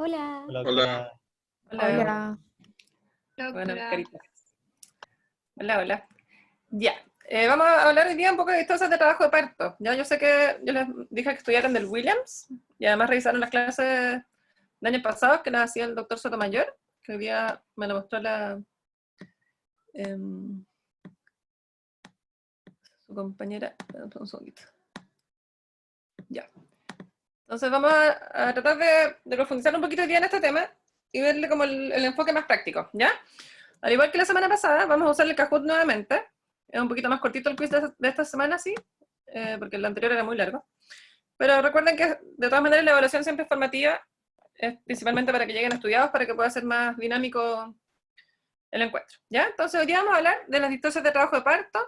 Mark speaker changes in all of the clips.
Speaker 1: Hola.
Speaker 2: Hola,
Speaker 3: Hola,
Speaker 2: doctora.
Speaker 4: Hola,
Speaker 5: Hola.
Speaker 4: bueno,
Speaker 1: Doctora.
Speaker 4: carita. Hola, hola. Ya. Vamos a hablar hoy día un poco de distosis de trabajo de parto. Ya yo sé que yo les dije que estudiaran del Williams y además revisaron las clases del año pasado que las hacía el doctor Sotomayor, que hoy día me lo mostró em, su compañera. Un segundito. Ya. Entonces vamos a tratar de profundizar un poquito hoy día en este tema y verle como el enfoque más práctico, ¿ya? Al igual que la semana pasada, vamos a usar el Kahoot nuevamente. Es un poquito más cortito el quiz de esta semana, sí, porque el anterior era muy largo. Pero recuerden que, de todas maneras, la evaluación siempre es formativa, es principalmente para que lleguen estudiados, para que pueda ser más dinámico el encuentro, ¿ya? Entonces, hoy día vamos a hablar de las distosis de trabajo de parto.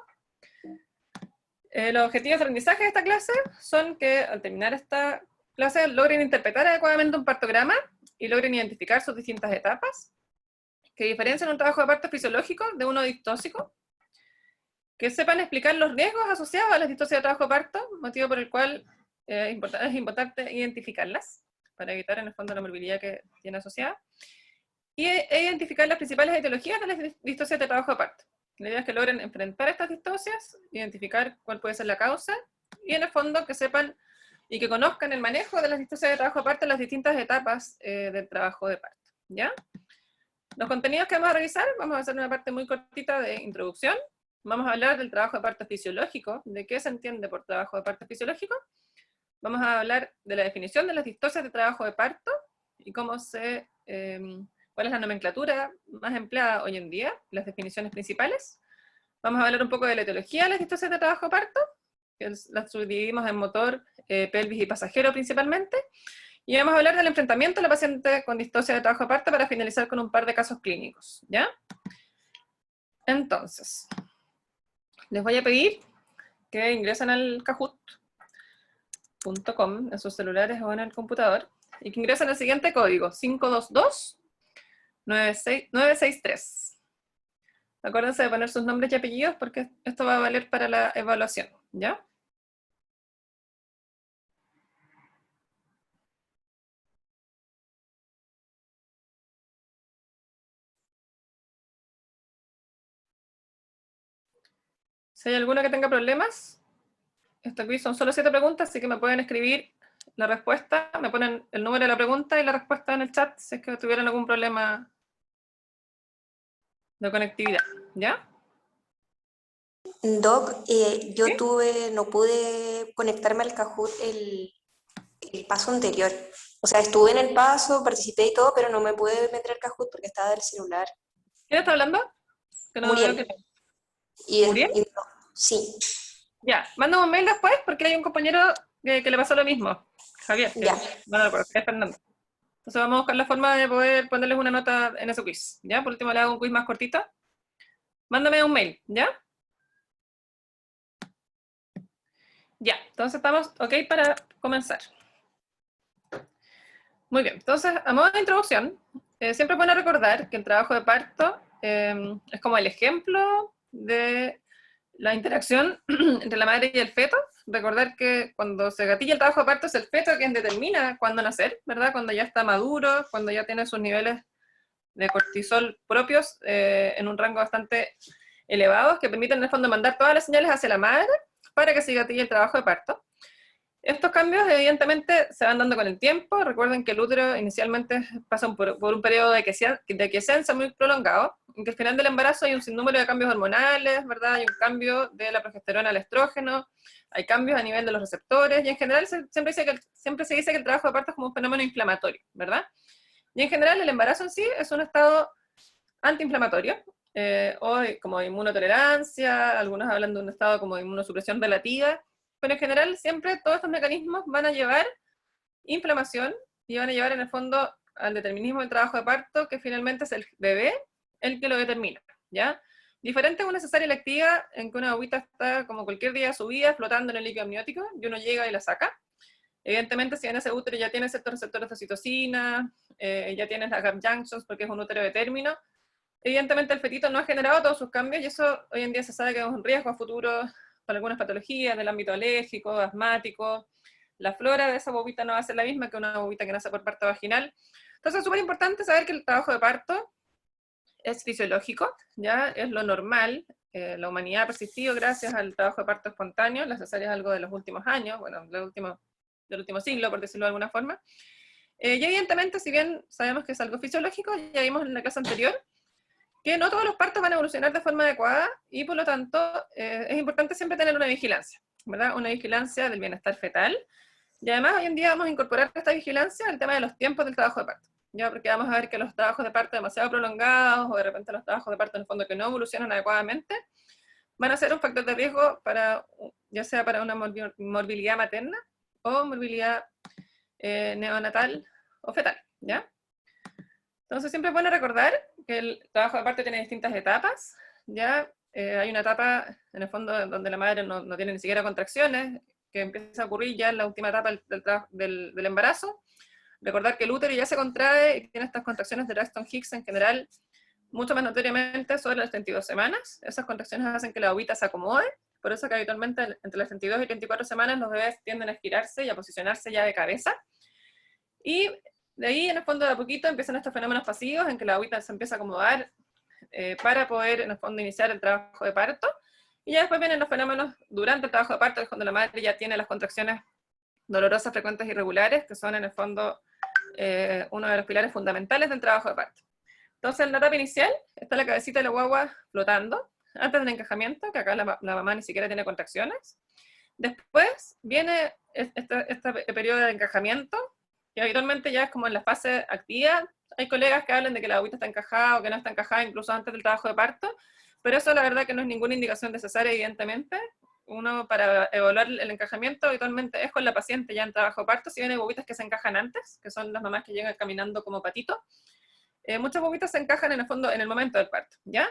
Speaker 4: Los objetivos de aprendizaje de esta clase son que, al terminar esta clase, logren interpretar adecuadamente un partograma y logren identificar sus distintas etapas, que diferencian un trabajo de parto fisiológico de uno distósico, que sepan explicar los riesgos asociados a las distosis de trabajo de parto, motivo por el cual es importante identificarlas, para evitar en el fondo la morbilidad que tiene asociada, e identificar las principales etiologías de las distocias de trabajo de parto. La idea es que logren enfrentar estas distocias, identificar cuál puede ser la causa, y en el fondo que sepan y que conozcan el manejo de las distocias de trabajo de parto en las distintas etapas del trabajo de parto, ¿ya? Los contenidos que vamos a revisar, vamos a hacer una parte muy cortita de introducción. Vamos a hablar del trabajo de parto fisiológico, de qué se entiende por trabajo de parto fisiológico. Vamos a hablar de la definición de las distocias de trabajo de parto y cuál es la nomenclatura más empleada hoy en día, las definiciones principales. Vamos a hablar un poco de la etiología de las distocias de trabajo de parto, que las subdividimos en motor, pelvis y pasajero principalmente. Y vamos a hablar del enfrentamiento de la paciente con distosia de trabajo de parto para finalizar con un par de casos clínicos, ¿ya? Entonces, les voy a pedir que ingresen al kahoot.com en sus celulares o en el computador y que ingresen el siguiente código, 522-963. Acuérdense de poner sus nombres y apellidos porque esto va a valer para la evaluación, ¿ya? Si hay alguno que tenga problemas, este quiz son solo 7 preguntas, así que me pueden escribir la respuesta, me ponen el número de la pregunta y la respuesta en el chat si es que tuvieran algún problema de conectividad, ¿ya?
Speaker 1: Doc,
Speaker 4: ¿Sí?
Speaker 1: no pude conectarme al Kahoot el paso anterior. O sea, estuve en el paso, participé y todo, pero no me pude meter al Kahoot porque estaba del celular.
Speaker 4: ¿Quién está hablando? Que no veo
Speaker 1: Muriel.
Speaker 4: que...
Speaker 1: Y,
Speaker 4: ¿Muriel?
Speaker 1: sí,
Speaker 4: Ya, manda un mail después porque hay un compañero que le pasó lo mismo. Javier,
Speaker 1: ya.
Speaker 4: no lo recuerdo, es Fernando. Entonces vamos a buscar la forma de poder ponerles una nota en ese quiz, ¿ya? Por último le hago un quiz más cortito. Mándame un mail, ¿ya? Ya, entonces estamos ok para comenzar. Muy bien, entonces a modo de introducción, siempre es bueno recordar que el trabajo de parto es como el ejemplo de la interacción entre la madre y el feto. Recordar que cuando se gatilla el trabajo de parto es el feto quien determina cuándo nacer, ¿verdad? Cuando ya está maduro, cuando ya tiene sus niveles de cortisol propios en un rango bastante elevados que permiten en el fondo mandar todas las señales hacia la madre para que se gatille el trabajo de parto. Estos cambios evidentemente se van dando con el tiempo. Recuerden que el útero inicialmente pasa por un periodo de quiescencia muy prolongado, en que al final del embarazo hay un sinnúmero de cambios hormonales, ¿verdad? Hay un cambio de la progesterona al estrógeno, hay cambios a nivel de los receptores, y en general siempre se dice que el trabajo de parto es como un fenómeno inflamatorio, ¿verdad? Y en general el embarazo en sí es un estado antiinflamatorio, o como de inmunotolerancia, algunos hablan de un estado como de inmunosupresión relativa, pero en general siempre todos estos mecanismos van a llevar inflamación y van a llevar en el fondo al determinismo del trabajo de parto, que finalmente es el bebé el que lo determina, ¿ya? Diferente a una cesárea electiva en que una agüita está como cualquier día de su vida flotando en el líquido amniótico y uno llega y la saca. Evidentemente, si en ese útero ya tienes ciertos receptores de oxitocina, ya tienes las gap junctions porque es un útero de término, evidentemente el fetito no ha generado todos sus cambios y eso hoy en día se sabe que es un riesgo a futuro para algunas patologías del ámbito alérgico, asmático, la flora de esa bobita no va a ser la misma que una bobita que nace por parto vaginal. Entonces es súper importante saber que el trabajo de parto es fisiológico, ya es lo normal. La humanidad ha persistido gracias al trabajo de parto espontáneo, la cesárea es algo de los últimos años, bueno, del último siglo, por decirlo de alguna forma. Y evidentemente, si bien sabemos que es algo fisiológico, ya vimos en la clase anterior, que no todos los partos van a evolucionar de forma adecuada, y por lo tanto es importante siempre tener una vigilancia, ¿verdad? Una vigilancia del bienestar fetal. Y además hoy en día vamos a incorporar esta vigilancia al tema de los tiempos del trabajo de parto, ya, porque vamos a ver que los trabajos de parto demasiado prolongados, o de repente los trabajos de parto en el fondo que no evolucionan adecuadamente, van a ser un factor de riesgo para, ya sea para una morbilidad materna o morbilidad neonatal o fetal, ¿ya? Entonces siempre es bueno recordar que el trabajo de parto tiene distintas etapas, ¿ya? Hay una etapa, en el fondo, donde la madre no tiene ni siquiera contracciones, que empieza a ocurrir ya en la última etapa del embarazo. Recordar que el útero ya se contrae y tiene estas contracciones de Braxton Hicks en general, mucho más notoriamente sobre las 32 semanas. Esas contracciones hacen que la bobita se acomode, por eso que habitualmente entre las 32 y 34 semanas los bebés tienden a estirarse y a posicionarse ya de cabeza. Y de ahí, en el fondo, de a poquito empiezan estos fenómenos pasivos en que la bobita se empieza a acomodar para poder, en el fondo, iniciar el trabajo de parto. Y ya después vienen los fenómenos durante el trabajo de parto, que es cuando la madre ya tiene las contracciones dolorosas, frecuentes y regulares, que son, en el fondo, uno de los pilares fundamentales del trabajo de parto. Entonces, en la etapa inicial está la cabecita de la guagua flotando, antes del encajamiento, que acá la mamá ni siquiera tiene contracciones. Después viene este periodo de encajamiento, que habitualmente ya es como en la fase activa. Hay colegas que hablan de que la bobita está encajada o que no está encajada incluso antes del trabajo de parto, pero eso la verdad que no es ninguna indicación de cesárea, evidentemente. Uno, para evaluar el encajamiento, habitualmente es con la paciente ya en trabajo de parto. Si bien hay bobitas que se encajan antes, que son las mamás que llegan caminando como patito, muchas bobitas se encajan en el fondo en el momento del parto, ¿ya?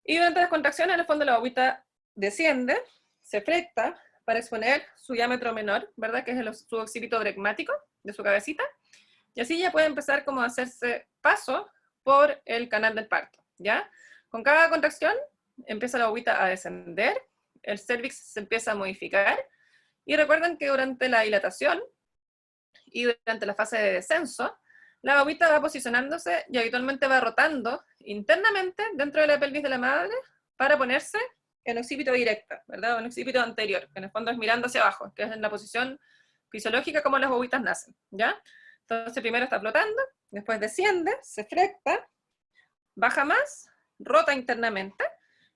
Speaker 4: Y durante las contracciones, en el fondo la bobita desciende, se flecta para exponer su diámetro menor, ¿verdad? Que es su occipito bregmático de su cabecita, y así ya puede empezar como a hacerse paso por el canal del parto, ¿ya? Con cada contracción empieza la bobita a descender, el cervix se empieza a modificar, y recuerden que durante la dilatación y durante la fase de descenso, la bobita va posicionándose y habitualmente va rotando internamente dentro de la pelvis de la madre para ponerse en occipito directo, ¿verdad? O en occipito anterior, que en el fondo es mirando hacia abajo, que es en la posición fisiológica como las bobitas nacen, ¿ya? Entonces primero está flotando, después desciende, se flecta, baja más, rota internamente,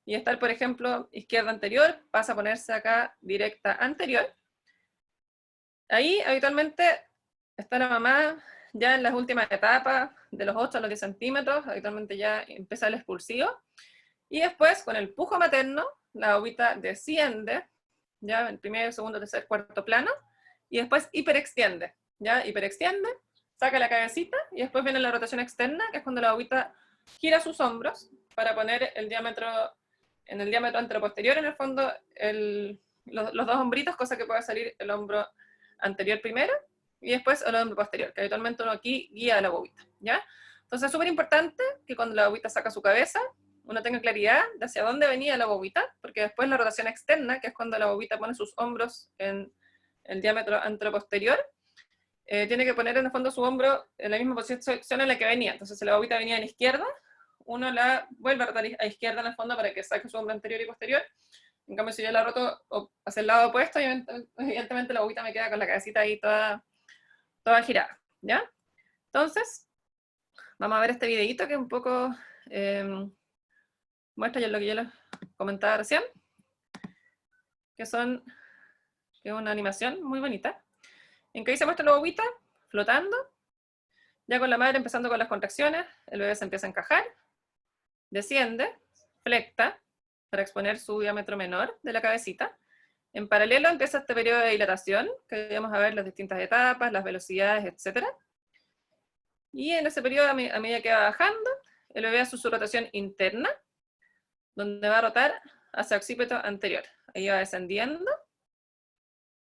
Speaker 4: y estar, por ejemplo, izquierda anterior, pasa a ponerse acá directa anterior. Ahí habitualmente está la mamá ya en las últimas etapas, de los 8 a los 10 centímetros, habitualmente ya empieza el expulsivo, y después con el pujo materno, la bobita desciende, ya en primer, segundo, tercer, cuarto plano, y después hiperextiende, ya hiperextiende, saca la cabecita, y después viene la rotación externa, que es cuando la bobita gira sus hombros para poner el diámetro, en el diámetro anteroposterior, en el fondo, los dos hombritos, cosa que pueda salir el hombro anterior primero, y después el hombro posterior, que habitualmente uno aquí guía a la bobita, ¿ya? Entonces es súper importante que cuando la bobita saca su cabeza, uno tenga claridad de hacia dónde venía la bobita, porque después la rotación externa, que es cuando la bobita pone sus hombros en el diámetro anteroposterior, tiene que poner en el fondo su hombro en la misma posición en la que venía. Entonces si la bobita venía en izquierda, uno la vuelve a rotar a izquierda en el fondo para que saque su hombro anterior y posterior. En cambio, si yo la roto hacia el lado opuesto, evidentemente la bobita me queda con la cabecita ahí toda girada, ¿ya? Entonces, vamos a ver este videito que un poco muestra ya lo que yo les comentaba recién, que es una animación muy bonita, en que ahí se muestra la bobita flotando, ya con la madre empezando con las contracciones, el bebé se empieza a encajar, desciende, flecta, para exponer su diámetro menor de la cabecita. En paralelo empieza este periodo de dilatación, que vamos a ver las distintas etapas, las velocidades, etc. Y en ese periodo, a medida que va bajando, el bebé hace su rotación interna, donde va a rotar hacia occipito anterior. Ahí va descendiendo.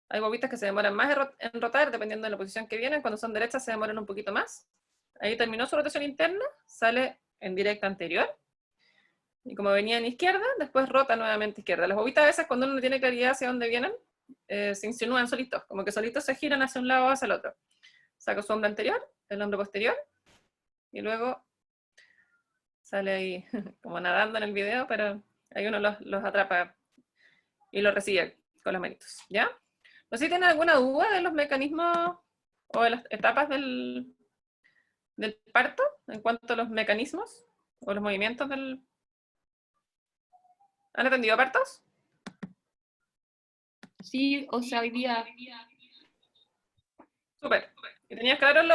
Speaker 4: Hay bobitas que se demoran más en rotar, dependiendo de la posición que vienen. Cuando son derechas se demoran un poquito más. Ahí terminó su rotación interna, sale en directa anterior. Y como venía en izquierda, después rota nuevamente izquierda. Las bobitas a veces, cuando uno no tiene claridad hacia dónde vienen, se insinúan solitos, como que solitos se giran hacia un lado o hacia el otro. Saco su hombro anterior, el hombro posterior, y luego sale ahí como nadando en el video, pero ahí uno los atrapa y los recibe con las manitos, ¿ya? No sé si tienen alguna duda de los mecanismos o de las etapas del parto, en cuanto a los mecanismos o los movimientos del... ¿Han atendido partos?
Speaker 2: Sí, o sea, hoy día
Speaker 4: Súper. ¿Y tenías claros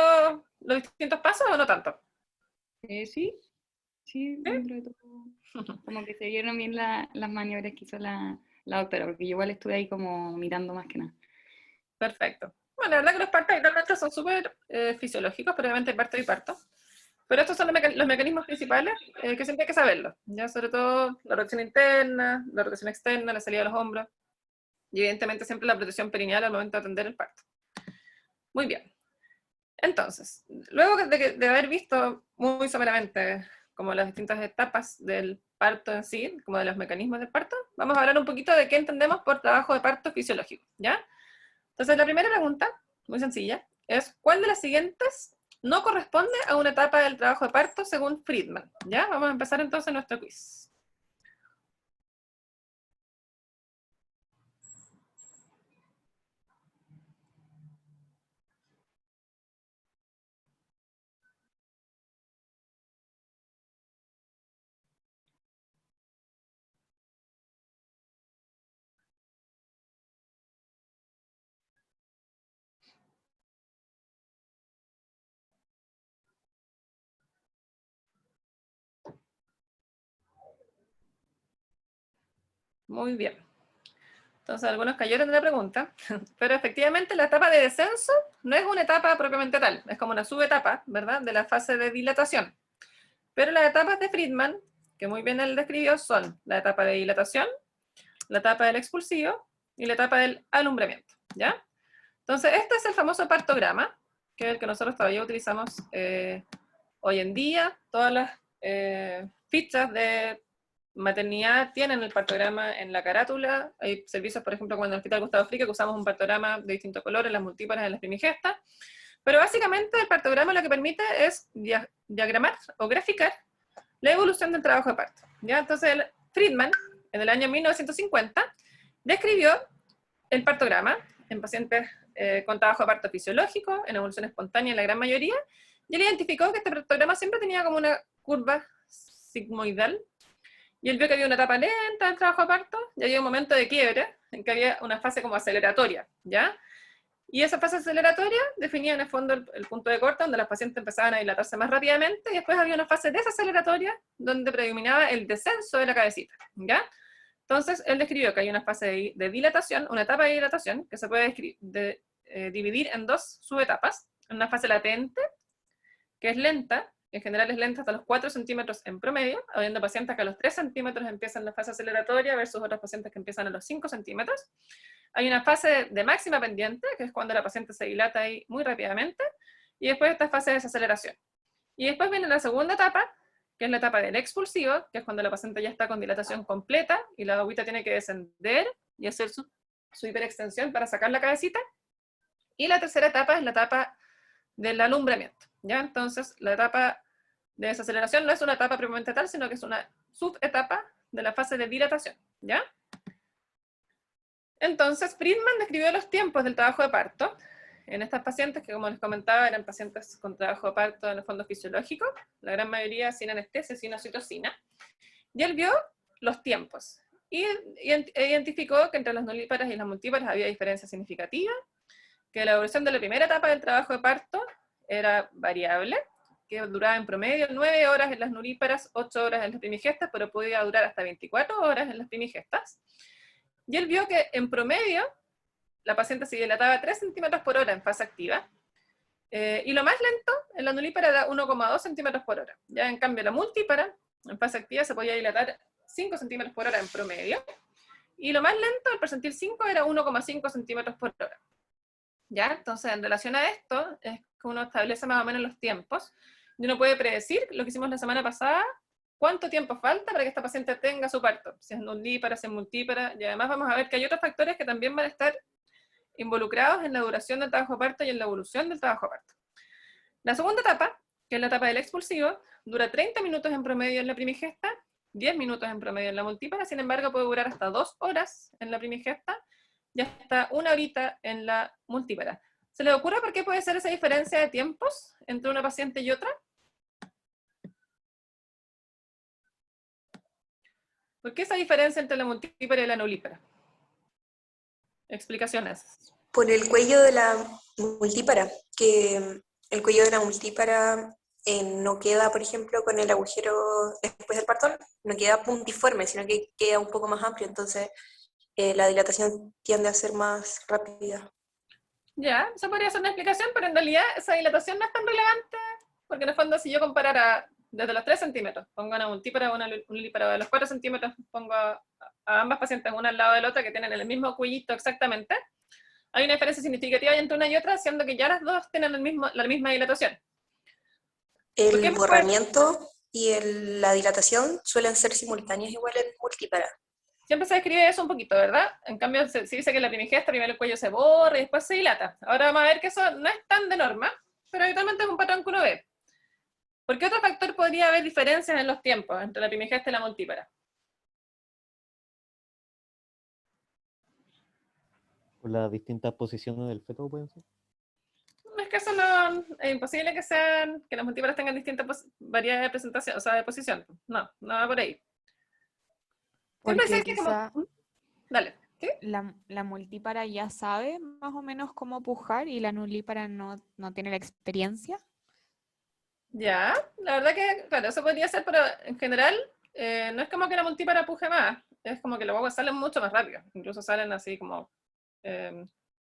Speaker 4: los distintos pasos o no tanto?
Speaker 2: sí, dentro de todo. Como que se vieron bien las maniobras que hizo la doctora, porque yo igual estuve ahí como mirando más que nada.
Speaker 4: Perfecto. Bueno, la verdad que los partos realmente son súper fisiológicos, pero obviamente hay parto y parto. Pero estos son los mecanismos principales que siempre hay que saberlos. Ya sobre todo la rotación interna, la rotación externa, la salida de los hombros. Y evidentemente siempre la protección perineal al momento de atender el parto. Muy bien. Entonces, luego de haber visto muy someramente como las distintas etapas del parto en sí, como de los mecanismos del parto, vamos a hablar un poquito de qué entendemos por trabajo de parto fisiológico, ¿ya? Entonces, la primera pregunta, muy sencilla, es ¿cuál de las siguientes no corresponde a una etapa del trabajo de parto según Friedman? ¿Ya? Vamos a empezar entonces nuestro quiz. Muy bien. Entonces, algunos cayeron en la pregunta, pero efectivamente la etapa de descenso no es una etapa propiamente tal, es como una subetapa, ¿verdad?, de la fase de dilatación. Pero las etapas de Friedman, que muy bien él describió, son la etapa de dilatación, la etapa del expulsivo y la etapa del alumbramiento, ¿ya? Entonces, este es el famoso partograma, que es el que nosotros todavía utilizamos hoy en día. Todas las fichas de maternidad tienen el partograma en la carátula. Hay servicios, por ejemplo, como en el Hospital Gustavo Frick, que usamos un partograma de distintos colores, las multíparas, en las primigestas. Pero básicamente el partograma lo que permite es diagramar o graficar la evolución del trabajo de parto, ¿ya? Entonces, Friedman, en el año 1950, describió el partograma en pacientes con trabajo de parto fisiológico, en evolución espontánea en la gran mayoría, y él identificó que este partograma siempre tenía como una curva sigmoidal, y él vio que había una etapa lenta del trabajo de parto, y había un momento de quiebre, en que había una fase como aceleratoria, ¿ya? Y esa fase aceleratoria definía en el fondo el punto de corte, donde las pacientes empezaban a dilatarse más rápidamente, y después había una fase desaceleratoria, donde predominaba el descenso de la cabecita, ¿ya? Entonces, él describió que hay una fase de dilatación, una etapa de dilatación, que se puede dividir en dos subetapas. Una fase latente, que es lenta, en general es lenta hasta los 4 centímetros en promedio, habiendo pacientes que a los 3 centímetros empiezan la fase aceleratoria versus otros pacientes que empiezan a los 5 centímetros. Hay una fase de máxima pendiente, que es cuando la paciente se dilata ahí muy rápidamente, y después esta fase de desaceleración. Y después viene la segunda etapa, que es la etapa del expulsivo, que es cuando la paciente ya está con dilatación completa y la agüita tiene que descender y hacer su hiperextensión para sacar la cabecita. Y la tercera etapa es la etapa del alumbramiento, ¿ya? Entonces, la etapa de desaceleración no es una etapa propiamente tal, sino que es una subetapa de la fase de dilatación, ¿ya? Entonces, Friedman describió los tiempos del trabajo de parto en estas pacientes que, como les comentaba, eran pacientes con trabajo de parto en el fondo fisiológico, la gran mayoría sin anestesia, sin oxitocina, y él vio los tiempos, y identificó que entre las nulíparas y las multíparas había diferencias significativas, que la evolución de la primera etapa del trabajo de parto era variable, que duraba en promedio 9 horas en las nulíparas, 8 horas en las primigestas, pero podía durar hasta 24 horas en las primigestas. Y él vio que en promedio la paciente se dilataba 3 centímetros por hora en fase activa, y lo más lento en la nulípara era 1,2 centímetros por hora. Ya en cambio la multípara en fase activa se podía dilatar 5 centímetros por hora en promedio, y lo más lento, el percentil 5, era 1,5 centímetros por hora. ¿Ya? Entonces, en relación a esto, es que uno establece más o menos los tiempos, y uno puede predecir, lo que hicimos la semana pasada, cuánto tiempo falta para que esta paciente tenga su parto, si es nulípara, si es multípara, y además vamos a ver que hay otros factores que también van a estar involucrados en la duración del trabajo de parto y en la evolución del trabajo de parto. La segunda etapa, que es la etapa del expulsivo, dura 30 minutos en promedio en la primigesta, 10 minutos en promedio en la multípara, sin embargo puede durar hasta 2 horas en la primigesta y hasta 1 horita en la multípara. ¿Se les ocurre por qué puede ser esa diferencia de tiempos entre una paciente y otra? ¿Por qué esa diferencia entre la multípara y la nulípara? Explicaciones.
Speaker 1: Por el cuello de la multípara, que el cuello de la multípara no queda, por ejemplo, con el agujero después del parto, no queda puntiforme, sino que queda un poco más amplio, entonces la dilatación tiende a ser más rápida.
Speaker 4: Ya, eso podría ser una explicación, pero en realidad esa dilatación no es tan relevante, porque en el fondo si yo comparara desde los 3 centímetros, pongo una multípara o una nulípara, de los 4 centímetros pongo a ambas pacientes una al lado de la otra que tienen el mismo cuellito exactamente, hay una diferencia significativa entre una y otra, siendo que ya las dos tienen la misma dilatación.
Speaker 1: El borramiento y la dilatación suelen ser simultáneas igual en multípara.
Speaker 4: Siempre se describe eso un poquito, ¿verdad? En cambio, se dice que en la primigesta primero el cuello se borra y después se dilata. Ahora vamos a ver que eso no es tan de norma, pero habitualmente es un patrón que uno ve. ¿Por qué otro factor podría haber diferencias en los tiempos entre la primigesta y la multípara?
Speaker 3: ¿Por las distintas posiciones del feto pueden ser?
Speaker 4: Es que eso es imposible que las multíparas tengan distintas variedades de presentación, o sea, de posición. No va por ahí. Siempre se
Speaker 5: Porque
Speaker 4: dice como... Dale. ¿Sí?
Speaker 5: La multípara ya sabe más o menos cómo pujar y la nulípara no tiene la experiencia.
Speaker 4: Ya, la verdad que, claro, eso podría ser, pero en general no es como que la multípara puje más, es como que los guaguas salen mucho más rápido, incluso salen así como,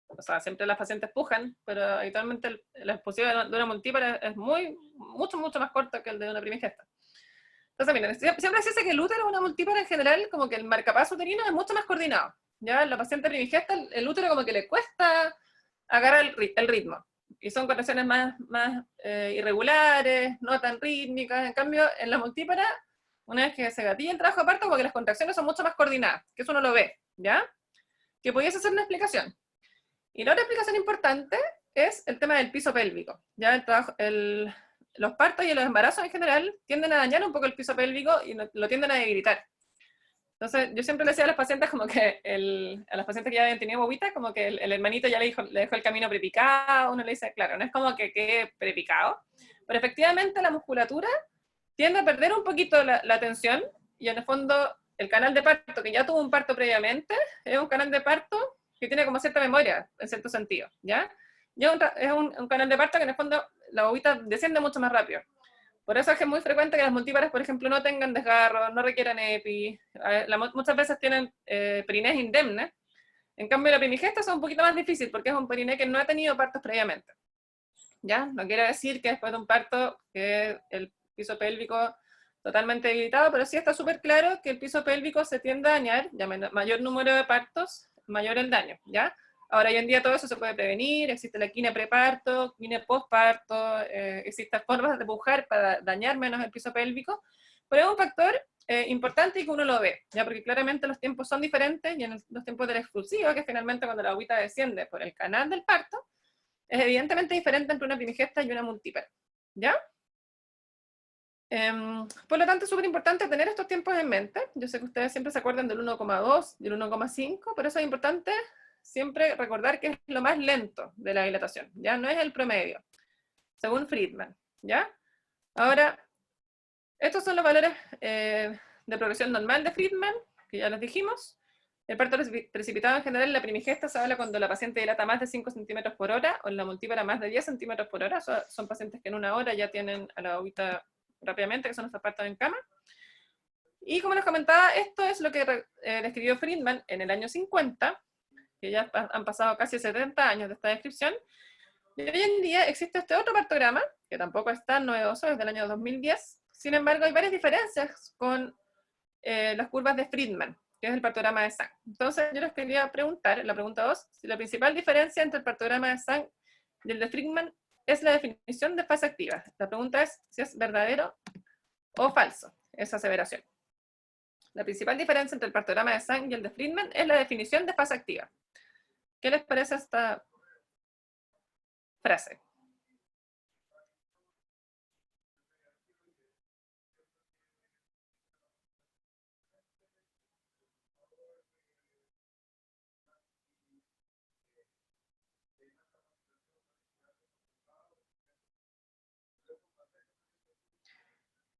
Speaker 4: o sea, siempre las pacientes pujan, pero habitualmente la exposición de una multípara es mucho más corto que el de una primigesta. Entonces, miren, siempre se dice que el útero de una multípara en general, como que el marcapaso uterino es mucho más coordinado. Ya en la paciente primigesta, el útero como que le cuesta agarrar el ritmo. Y son contracciones más irregulares, no tan rítmicas. En cambio, en la multípara, una vez que se gatilla el trabajo de parto, como que las contracciones son mucho más coordinadas, que eso uno lo ve, ¿ya? Que pudiese ser una explicación. Y la otra explicación importante es el tema del piso pélvico. Ya los partos y los embarazos en general tienden a dañar un poco el piso pélvico y lo tienden a debilitar. Entonces, yo siempre le decía a las pacientes como que a las pacientes que ya habían tenido bobita, como que el hermanito ya le dejó el camino prepicado, uno le dice, claro, no es como que quede prepicado, pero efectivamente la musculatura tiende a perder un poquito la tensión y en el fondo el canal de parto, que ya tuvo un parto previamente, es un canal de parto que tiene como cierta memoria, en cierto sentido, ¿ya? Es un canal de parto que en el fondo la bobita desciende mucho más rápido. Por eso es que es muy frecuente que las multíparas, por ejemplo, no tengan desgarro, no requieran EPI, muchas veces tienen perinés indemnes. En cambio, la primigesta es un poquito más difícil porque es un periné que no ha tenido partos previamente. ¿Ya? No quiere decir que después de un parto que el piso pélvico totalmente debilitado, pero sí está súper claro que el piso pélvico se tiende a dañar, ya mayor número de partos, mayor el daño, ¿ya? Ahora, hoy en día todo eso se puede prevenir, existe la quina preparto, quina postparto, existen formas de pujar para dañar menos el piso pélvico, pero es un factor importante y que uno lo ve, ¿ya? Porque claramente los tiempos son diferentes y en los tiempos del expulsivo, que finalmente cuando la agüita desciende por el canal del parto, es evidentemente diferente entre una primigesta y una multípara, ¿ya? Por lo tanto, es súper importante tener estos tiempos en mente. Yo sé que ustedes siempre se acuerdan del 1,2 y del 1,5, pero eso es importante siempre recordar que es lo más lento de la dilatación, ¿ya? No es el promedio, según Friedman, ¿ya? Ahora, estos son los valores de progresión normal de Friedman, que ya les dijimos. El parto precipitado en general en la primigesta se habla cuando la paciente dilata más de 5 centímetros por hora, o en la multípara más de 10 centímetros por hora. Son pacientes que en una hora ya tienen a la bobita rápidamente, que son nuestros partos en cama. Y como les comentaba, esto es lo que describió Friedman en el año 50, que ya han pasado casi 70 años de esta descripción, y hoy en día existe este otro partograma, que tampoco es tan novedoso, es del año 2010, sin embargo hay varias diferencias con las curvas de Friedman, que es el partograma de Sang. Entonces yo les quería preguntar, la pregunta 2, si la principal diferencia entre el partograma de Sang y el de Friedman es la definición de fase activa. La pregunta es si es verdadero o falso. esa aseveración. La principal diferencia entre el partograma de Zhang y el de Friedman es la definición de fase activa. ¿Qué les parece esta frase?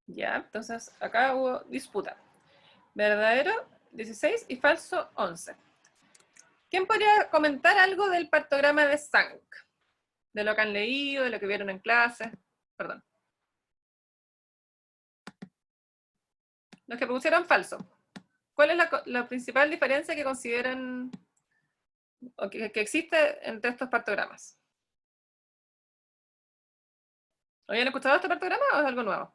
Speaker 4: Ya, entonces acá hubo disputa. Verdadero 16 y falso 11. ¿Quién podría comentar algo del partograma de Zhang? De lo que han leído, de lo que vieron en clase. Perdón. Los que pusieron falso. ¿Cuál es la principal diferencia que consideran o que existe entre estos partogramas? ¿Habían escuchado este partograma o es algo nuevo?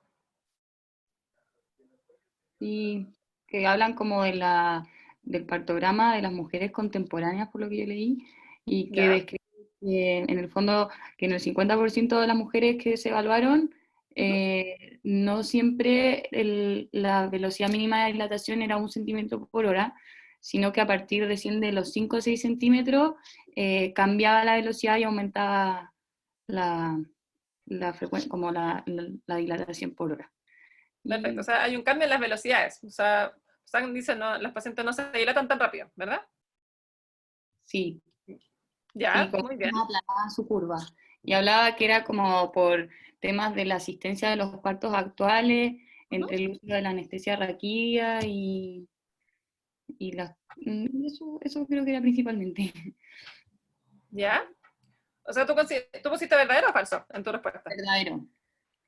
Speaker 2: Sí, que hablan como del partograma de las mujeres contemporáneas, por lo que yo leí, y que
Speaker 4: Ya.
Speaker 2: describe que en el fondo que en el 50% de las mujeres que se evaluaron, no siempre la velocidad mínima de dilatación era 1 centímetro por hora, sino que a partir de los 5 o 6 centímetros cambiaba la velocidad y aumentaba la frecuencia, como la dilatación por hora.
Speaker 4: Perfecto, o sea, hay un cambio en las velocidades. O sea, Zhang dice, no, las pacientes no se dilatan tan rápido, ¿verdad?
Speaker 2: Sí,
Speaker 4: Ya,
Speaker 2: sí, como
Speaker 4: muy bien.
Speaker 2: más aplanada su curva. Y hablaba que era como por temas de la asistencia de los partos actuales, entre el uso de la anestesia raquídea y eso creo que era principalmente.
Speaker 4: ¿Ya? O sea, ¿tú pusiste verdadero o falso en tu respuesta?
Speaker 2: Verdadero.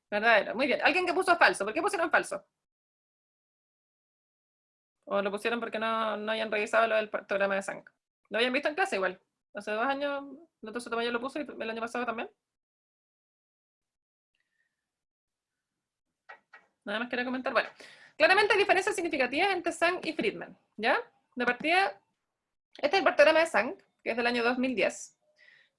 Speaker 4: Verdadero, muy bien. ¿Alguien que puso falso? ¿Por qué pusieron falso? ¿O lo pusieron porque no hayan revisado lo del programa de Zhang? ¿Lo habían visto en clase igual? Hace 2 años, el doctor Sotomayor lo puso y el año pasado también. Nada más quería comentar. Bueno, claramente hay diferencias significativas entre Zhang y Friedman, ¿ya? De partida, este es el partograma de Zhang, que es del año 2010,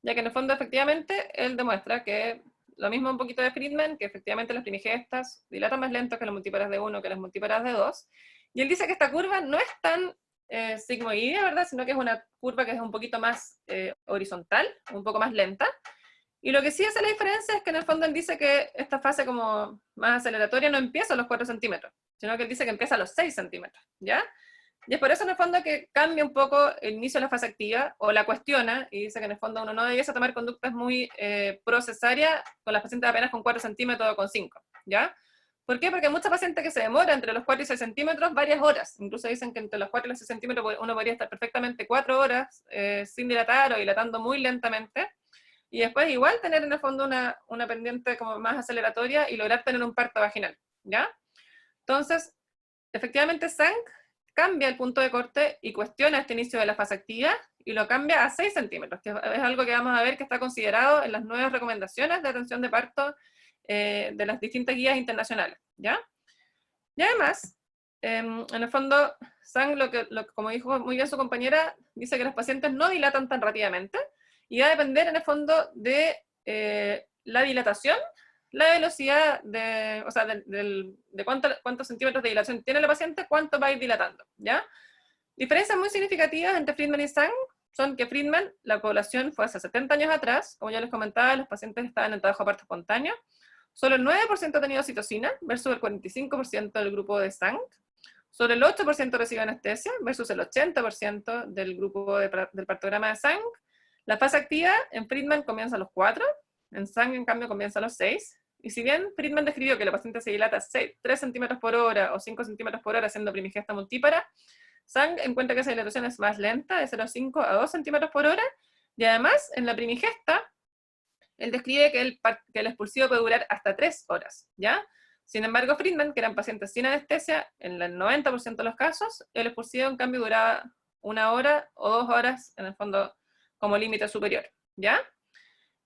Speaker 4: ya que en el fondo efectivamente él demuestra que lo mismo un poquito de Friedman, que efectivamente las primigestas dilatan más lento que las multíparas de 1 que las multíparas de 2, y él dice que esta curva no es tan sigmoidea, ¿verdad? Sino que es una curva que es un poquito más horizontal, un poco más lenta. Y lo que sí hace la diferencia es que en el fondo él dice que esta fase como más aceleratoria no empieza a los 4 centímetros, sino que él dice que empieza a los 6 centímetros, ¿ya? Y es por eso en el fondo que cambia un poco el inicio de la fase activa, o la cuestiona, y dice que en el fondo uno no debiese tomar conductas muy pro-cesárea con las pacientes apenas con 4 centímetros o con 5, ¿ya? ¿Por qué? Porque hay mucha paciente que se demora entre los 4 y 6 centímetros varias horas. Incluso dicen que entre los 4 y los 6 centímetros uno podría estar perfectamente 4 horas sin dilatar o dilatando muy lentamente. Y después igual tener en el fondo una pendiente como más aceleratoria y lograr tener un parto vaginal, ¿ya? Entonces, efectivamente Zhang cambia el punto de corte y cuestiona este inicio de la fase activa y lo cambia a 6 centímetros, que es algo que vamos a ver que está considerado en las nuevas recomendaciones de atención de parto de las distintas guías internacionales, ¿ya? Y además, en el fondo, Zhang, como dijo muy bien su compañera, dice que los pacientes no dilatan tan rápidamente y va a depender en el fondo de la dilatación, la velocidad o sea, de cuántos centímetros de dilatación tiene la paciente, cuánto va a ir dilatando, ¿ya? Diferencias muy significativas entre Friedman y Zhang son que Friedman, la población fue hace 70 años atrás, como ya les comentaba, los pacientes estaban en trabajo de parto espontáneo, solo el 9% ha tenido citocina versus el 45% del grupo de Zhang, solo el 8% recibe anestesia versus el 80% del grupo del partograma de Zhang. La fase activa en Friedman comienza a los 4, en Zhang en cambio comienza a los 6, y si bien Friedman describió que la paciente se dilata 3 centímetros por hora o 5 centímetros por hora siendo primigesta multípara, Zhang encuentra que esa dilatación es más lenta, de 0,5 a 2 centímetros por hora, y además en la primigesta él describe que el expulsivo puede durar hasta 3 horas, ¿ya? Sin embargo, Friedman, que eran pacientes sin anestesia, en el 90% de los casos, el expulsivo en cambio duraba 1 hora o 2 horas, en el fondo, como límite superior, ¿ya?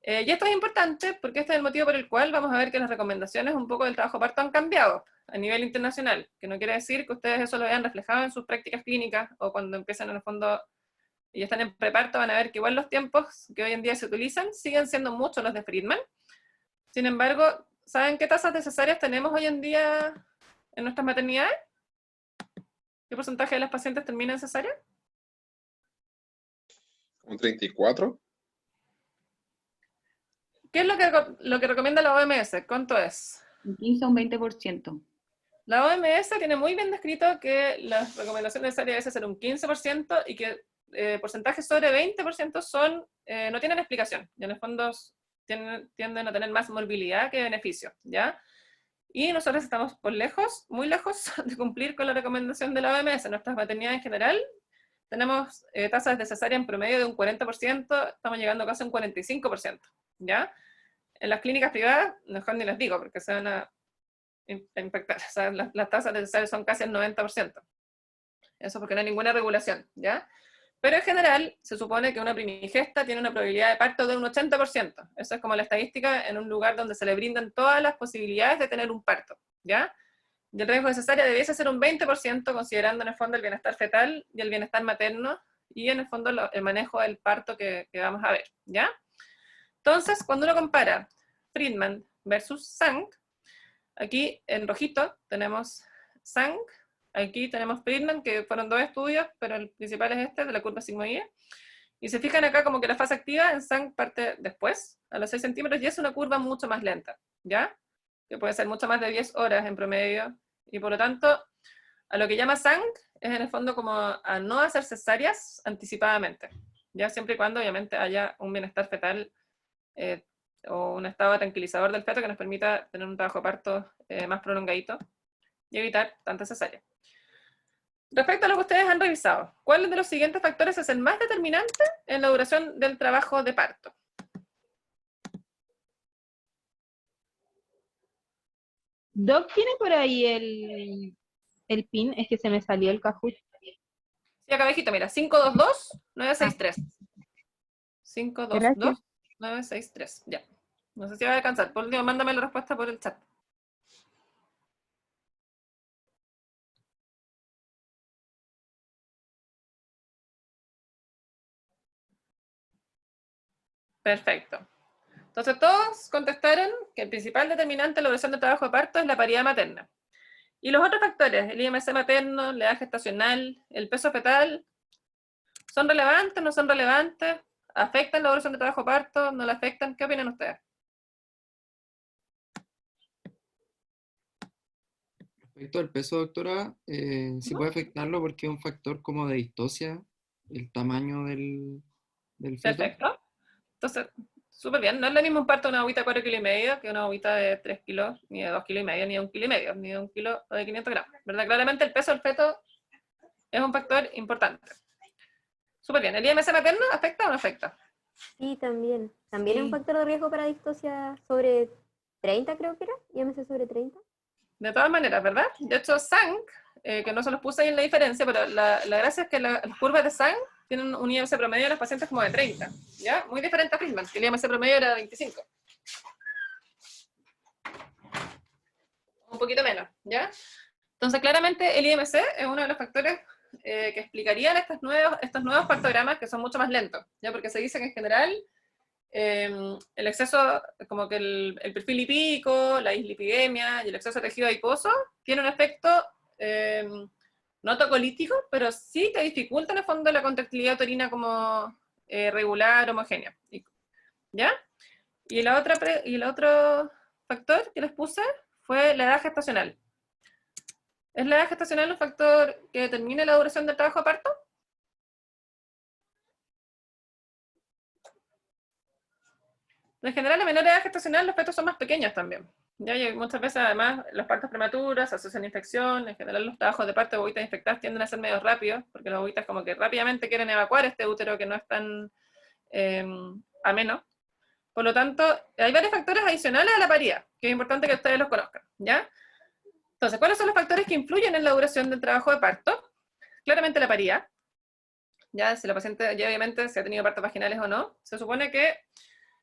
Speaker 4: Y esto es importante porque este es el motivo por el cual vamos a ver que las recomendaciones un poco del trabajo parto han cambiado a nivel internacional, que no quiere decir que ustedes eso lo vean reflejado en sus prácticas clínicas o cuando empiezan en el fondo y están en preparto, van a ver que igual los tiempos que hoy en día se utilizan siguen siendo muchos los de Friedman. Sin embargo, ¿saben qué tasas de cesáreas tenemos hoy en día en nuestras maternidades? ¿Qué porcentaje de las pacientes termina en cesárea?
Speaker 6: ¿Un 34?
Speaker 4: ¿Qué es lo que recomienda la OMS? ¿Cuánto es?
Speaker 2: Un 15 a un 20%.
Speaker 4: La OMS tiene muy bien descrito que las recomendaciones necesarias deben ser un 15% y que porcentajes sobre 20% no tienen explicación. Y en el fondo tienden a tener más morbilidad que beneficio, ¿ya? Y nosotros estamos por lejos, muy lejos, de cumplir con la recomendación de la OMS. En nuestras maternidades en general tenemos tasas de cesárea en promedio de un 40%, estamos llegando casi a un 45%, ¿ya? En las clínicas privadas, mejor ni les digo, porque se van a impactar. O sea, las tasas de cesárea son casi el 90%. Eso porque no hay ninguna regulación, ¿ya? Pero en general, se supone que una primigesta tiene una probabilidad de parto de un 80%. Eso es como la estadística en un lugar donde se le brindan todas las posibilidades de tener un parto, ¿ya? Y el riesgo de cesárea debiese ser un 20%, considerando en el fondo el bienestar fetal y el bienestar materno, y en el fondo el manejo del parto que vamos a ver, ¿ya? Entonces, cuando uno compara Friedman versus Sang, aquí en rojito tenemos Sang, aquí tenemos Friedman, que fueron 2 estudios, pero el principal es este, de la curva sigmoide. Y se fijan acá como que la fase activa en Sang parte después, a los 6 centímetros, y es una curva mucho más lenta, ¿ya? Que puede ser mucho más de 10 horas en promedio, y por lo tanto, a lo que llama Sang, es en el fondo como a no hacer cesáreas anticipadamente, ¿ya? Siempre y cuando obviamente haya un bienestar fetal o un estado tranquilizador del feto que nos permita tener un trabajo de parto más prolongadito y evitar tanta cesárea. Respecto a lo que ustedes han revisado, ¿cuál de los siguientes factores es el más determinante en la duración del trabajo de parto?
Speaker 7: Doc, ¿tiene por ahí el pin? Es que se me salió el Kahoot.
Speaker 4: Sí, acá abajito, mira, 522-963. 522-963, ya. No sé si va a alcanzar. Por último, mándame la respuesta por el chat. Perfecto. Entonces todos contestaron que el principal determinante de la duración del trabajo de parto es la paridad materna. Y los otros factores, el IMC materno, la edad gestacional, el peso fetal, ¿son relevantes, no son relevantes? ¿Afectan la duración del trabajo de parto? ¿No la afectan? ¿Qué opinan ustedes?
Speaker 8: Respecto al peso, doctora, sí puede afectarlo porque es un factor como de distosia, el tamaño del feto.
Speaker 4: Perfecto. Entonces, súper bien. No es lo mismo un parto de una agüita de 4,5 kilos que una agüita de 3 kilos, ni de 2,5 kilos, ni de 1,5 kilos, ni de 1 kilo o de 500 gramos. ¿Verdad? Claramente el peso del feto es un factor importante. Súper bien. ¿El IMC materno afecta o no afecta?
Speaker 9: Sí, también. También es un
Speaker 2: Sí.
Speaker 9: factor de riesgo para distosia sobre 30, creo que era. IMC sobre 30.
Speaker 4: De todas maneras, ¿verdad? De hecho, Sang, que no se los puse ahí en la diferencia, pero la gracia es que las curvas de Sang tienen un IMC promedio de los pacientes como de 30, ¿ya? Muy diferente a Friedman, que el IMC promedio era de 25. Un poquito menos, ¿ya? Entonces, claramente el IMC es uno de los factores que explicarían estos nuevos partogramas que son mucho más lentos, ¿ya? Porque se dice que en general el exceso, como que el perfil lipídico, la dislipidemia y el exceso de tejido adiposo tiene un efecto no tocolítico, pero sí te dificulta en el fondo la contractilidad uterina como regular, homogénea. ¿Ya? Y el otro factor que les puse fue la edad gestacional. ¿Es la edad gestacional un factor que determine la duración del trabajo de parto? En general, a menor edad gestacional, los fetos son más pequeños también. ¿Ya? Y muchas veces, además, los partos prematuros asocian infección. En general, los trabajos de parto de bobitas infectadas tienden a ser medio rápidos, porque las bobitas como que rápidamente quieren evacuar este útero que no es tan ameno. Por lo tanto, hay varios factores adicionales a la paridad, que es importante que ustedes los conozcan, ¿ya? Entonces, ¿cuáles son los factores que influyen en la duración del trabajo de parto? Claramente la paridad. Ya, si la paciente, ya obviamente, si ha tenido partos vaginales o no, se supone que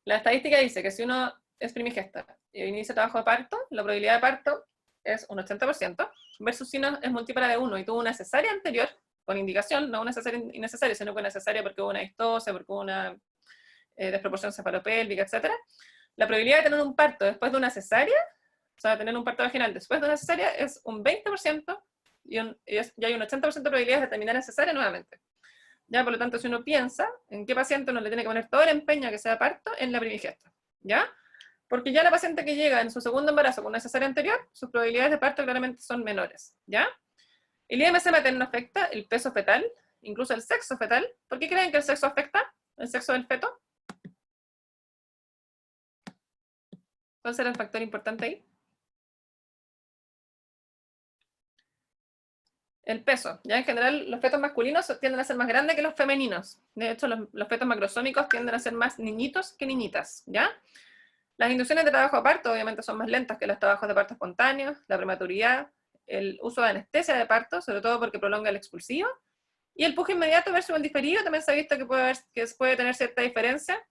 Speaker 4: la estadística dice que si uno es primigesta y inicia trabajo de parto, la probabilidad de parto es un 80%, versus si uno es multípara de 1 y tuvo una cesárea anterior, con indicación, no una cesárea innecesaria, sino que una cesárea porque hubo una distosia, porque hubo una desproporción cefalopélvica, etc. La probabilidad de tener un parto después de una cesárea sea, tener un parto vaginal después de una cesárea es un 20% y hay un 80% de probabilidades de terminar en cesárea nuevamente. ¿Ya? Por lo tanto, si uno piensa en qué paciente uno le tiene que poner todo el empeño a que sea parto, en la primigesta, ¿ya? Porque ya la paciente que llega en su segundo embarazo con una cesárea anterior, sus probabilidades de parto claramente son menores, ¿ya? El IMC materno afecta el peso fetal, incluso el sexo fetal. ¿Por qué creen que el sexo afecta el sexo del feto? ¿Cuál será el factor importante ahí? El peso. Ya en general los fetos masculinos tienden a ser más grandes que los femeninos. De hecho, los fetos macrosómicos tienden a ser más niñitos que niñitas, ¿ya? Las inducciones de trabajo de parto obviamente son más lentas que los trabajos de parto espontáneos, la prematuridad, el uso de anestesia de parto, sobre todo porque prolonga el expulsivo, y el pujo inmediato versus el diferido también se ha visto que puede tener cierta diferencia,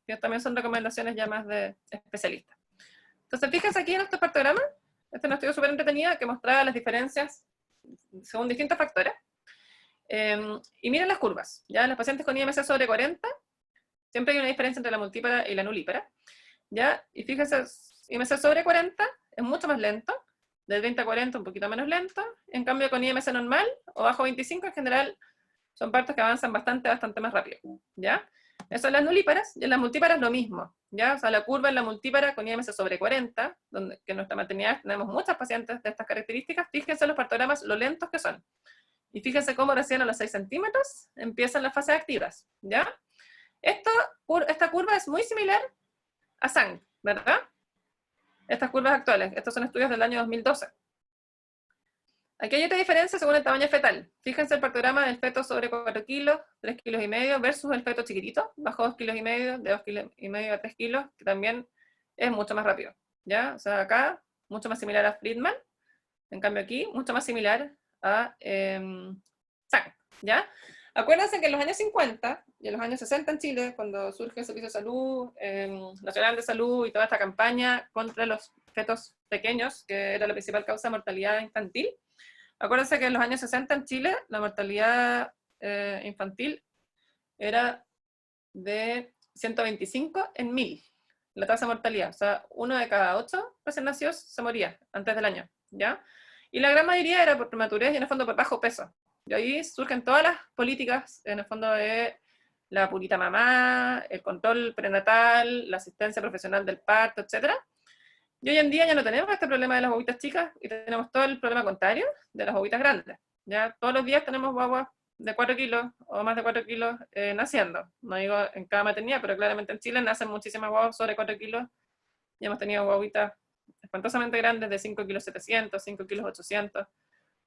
Speaker 4: que también son recomendaciones ya más de especialistas. Entonces, fíjense aquí en estos partogramas, este es un estudio súper entretenido que mostraba las diferencias según distintos factores. Y miren las curvas, ya las pacientes con IMC sobre 40, siempre hay una diferencia entre la multípara y la nulípara, ¿ya? Y fíjense, IMC sobre 40 es mucho más lento, de 30 a 40 un poquito menos lento, en cambio con IMC normal o bajo 25 en general son partos que avanzan bastante más rápido, ¿ya? Eso en las nulíparas, y en las multíparas lo mismo, ¿ya? O sea, la curva en la multípara con IMC sobre 40, donde que en nuestra maternidad tenemos muchas pacientes de estas características, fíjense los partogramas lo lentos que son. Y fíjense cómo recién a los 6 centímetros empiezan las fases activas, ¿ya? Esta curva es muy similar a SANG, ¿verdad? Estas curvas actuales, estos son estudios del año 2012. Aquí hay otra diferencia según el tamaño fetal. Fíjense el partograma del feto sobre 4 kilos, 3 kilos y medio, versus el feto chiquitito, bajo 2 kilos y medio, de 2 kilos y medio a 3 kilos, que también es mucho más rápido, ¿ya? O sea, acá, mucho más similar a Friedman, en cambio aquí, mucho más similar a SANG, ¿ya? Acuérdense que en los años 50 y en los años 60 en Chile, cuando surge el Servicio de Salud, Nacional de Salud y toda esta campaña contra los fetos pequeños, que era la principal causa de mortalidad infantil, acuérdense que en los años 60 en Chile la mortalidad infantil era de 125 en 1000, la tasa de mortalidad. O sea, 1 de cada 8 recién nacidos se moría antes del año, ¿ya? Y la gran mayoría era por prematurez y en el fondo por bajo peso. Y ahí surgen todas las políticas, en el fondo de la purita mamá, el control prenatal, la asistencia profesional del parto, etc. Y hoy en día ya no tenemos este problema de las guaguitas chicas y tenemos todo el problema contrario de las guaguitas grandes. Ya todos los días tenemos guaguas de 4 kilos o más de 4 kilos naciendo. No digo en cada maternidad, pero claramente en Chile nacen muchísimas guaguas sobre 4 kilos y hemos tenido guaguitas espantosamente grandes de 5 kilos 700, 5 kilos 800,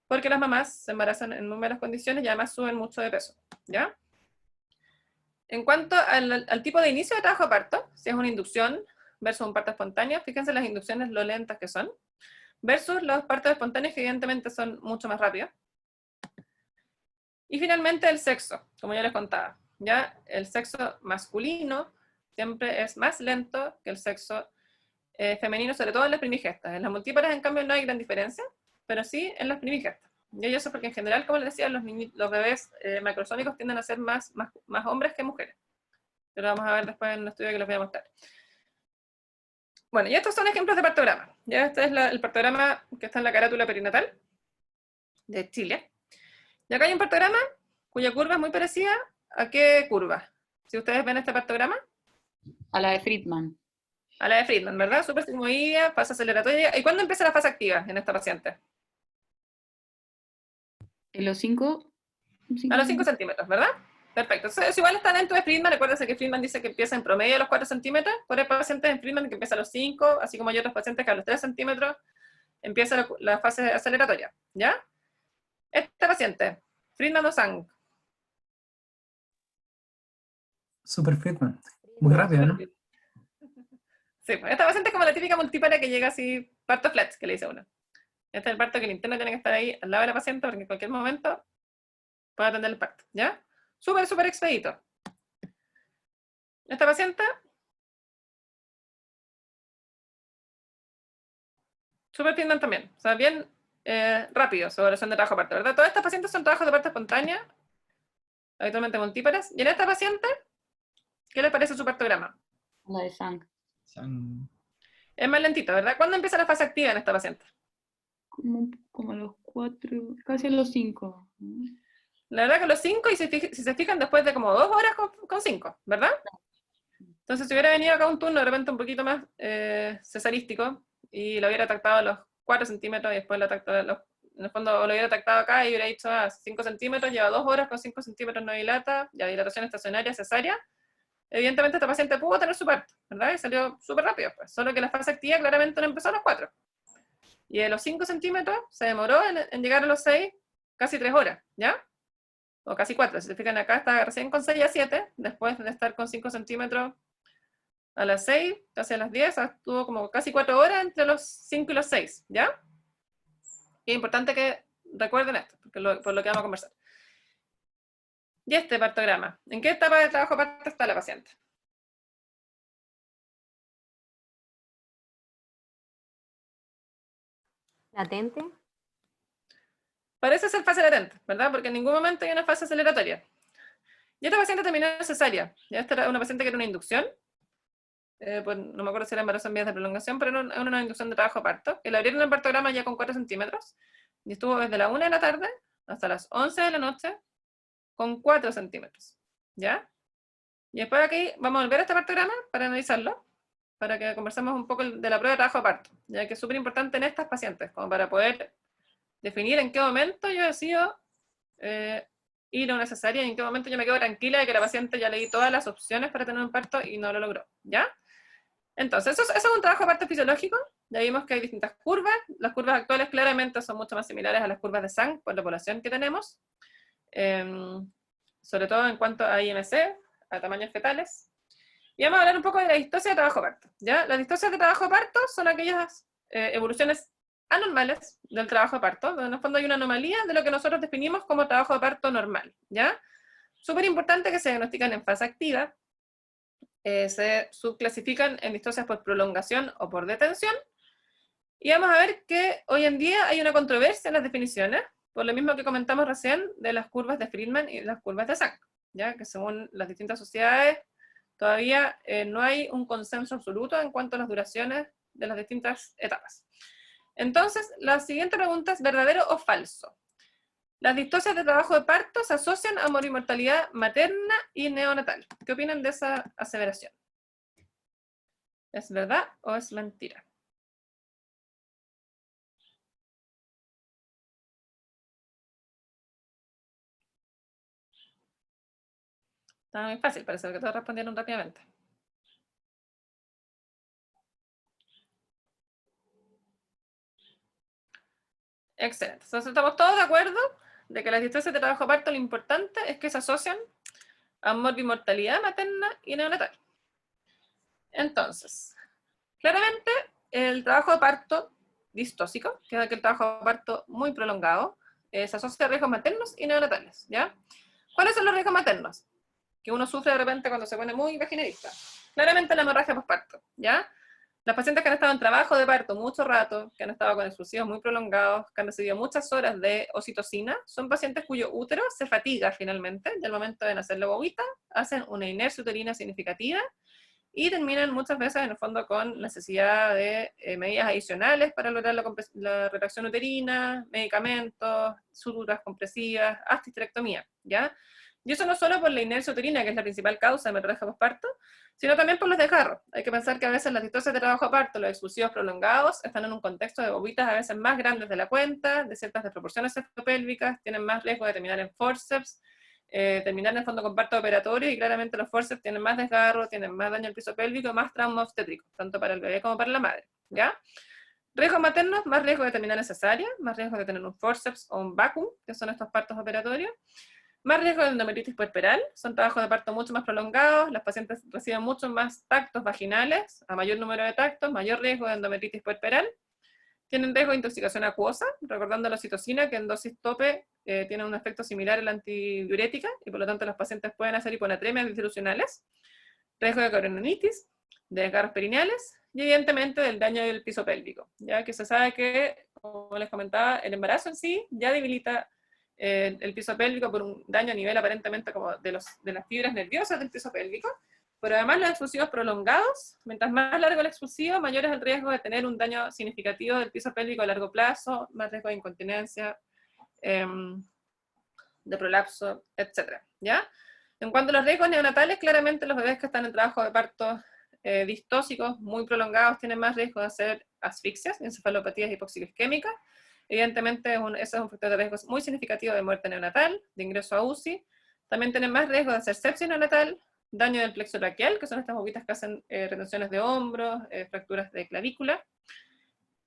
Speaker 4: porque las mamás se embarazan en muy malas condiciones y además suben mucho de peso, ¿ya? En cuanto al tipo de inicio de trabajo de parto, si es una inducción versus un parto espontáneo, fíjense las inducciones lo lentas que son, versus los partos espontáneos que evidentemente son mucho más rápidos. Y finalmente el sexo, como ya les contaba, ¿ya? El sexo masculino siempre es más lento que el sexo femenino, sobre todo en las primigestas. En las multíparas, en cambio, no hay gran diferencia, pero sí en las primigestas. Y eso porque en general, como les decía, los bebés macrosómicos tienden a ser más hombres que mujeres. Pero vamos a ver después en un estudio que les voy a mostrar. Bueno, y estos son ejemplos de partograma. Ya este es el partograma que está en la carátula perinatal de Chile. Y acá hay un partograma cuya curva es muy parecida ¿a qué curva? Si ustedes ven este partograma.
Speaker 2: A la de Friedman.
Speaker 4: A la de Friedman, ¿verdad? Súper sigmoidea, fase aceleratoria. ¿Y cuándo empieza la fase activa en esta paciente?
Speaker 2: En los 5.
Speaker 4: A los 5 centímetros, ¿verdad? Perfecto. Entonces, igual está dentro de Friedman. Recuérdense que Friedman dice que empieza en promedio a los 4 centímetros. Por hay pacientes en Friedman que empieza a los 5, así como hay otros pacientes que a los 3 centímetros empieza la fase aceleratoria, ¿ya? Esta paciente, Friedman o SANG.
Speaker 10: Super Friedman. Muy rápido, ¿no?
Speaker 4: Sí, pues esta paciente es como la típica multípara que llega así, parto flat, que le dice uno. Este es el parto que el interno tiene que estar ahí al lado de la paciente porque en cualquier momento puede atender el parto, ¿ya? Súper expedito. Esta paciente, súper Friedman también, o sea, bien rápido su evaluación de trabajo de parto, ¿verdad? Todas estas pacientes son trabajos de parto espontánea, habitualmente multíparas, y en esta paciente, ¿qué le parece su partograma?
Speaker 2: La de SANG.
Speaker 4: Es más lentito, ¿verdad? ¿Cuándo empieza la fase activa en esta paciente?
Speaker 2: Como a los 4, casi a los 5.
Speaker 4: La verdad que los 5, y si se fijan, después de como 2 horas con 5, ¿verdad? Entonces, si hubiera venido acá un turno de repente un poquito más cesarístico, y lo hubiera tactado a los 4 centímetros, y después lo tactado en el fondo lo hubiera tactado acá, y hubiera dicho a 5 centímetros, lleva 2 horas con 5 centímetros, no dilata, ya dilatación estacionaria, cesárea, evidentemente esta paciente pudo tener su parto, ¿verdad? Y salió súper rápido, pues. Solo que la fase activa claramente no empezó a los 4. Y de los 5 centímetros se demoró en llegar a los 6, casi 3 horas, ¿ya? O casi 4, si se fijan acá, está recién con 6 a 7, después de estar con 5 centímetros a las 6, casi a las 10, estuvo como casi 4 horas entre los 5 y los 6, ¿ya? Y es importante que recuerden esto, porque por lo que vamos a conversar. Y este partograma, ¿en qué etapa de trabajo parto está la paciente?
Speaker 9: Latente.
Speaker 4: Parece ser fase latente, ¿verdad? Porque en ningún momento hay una fase aceleratoria. Y esta paciente terminó en cesárea. Ya esta era una paciente que era una inducción. Pues no me acuerdo si era embarazo en vías de prolongación, pero era una inducción de trabajo parto. Que le abrieron el partograma ya con 4 centímetros. Y estuvo desde la 1 de la tarde hasta las 11 de la noche con 4 centímetros. ¿Ya? Y después aquí vamos a volver a este partograma para analizarlo, para que conversemos un poco de la prueba de trabajo parto, ya que es súper importante en estas pacientes, como para poder definir en qué momento yo decido ir a una cesárea y en qué momento yo me quedo tranquila de que la paciente ya le di todas las opciones para tener un parto y no lo logró, ¿ya? Entonces, eso es un trabajo de parto fisiológico. Ya vimos que hay distintas curvas. Las curvas actuales claramente son mucho más similares a las curvas de Sang por la población que tenemos, sobre todo en cuanto a IMC, a tamaños fetales. Y vamos a hablar un poco de la distosia de trabajo parto, ¿ya? Las distosias de trabajo parto son aquellas evoluciones anormales del trabajo de parto, donde en el fondo hay una anomalía de lo que nosotros definimos como trabajo de parto normal, ¿ya? Súper importante que se diagnostican en fase activa, se subclasifican en distosias por prolongación o por detención, y vamos a ver que hoy en día hay una controversia en las definiciones, por lo mismo que comentamos recién de las curvas de Friedman y las curvas de Sang, ¿ya? Que según las distintas sociedades todavía no hay un consenso absoluto en cuanto a las duraciones de las distintas etapas. Entonces, la siguiente pregunta es: ¿verdadero o falso? Las distosias de trabajo de parto se asocian a morimortalidad materna y neonatal. ¿Qué opinan de esa aseveración? ¿Es verdad o es mentira? Está muy fácil, parece que todos respondieron rápidamente. Excelente. Entonces estamos todos de acuerdo de que las distosias de trabajo de parto lo importante es que se asocian a morbimortalidad materna y neonatal. Entonces, claramente el trabajo de parto distóxico, que es aquel trabajo de parto muy prolongado, se asocia a riesgos maternos y neonatales, ¿ya? ¿Cuáles son los riesgos maternos? Que uno sufre de repente cuando se pone muy vaginalista. Claramente la hemorragia postparto, ¿ya? Las pacientes que han estado en trabajo de parto mucho rato, que han estado con explosivos muy prolongados, que han recibido muchas horas de oxitocina, son pacientes cuyo útero se fatiga finalmente, y al momento de nacer la bobita, hacen una inercia uterina significativa, y terminan muchas veces en el fondo con necesidad de medidas adicionales para lograr la retracción uterina, medicamentos, suturas compresivas, hasta histerectomía, ¿ya? Y eso no solo por la inercia uterina, que es la principal causa de hemorragia postparto, sino también por los desgarros. Hay que pensar que a veces las distosias de trabajo de parto, los expulsivos prolongados, están en un contexto de bobitas a veces más grandes de la cuenta, de ciertas desproporciones cefalopélvicas, tienen más riesgo de terminar en forceps, terminar en el fondo con parto operatorio, y claramente los forceps tienen más desgarro, tienen más daño al piso pélvico, más trauma obstétrico, tanto para el bebé como para la madre, ¿ya? Riesgos maternos: más riesgo de terminar en cesárea, más riesgo de tener un forceps o un vacuum, que son estos partos operatorios, más riesgo de endometritis puerperal, son trabajos de parto mucho más prolongados, las pacientes reciben mucho más tactos vaginales, a mayor número de tactos, mayor riesgo de endometritis puerperal, tienen riesgo de intoxicación acuosa, recordando la oxitocina, que en dosis tope tiene un efecto similar a la antidiurética, y por lo tanto los pacientes pueden hacer hiponatremias disolucionales, riesgo de corionitis, de desgarros perineales, y evidentemente del daño del piso pélvico, ya que se sabe que, como les comentaba, el embarazo en sí ya debilita el piso pélvico por un daño a nivel aparentemente como de las fibras nerviosas del piso pélvico, Pero además los expulsivos prolongados, mientras más largo el expulsivo, mayor es el riesgo de tener un daño significativo del piso pélvico a largo plazo, más riesgo de incontinencia, de prolapso, etc. ¿Ya? En cuanto a los riesgos neonatales, claramente los bebés que están en trabajo de parto distóxicos muy prolongados tienen más riesgo de hacer asfixias, encefalopatías hipoxicoisquémicas. Evidentemente ese es un factor de riesgo muy significativo de muerte neonatal, de ingreso a UCI. También tienen más riesgo de hacer sepsis neonatal, daño del plexo braquial, que son estas bobitas que hacen retenciones de hombros, fracturas de clavícula.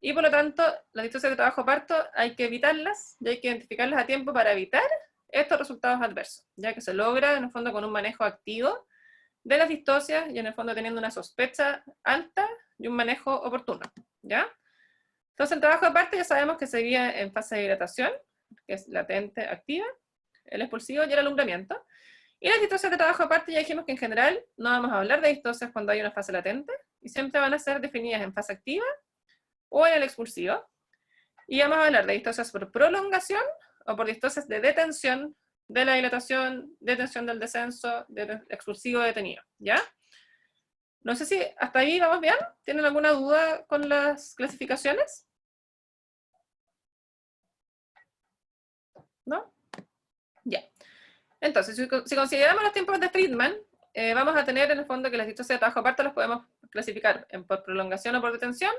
Speaker 4: Y por lo tanto, las distocias de trabajo parto hay que evitarlas, y hay que identificarlas a tiempo para evitar estos resultados adversos, ya que se logra en el fondo con un manejo activo de las distocias y en el fondo teniendo una sospecha alta y un manejo oportuno, ¿ya? Entonces el trabajo de parto ya sabemos que seguía en fase de dilatación, que es latente, activa, el expulsivo y el alumbramiento. Y las distocias de trabajo de parto ya dijimos que en general no vamos a hablar de distocias cuando hay una fase latente, y siempre van a ser definidas en fase activa o en el expulsivo. Y vamos a hablar de distocias por prolongación o por distocias de detención de la dilatación, detención del descenso, expulsivo detenido, ¿ya? No sé si hasta ahí vamos bien. ¿Tienen alguna duda con las clasificaciones? ¿No? Ya. Entonces, si consideramos los tiempos de Friedman, vamos a tener en el fondo que las distocias de trabajo parto las podemos clasificar por prolongación o por detención,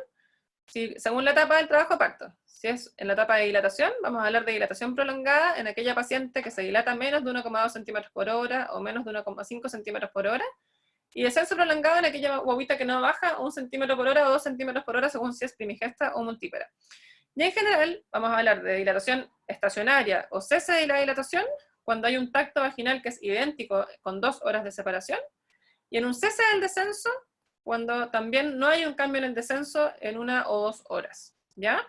Speaker 4: según la etapa del trabajo parto. Si es en la etapa de dilatación, vamos a hablar de dilatación prolongada en aquella paciente que se dilata menos de 1,2 centímetros por hora o menos de 1,5 centímetros por hora, y descenso prolongado en aquella bobita que no baja 1 centímetro por hora o 2 centímetros por hora según si es primigesta o multípara. Y en general, vamos a hablar de dilatación estacionaria o cese de la dilatación cuando hay un tacto vaginal que es idéntico con 2 horas de separación, y en un cese del descenso cuando también no hay un cambio en el descenso en 1 o 2 horas, ¿ya?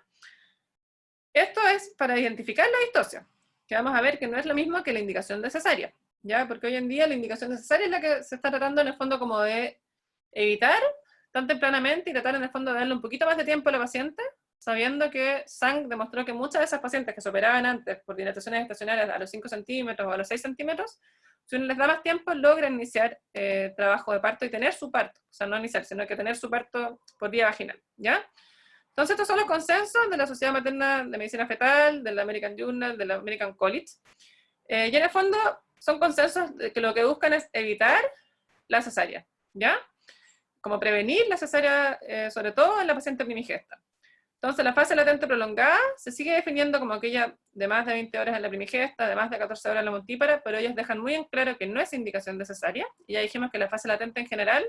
Speaker 4: Esto es para identificar la distocia, que vamos a ver que no es lo mismo que la indicación de cesárea, ¿ya? Porque hoy en día la indicación de cesárea es la que se está tratando en el fondo como de evitar tan tempranamente y tratar en el fondo de darle un poquito más de tiempo a la paciente, sabiendo que Sang demostró que muchas de esas pacientes que se operaban antes por dilataciones estacionarias a los 5 centímetros o a los 6 centímetros, si uno les da más tiempo, logran iniciar trabajo de parto y tener su parto. O sea, no iniciar, sino que tener su parto por vía vaginal, ¿ya? Entonces, estos son los consensos de la Sociedad Materna de Medicina Fetal, de la American Journal, de la American College. Y en el fondo, son consensos que lo que buscan es evitar la cesárea, ¿ya? Como prevenir la cesárea, sobre todo en la paciente primigesta. Entonces, la fase latente prolongada se sigue definiendo como aquella de más de 20 horas en la primigesta, de más de 14 horas en la multípara, pero ellos dejan muy en claro que no es indicación de cesárea, y ya dijimos que la fase latente en general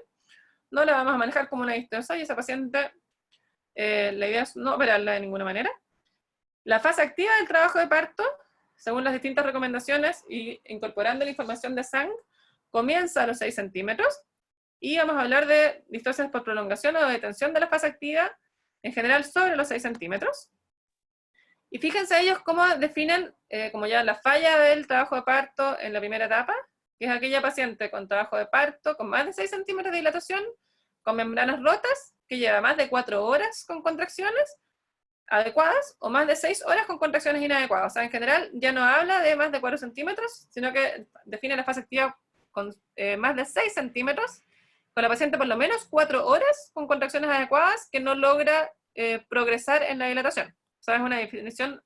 Speaker 4: no la vamos a manejar como una distocia, y esa paciente, la idea es no operarla de ninguna manera. La fase activa del trabajo de parto, según las distintas recomendaciones y incorporando la información de Sang, comienza a los 6 centímetros, y vamos a hablar de distocias por prolongación o de detención de la fase activa, en general sobre los 6 centímetros. Y fíjense ellos cómo definen como ya la falla del trabajo de parto en la primera etapa, que es aquella paciente con trabajo de parto con más de 6 centímetros de dilatación, con membranas rotas, que lleva más de 4 horas con contracciones adecuadas, o más de 6 horas con contracciones inadecuadas. O sea, en general ya no habla de más de 4 centímetros, sino que define la fase activa con más de 6 centímetros, con la paciente por lo menos 4 horas con contracciones adecuadas que no logra progresar en la dilatación. O sea, es una definición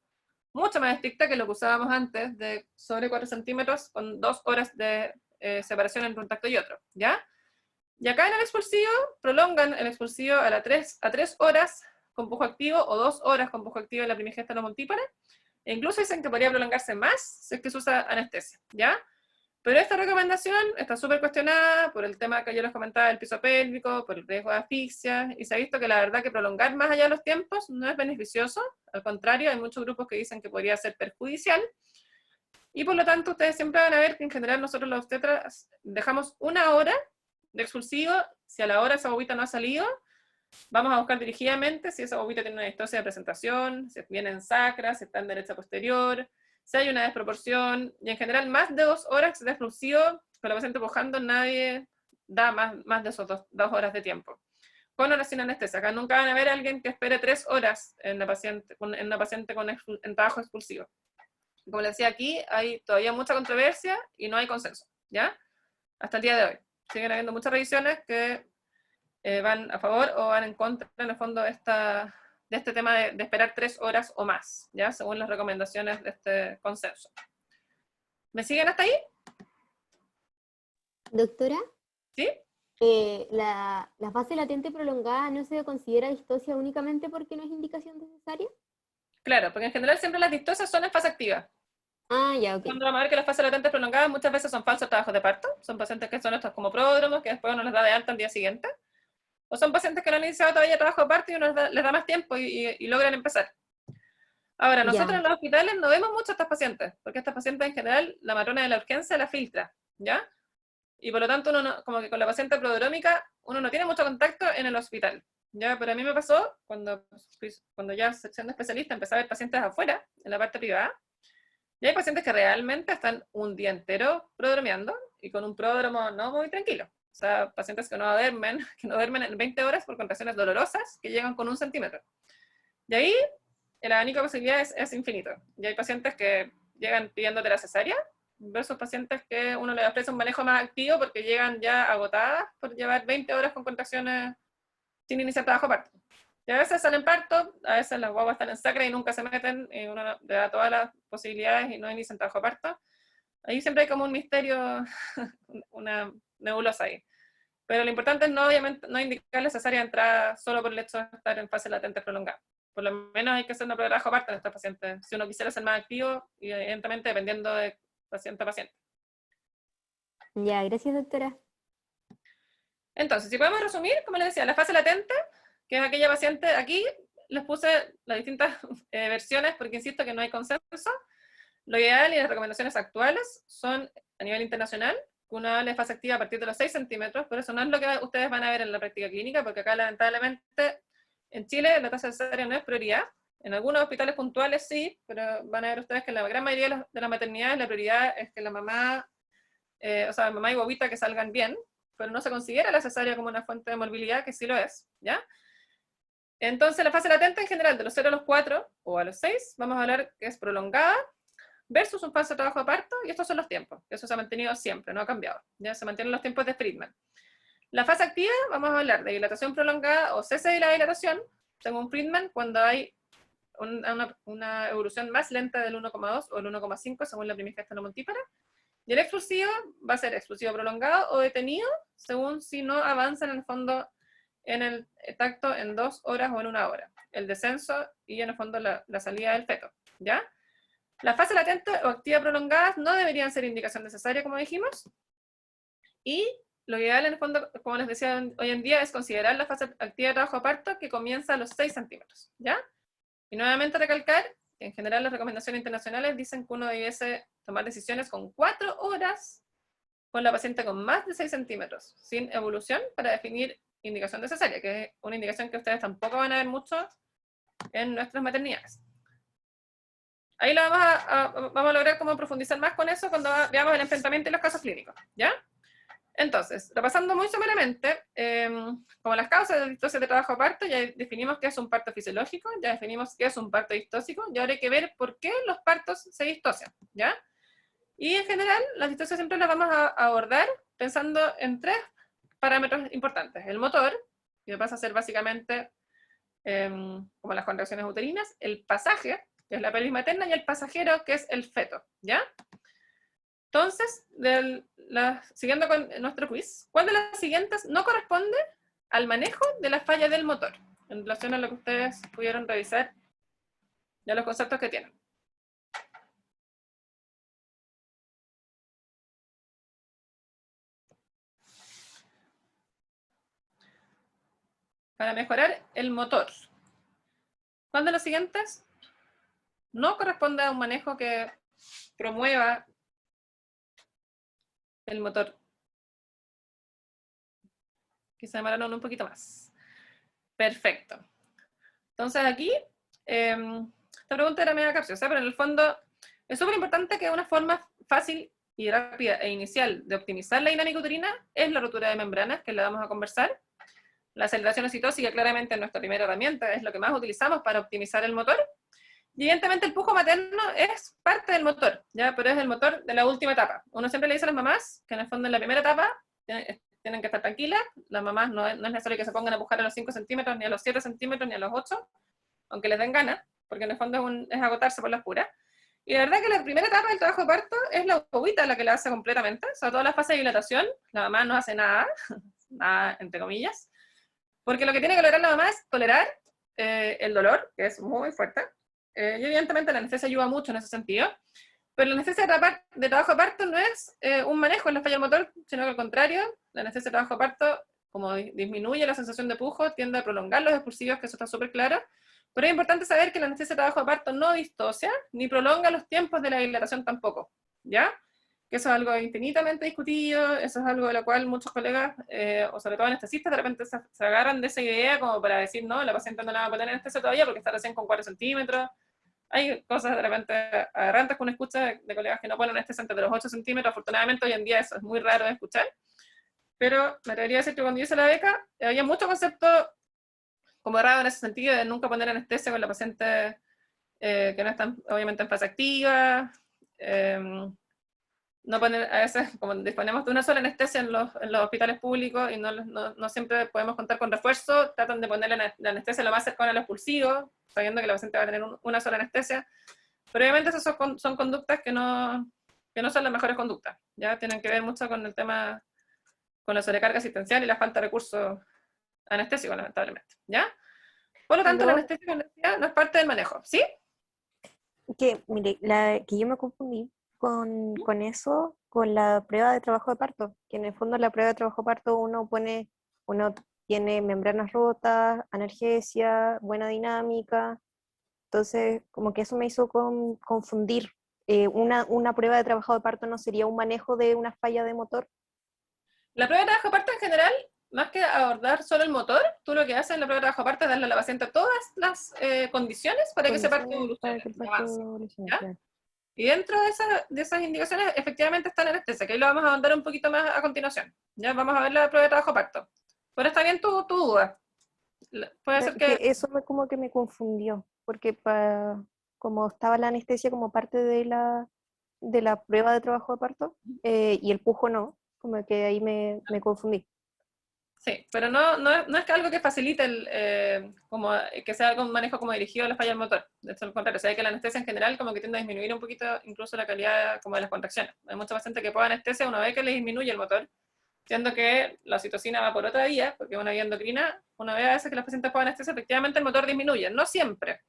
Speaker 4: mucho más estricta que lo que usábamos antes de sobre 4 centímetros con 2 horas de separación entre un tacto y otro, ¿ya? Y acá en el expulsivo, prolongan el expulsivo a 3 horas con pujo activo o 2 horas con pujo activo en la primigesta no multípara, e incluso dicen que podría prolongarse más si es que se usa anestesia, ¿ya? Pero esta recomendación está súper cuestionada por el tema que yo les comentaba del piso pélvico, por el riesgo de asfixia, y se ha visto que la verdad que prolongar más allá de los tiempos no es beneficioso, al contrario, hay muchos grupos que dicen que podría ser perjudicial, y por lo tanto ustedes siempre van a ver que en general nosotros los obstetras dejamos 1 hora de expulsivo. Si a la hora esa bobita no ha salido, vamos a buscar dirigidamente si esa bobita tiene una distocia de presentación, si viene en sacra, si está en derecha posterior, si hay una desproporción, y en general más de 2 horas de expulsivo, con la paciente pujando, nadie da más de esos 2 horas de tiempo. Con o sin anestesia. Acá nunca van a ver a alguien que espere 3 horas en una paciente en trabajo expulsivo. Como les decía aquí, hay todavía mucha controversia y no hay consenso, ¿ya? Hasta el día de hoy. siguen habiendo muchas revisiones que van a favor o van en contra, en el fondo, de este tema de esperar 3 horas o más, ¿ya? Según las recomendaciones de este consenso. ¿Me siguen hasta ahí?
Speaker 9: Doctora,
Speaker 4: ¿Sí?
Speaker 9: la fase latente prolongada no se considera distosia únicamente porque no es indicación de cesárea.
Speaker 4: Claro, porque en general siempre las distosias son en fase activa.
Speaker 9: Ah, ya, ok.
Speaker 4: Cuando vamos a ver que las fases latentes prolongadas muchas veces son falsos trabajos de parto, son pacientes que son estos como pródromos, que después uno les da de alta al día siguiente, o son pacientes que no han iniciado todavía trabajo de parto y uno les da más tiempo y logran empezar. Ahora, nosotros
Speaker 9: Ya.
Speaker 4: en los hospitales no vemos mucho a estas pacientes, porque estas pacientes en general, la matrona de la urgencia la filtra, ¿ya? Y por lo tanto, uno no, como que con la paciente prodrómica, uno no tiene mucho contacto en el hospital, ¿ya? Pero a mí me pasó, cuando ya siendo especialista, empecé a ver pacientes afuera, en la parte privada, y hay pacientes que realmente están un día entero prodromeando, y con un pródromo no muy tranquilo. O sea, pacientes que no duermen en 20 horas por contracciones dolorosas, que llegan con 1 centímetro. Y ahí, el abanico de posibilidades es infinito. Y hay pacientes que llegan pidiéndote la cesárea, versus pacientes que uno les ofrece un manejo más activo porque llegan ya agotadas por llevar 20 horas con contracciones sin iniciar trabajo parto. Y a veces salen parto, a veces las guaguas están en sacra y nunca se meten, y uno le da todas las posibilidades y no inician trabajo parto. Ahí siempre hay como un misterio, una nebulosa ahí. Pero lo importante es obviamente, no indicar la cesárea de entrada solo por el hecho de estar en fase latente prolongada. Por lo menos hay que hacer una prueba de trabajo parto en estos pacientes, si uno quisiera ser más activo, y evidentemente dependiendo de paciente a paciente.
Speaker 9: Ya, gracias, doctora.
Speaker 4: Entonces, si podemos resumir, como les decía, la fase latente, que es aquella paciente, aquí les puse las distintas versiones, porque insisto que no hay consenso. Lo ideal y las recomendaciones actuales son, a nivel internacional, que uno hable de fase activa a partir de los 6 centímetros, pero eso no es lo que ustedes van a ver en la práctica clínica, porque acá lamentablemente en Chile la tasa de cesárea no es prioridad. En algunos hospitales puntuales sí, pero van a ver ustedes que en la gran mayoría de las maternidades la prioridad es que la mamá, mamá y bobita que salgan bien, pero no se considera la cesárea como una fuente de morbilidad, que sí lo es, ¿ya? Entonces la fase latente en general, de los 0 a los 4 o a los 6, vamos a hablar que es prolongada, versus un falso trabajo de parto, y estos son los tiempos. Eso se ha mantenido siempre, no ha cambiado. Ya se mantienen los tiempos de Friedman. La fase activa, vamos a hablar de dilatación prolongada o cese de la dilatación, según Friedman, cuando hay una evolución más lenta del 1,2 o el 1,5, según la primigesta multípara. Y el exclusivo va a ser exclusivo prolongado o detenido, según si no avanza en el fondo en el tacto en 2 horas o en 1 hora. El descenso y en el fondo la salida del feto, ¿ya? La fase latente o activa prolongada no deberían ser indicación de cesárea, como dijimos. Y lo ideal, en el fondo, como les decía hoy en día, es considerar la fase activa de trabajo de parto que comienza a los 6 centímetros, ¿ya? Y nuevamente recalcar que en general las recomendaciones internacionales dicen que uno debiese tomar decisiones con 4 horas con la paciente con más de 6 centímetros, sin evolución, para definir indicación de cesárea, que es una indicación que ustedes tampoco van a ver mucho en nuestras maternidades. Ahí vamos a lograr cómo profundizar más con eso cuando veamos el enfrentamiento y los casos clínicos, ¿ya? Entonces, repasando muy someramente, como las causas de distosia de trabajo de parto, ya definimos qué es un parto fisiológico, ya definimos qué es un parto distósico, y ahora hay que ver por qué los partos se distocian, ¿ya? Y en general, las distocias siempre las vamos a abordar pensando en 3 parámetros importantes. El motor, que pasa a ser básicamente como las contracciones uterinas, el pasaje, que es la pelvis materna, y el pasajero, que es el feto, ¿ya? Entonces, siguiendo con nuestro quiz, ¿cuál de las siguientes no corresponde al manejo de la falla del motor? En relación a lo que ustedes pudieron revisar, ya los conceptos que tienen. Para mejorar el motor. ¿Cuál de los siguientes no corresponde a un manejo que promueva el motor? Quizá demoraron un poquito más. Perfecto. Entonces aquí, esta pregunta era media capciosa, pero en el fondo es súper importante que una forma fácil y rápida e inicial de optimizar la dinámica uterina es la rotura de membranas, que la vamos a conversar. La aceleración oxitótica claramente es nuestra primera herramienta, es lo que más utilizamos para optimizar el motor. Y evidentemente el pujo materno es parte del motor, ¿ya? Pero es el motor de la última etapa. Uno siempre le dice a las mamás que en el fondo en la primera etapa tienen que estar tranquilas, las mamás no es necesario que se pongan a pujar a los 5 centímetros, ni a los 7 centímetros, ni a los 8, aunque les den ganas, porque en el fondo es agotarse por las puras. Y la verdad que la primera etapa del trabajo de parto es la guaguita la que la hace completamente, o sea, toda la fase de dilatación, la mamá no hace nada, nada entre comillas, porque lo que tiene que lograr la mamá es tolerar el dolor, que es muy fuerte, y evidentemente la anestesia ayuda mucho en ese sentido, pero la anestesia de trabajo de parto no es un manejo en la falla del motor, sino que al contrario, la anestesia de trabajo de parto, como disminuye la sensación de pujo, tiende a prolongar los expulsivos, que eso está súper claro, pero es importante saber que la anestesia de trabajo de parto no distocia, ni prolonga los tiempos de la dilatación tampoco, ¿ya? Que eso es algo infinitamente discutido, eso es algo de lo cual muchos colegas, o sobre todo anestesistas, de repente se agarran de esa idea como para decir, no, la paciente no la va a poner anestesia todavía porque está recién con 4 centímetros. Hay cosas de repente agarrantes que uno escucha de colegas que no ponen anestesia antes de los 8 centímetros. Afortunadamente hoy en día eso es muy raro de escuchar. Pero me atrevería a decir que cuando yo hice la beca, había mucho concepto como errado en ese sentido de nunca poner anestesia con la paciente que no están obviamente en fase activa. No poner, a veces, como disponemos de una sola anestesia en los hospitales públicos y no siempre podemos contar con refuerzo, tratan de poner la anestesia lo más cercano al expulsivo, sabiendo que la paciente va a tener una sola anestesia. Pero obviamente esas son conductas que no son las mejores conductas. Ya tienen que ver mucho con el tema, con la sobrecarga asistencial y la falta de recursos anestésicos, lamentablemente. ¿Ya? Por lo tanto, la anestesia no es parte del manejo. ¿Sí?
Speaker 1: Que, mire, que yo me confundí con eso, con la prueba de trabajo de parto, que en el fondo en la prueba de trabajo de parto uno tiene membranas rotas, analgesia, buena dinámica, entonces como que eso me hizo confundir. Una prueba de trabajo de parto no sería un manejo de una falla de motor.
Speaker 4: La prueba de trabajo de parto en general, más que abordar solo el motor, tú lo que haces en la prueba de trabajo de parto es darle a la paciente todas las condiciones para que ese parto evolucione. Y dentro de esas indicaciones, efectivamente está la anestesia, que ahí lo vamos a ahondar un poquito más a continuación. Ya vamos a ver la prueba de trabajo parto. Pero está bien tu duda. Puede ser que...
Speaker 1: Eso como que me confundió, porque como estaba la anestesia como parte de la prueba de trabajo de parto, y el pujo no, como que ahí me confundí.
Speaker 4: Sí, pero no es que algo que facilite como que sea algo un manejo como dirigido a la falla del motor. De hecho, al contrario, o sea, que la anestesia en general como que tiende a disminuir un poquito incluso la calidad como de las contracciones. Hay mucha pacientes que pueden anestesia una vez que le disminuye el motor, siendo que la oxitocina va por otra vía, porque es una vía endocrina, una vez a veces que las pacientes pueden anestesia, efectivamente el motor disminuye, no siempre.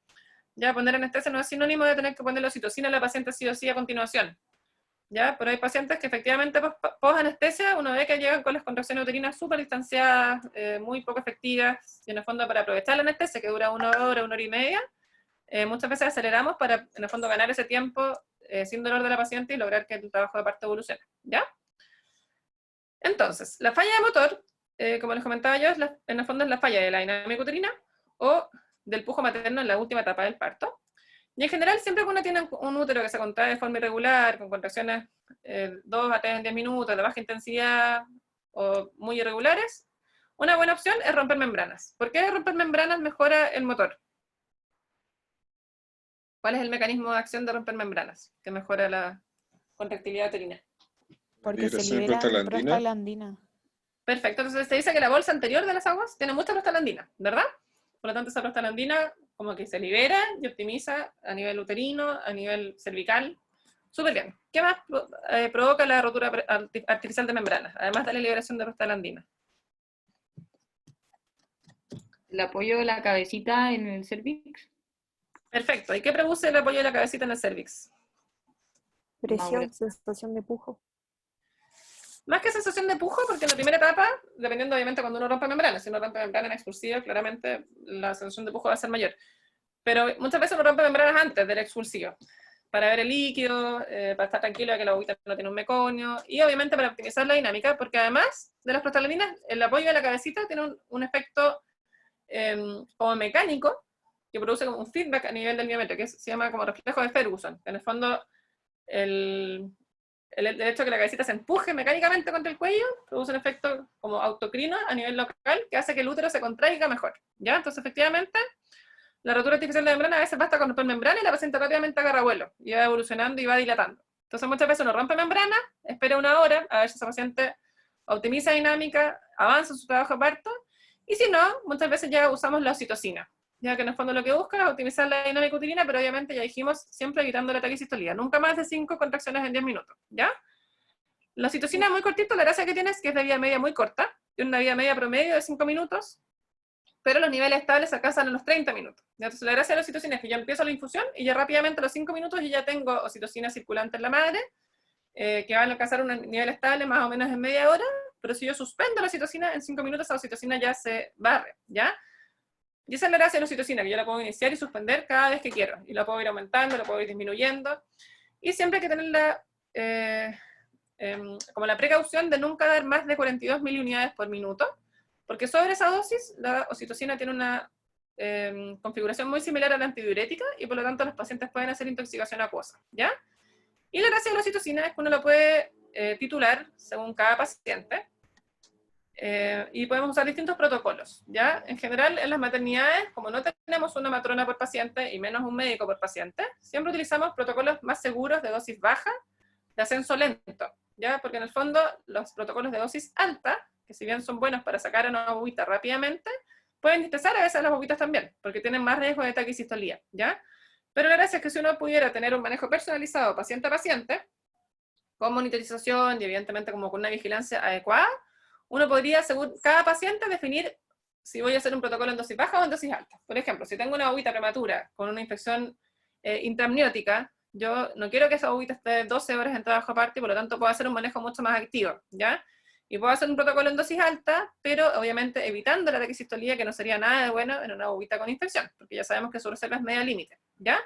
Speaker 4: Ya poner anestesia no es sinónimo de tener que poner la oxitocina a la paciente sí o sí a continuación. ¿Ya? Pero hay pacientes que efectivamente post-anestesia, una vez que llegan con las contracciones uterinas súper distanciadas, muy poco efectivas, y en el fondo para aprovechar la anestesia, que dura 1 hora, 1 hora y media, muchas veces aceleramos para, en el fondo, ganar ese tiempo sin dolor de la paciente y lograr que el trabajo de parto evolucione. ¿Ya? Entonces, la falla de motor, como les comentaba yo, en el fondo es la falla de la dinámica uterina o del pujo materno en la última etapa del parto. Y en general, siempre que uno tiene un útero que se contrae de forma irregular, con contracciones 2 a 3 en 10 minutos, de baja intensidad o muy irregulares, una buena opción es romper membranas. ¿Por qué romper membranas mejora el motor? ¿Cuál es el mecanismo de acción de romper membranas que mejora la contractilidad uterina?
Speaker 5: Porque se libera prostaglandina.
Speaker 4: Perfecto, entonces se dice que la bolsa anterior de las aguas tiene mucha prostaglandina, ¿verdad? Por lo tanto, esa prostaglandina como que se libera y optimiza a nivel uterino, a nivel cervical. Súper bien. ¿Qué más provoca la rotura artificial de membranas? Además de la liberación de prostaglandina.
Speaker 2: El apoyo de la cabecita en el cervix.
Speaker 4: Perfecto. ¿Y qué produce el apoyo de la cabecita en el cervix?
Speaker 1: Presión, sensación de pujo.
Speaker 4: Más que sensación de pujo, porque en la primera etapa, dependiendo obviamente cuando uno rompe membranas, si uno rompe membrana en expulsiva, claramente la sensación de pujo va a ser mayor. Pero muchas veces uno rompe membranas antes del expulsivo, para ver el líquido, para estar tranquilo de que la agüita no tiene un meconio, y obviamente para optimizar la dinámica, porque además de las prostaglandinas, el apoyo de la cabecita tiene un efecto como mecánico, que produce como un feedback a nivel del miometrio, que se llama como reflejo de Ferguson, que en el fondo el hecho de que la cabecita se empuje mecánicamente contra el cuello produce un efecto como autocrino a nivel local que hace que el útero se contraiga mejor, ¿ya? Entonces, efectivamente, la rotura artificial de membrana a veces basta con romper membrana y la paciente rápidamente agarra vuelo y va evolucionando y va dilatando. Entonces, muchas veces uno rompe membrana, espera 1 hora, a ver si esa paciente optimiza dinámica, avanza en su trabajo de parto, y si no, muchas veces ya usamos la oxitocina, ya que en el fondo lo que busca es optimizar la dinámica uterina, pero obviamente ya dijimos, siempre evitando la taquicistolía, nunca más de 5 contracciones en 10 minutos, ¿ya? La oxitocina es muy cortito, la gracia que tiene es que es de vida media muy corta, tiene una vida media promedio de 5 minutos, pero los niveles estables se alcanzan en los 30 minutos. Entonces la gracia de la oxitocina es que yo empiezo la infusión y ya rápidamente a los 5 minutos yo ya tengo oxitocina circulante en la madre, que van a alcanzar un nivel estable más o menos en media hora, pero si yo suspendo la oxitocina, en 5 minutos esa oxitocina ya se barre, ¿ya? Y esa es la gracia de la oxitocina, que yo la puedo iniciar y suspender cada vez que quiero, y la puedo ir aumentando, la puedo ir disminuyendo, y siempre hay que tener como la precaución de nunca dar más de 42 miliunidades por minuto, porque sobre esa dosis la oxitocina tiene una configuración muy similar a la antidiurética, y por lo tanto los pacientes pueden hacer intoxicación acuosa, ¿ya? Y la gracia de la oxitocina es que uno lo puede titular según cada paciente, y podemos usar distintos protocolos, ¿ya? En general, en las maternidades, como no tenemos una matrona por paciente y menos un médico por paciente, siempre utilizamos protocolos más seguros de dosis baja, de ascenso lento, ¿ya? Porque en el fondo, los protocolos de dosis alta, que si bien son buenos para sacar a una bobita rápidamente, pueden distesar a veces a las bobitas también, porque tienen más riesgo de taquicistolía, ¿ya? Pero la gracia es que si uno pudiera tener un manejo personalizado paciente a paciente, con monitorización y evidentemente como con una vigilancia adecuada, uno podría, según cada paciente, definir si voy a hacer un protocolo en dosis baja o en dosis alta. Por ejemplo, si tengo una bobita prematura con una infección intraamniótica, yo no quiero que esa bobita esté 12 horas en trabajo aparte, y por lo tanto puedo hacer un manejo mucho más activo, ¿ya? Y puedo hacer un protocolo en dosis alta, pero obviamente evitando la taquicistolía, que no sería nada de bueno en una bobita con infección, porque ya sabemos que su reserva es media límite, ¿ya?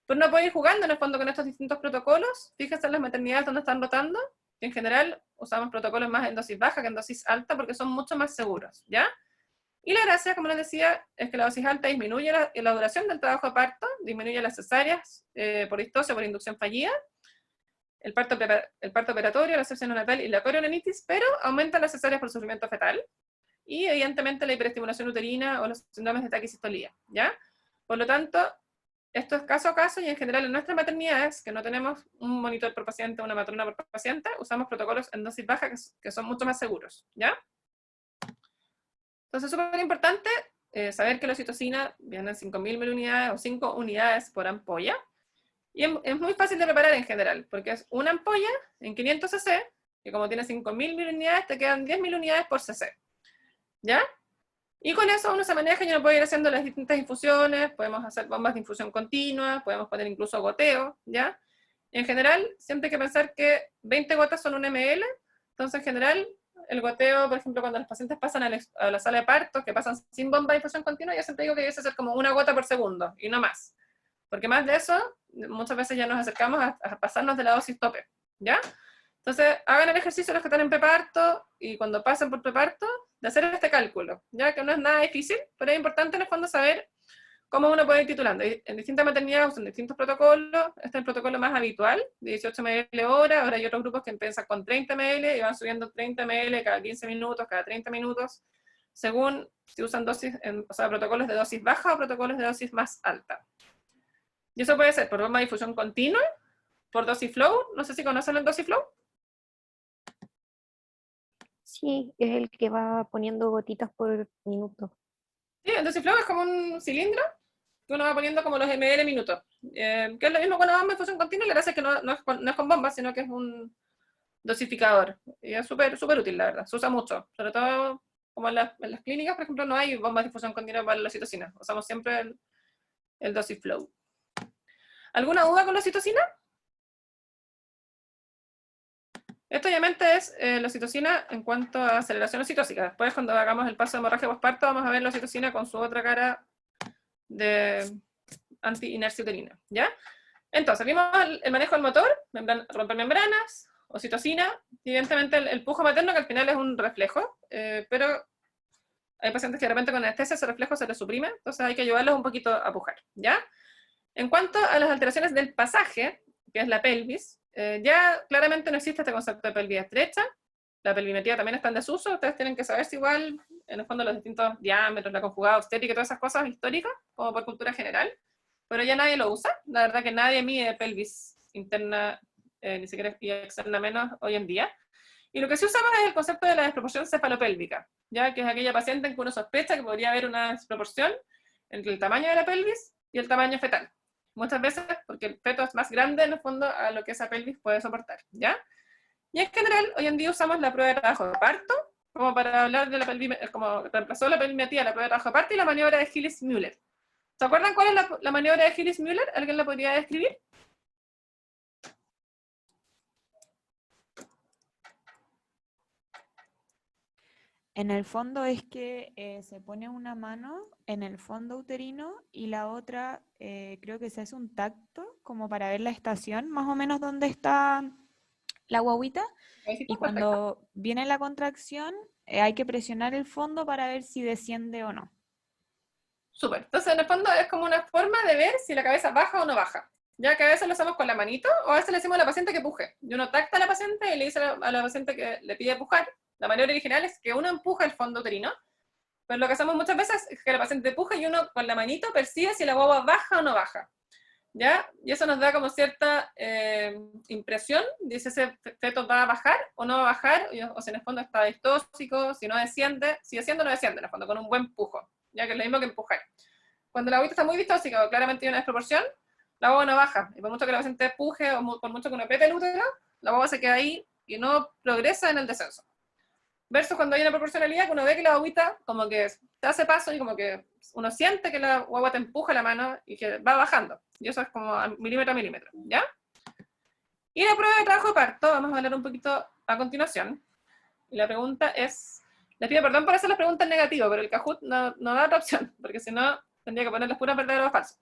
Speaker 4: Pero uno puede ir jugando en el fondo con estos distintos protocolos. Fíjense en las maternidades donde están rotando, que en general usamos protocolos más en dosis baja que en dosis alta, porque son mucho más seguros, ¿ya? Y la gracia, como les decía, es que la dosis alta disminuye la duración del trabajo de parto, disminuye las cesáreas por distosia o por inducción fallida, el parto operatorio, la sepsia neonatal y la coriolenitis, pero aumenta las cesáreas por sufrimiento fetal, y evidentemente la hiperestimulación uterina o los síndromes de taquicistolía, ¿ya? Por lo tanto, esto es caso a caso, y en general en nuestras maternidades, que no tenemos un monitor por paciente, una matrona por paciente, usamos protocolos en dosis baja que son mucho más seguros, ¿ya? Entonces es súper importante saber que la oxitocina viene en 5.000 miliunidades o 5 unidades por ampolla, y es muy fácil de preparar en general, porque es una ampolla en 500 cc, que como tiene 5.000 miliunidades, te quedan 10.000 unidades por cc, ¿ya? Y con eso uno se maneja y uno puede ir haciendo las distintas infusiones, podemos hacer bombas de infusión continua, podemos poner incluso goteo, ¿ya? En general, siempre hay que pensar que 20 gotas son 1 ml, entonces en general, el goteo, por ejemplo, cuando los pacientes pasan a la sala de parto, que pasan sin bomba de infusión continua, yo siempre digo que debe ser como 1 gota por segundo, y no más. Porque más de eso, muchas veces ya nos acercamos a pasarnos de la dosis tope, ¿ya? Entonces, hagan el ejercicio los que están en preparto, y cuando pasen por preparto, de hacer este cálculo, ya que no es nada difícil, pero es importante en el fondo saber cómo uno puede ir titulando. En distintas maternidades usan distintos protocolos. Este es el protocolo más habitual, de 18 ml hora. Ahora hay otros grupos que empiezan con 30 ml y van subiendo 30 ml cada 15 minutos, cada 30 minutos, según si usan dosis, o sea, protocolos de dosis baja o protocolos de dosis más alta. Y eso puede ser por bomba de difusión continua, por dosis flow. No sé si conocen el dosis flow.
Speaker 9: Sí, es el que va poniendo gotitas por minuto.
Speaker 4: Sí, el dosis flow es como un cilindro que uno va poniendo como los ml minutos. Que es lo mismo con la bomba de difusión continua, la gracia es que no es con bomba, sino que es un dosificador. Y es súper útil, la verdad. Se usa mucho. Sobre todo como en las clínicas, por ejemplo, no hay bombas de difusión continua para la oxitocina. Usamos siempre el dosis flow. ¿Alguna duda con la oxitocina? Esto obviamente es la oxitocina en cuanto a aceleración oxitósica. Después, cuando hagamos el paso de hemorragia posparto, vamos a ver la oxitocina con su otra cara de anti-inercia uterina, ¿ya? Entonces, vimos el manejo del motor, romper membranas, oxitocina, y evidentemente el pujo materno, que al final es un reflejo, pero hay pacientes que de repente con anestesia ese reflejo se les suprime, entonces hay que ayudarlos un poquito a pujar, ¿ya? En cuanto a las alteraciones del pasaje, que es la pelvis, ya claramente no existe este concepto de pelvis estrecha, la pelvimetría también está en desuso, ustedes tienen que saber si igual, en el fondo, los distintos diámetros, la conjugada obstétrica y todas esas cosas históricas, como por cultura general, pero ya nadie lo usa, la verdad que nadie mide pelvis interna, ni siquiera y externa menos hoy en día, Y lo que sí usamos es el concepto de la desproporción cefalopélvica, ya que es aquella paciente en que uno sospecha que podría haber una desproporción entre el tamaño de la pelvis y el tamaño fetal. Muchas veces porque el feto es más grande en el fondo a lo que esa pelvis puede soportar, ¿ya? Y en general, hoy en día usamos la prueba de trabajo de parto, como para hablar de la pelvimetría, como reemplazó la pelvimetría, la prueba de trabajo de parto y la maniobra de Hillis-Müller. ¿Se acuerdan cuál es la maniobra de Hillis-Müller? ¿Alguien la podría describir?
Speaker 5: En el fondo es que se pone una mano en el fondo uterino y la otra creo que se hace un tacto como para ver la estación, más o menos donde está la guagüita. Y cuando viene la contracción hay que presionar el fondo para ver si desciende o no.
Speaker 4: Súper. Entonces, en el fondo es como una forma de ver si la cabeza baja o no baja. Ya que a veces lo hacemos con la manito, o a veces le decimos a la paciente que puje. Y uno tacta a la paciente y le dice a la paciente que le pide pujar. La maniobra original es que uno empuja el fondo uterino, pero lo que hacemos muchas veces es que la paciente puja y uno con la manito percibe si la guagua baja o no baja. ¿Ya? Y eso nos da como cierta impresión de si ese feto va a bajar o no va a bajar, o si en el fondo está distóxico, si no desciende, si desciende o no desciende, en el fondo, con un buen pujo, ya que es lo mismo que empujar. Cuando la guagua está muy distóxica o claramente hay una desproporción, la guagua no baja, y por mucho que la paciente puje o por mucho que uno apriete el útero, la guagua se queda ahí y no progresa en el descenso. Versus cuando hay una proporcionalidad, que uno ve que la guaguita como que te hace paso y como que uno siente que la guagua te empuja la mano y que va bajando. Y eso es como milímetro a milímetro, ¿ya? Y la prueba de trabajo de parto, vamos a hablar un poquito a continuación. Y la pregunta es, les pido perdón por hacer las preguntas negativas, pero el Kahoot no da otra opción, porque si no tendría que poner las puras verdaderas o falsas.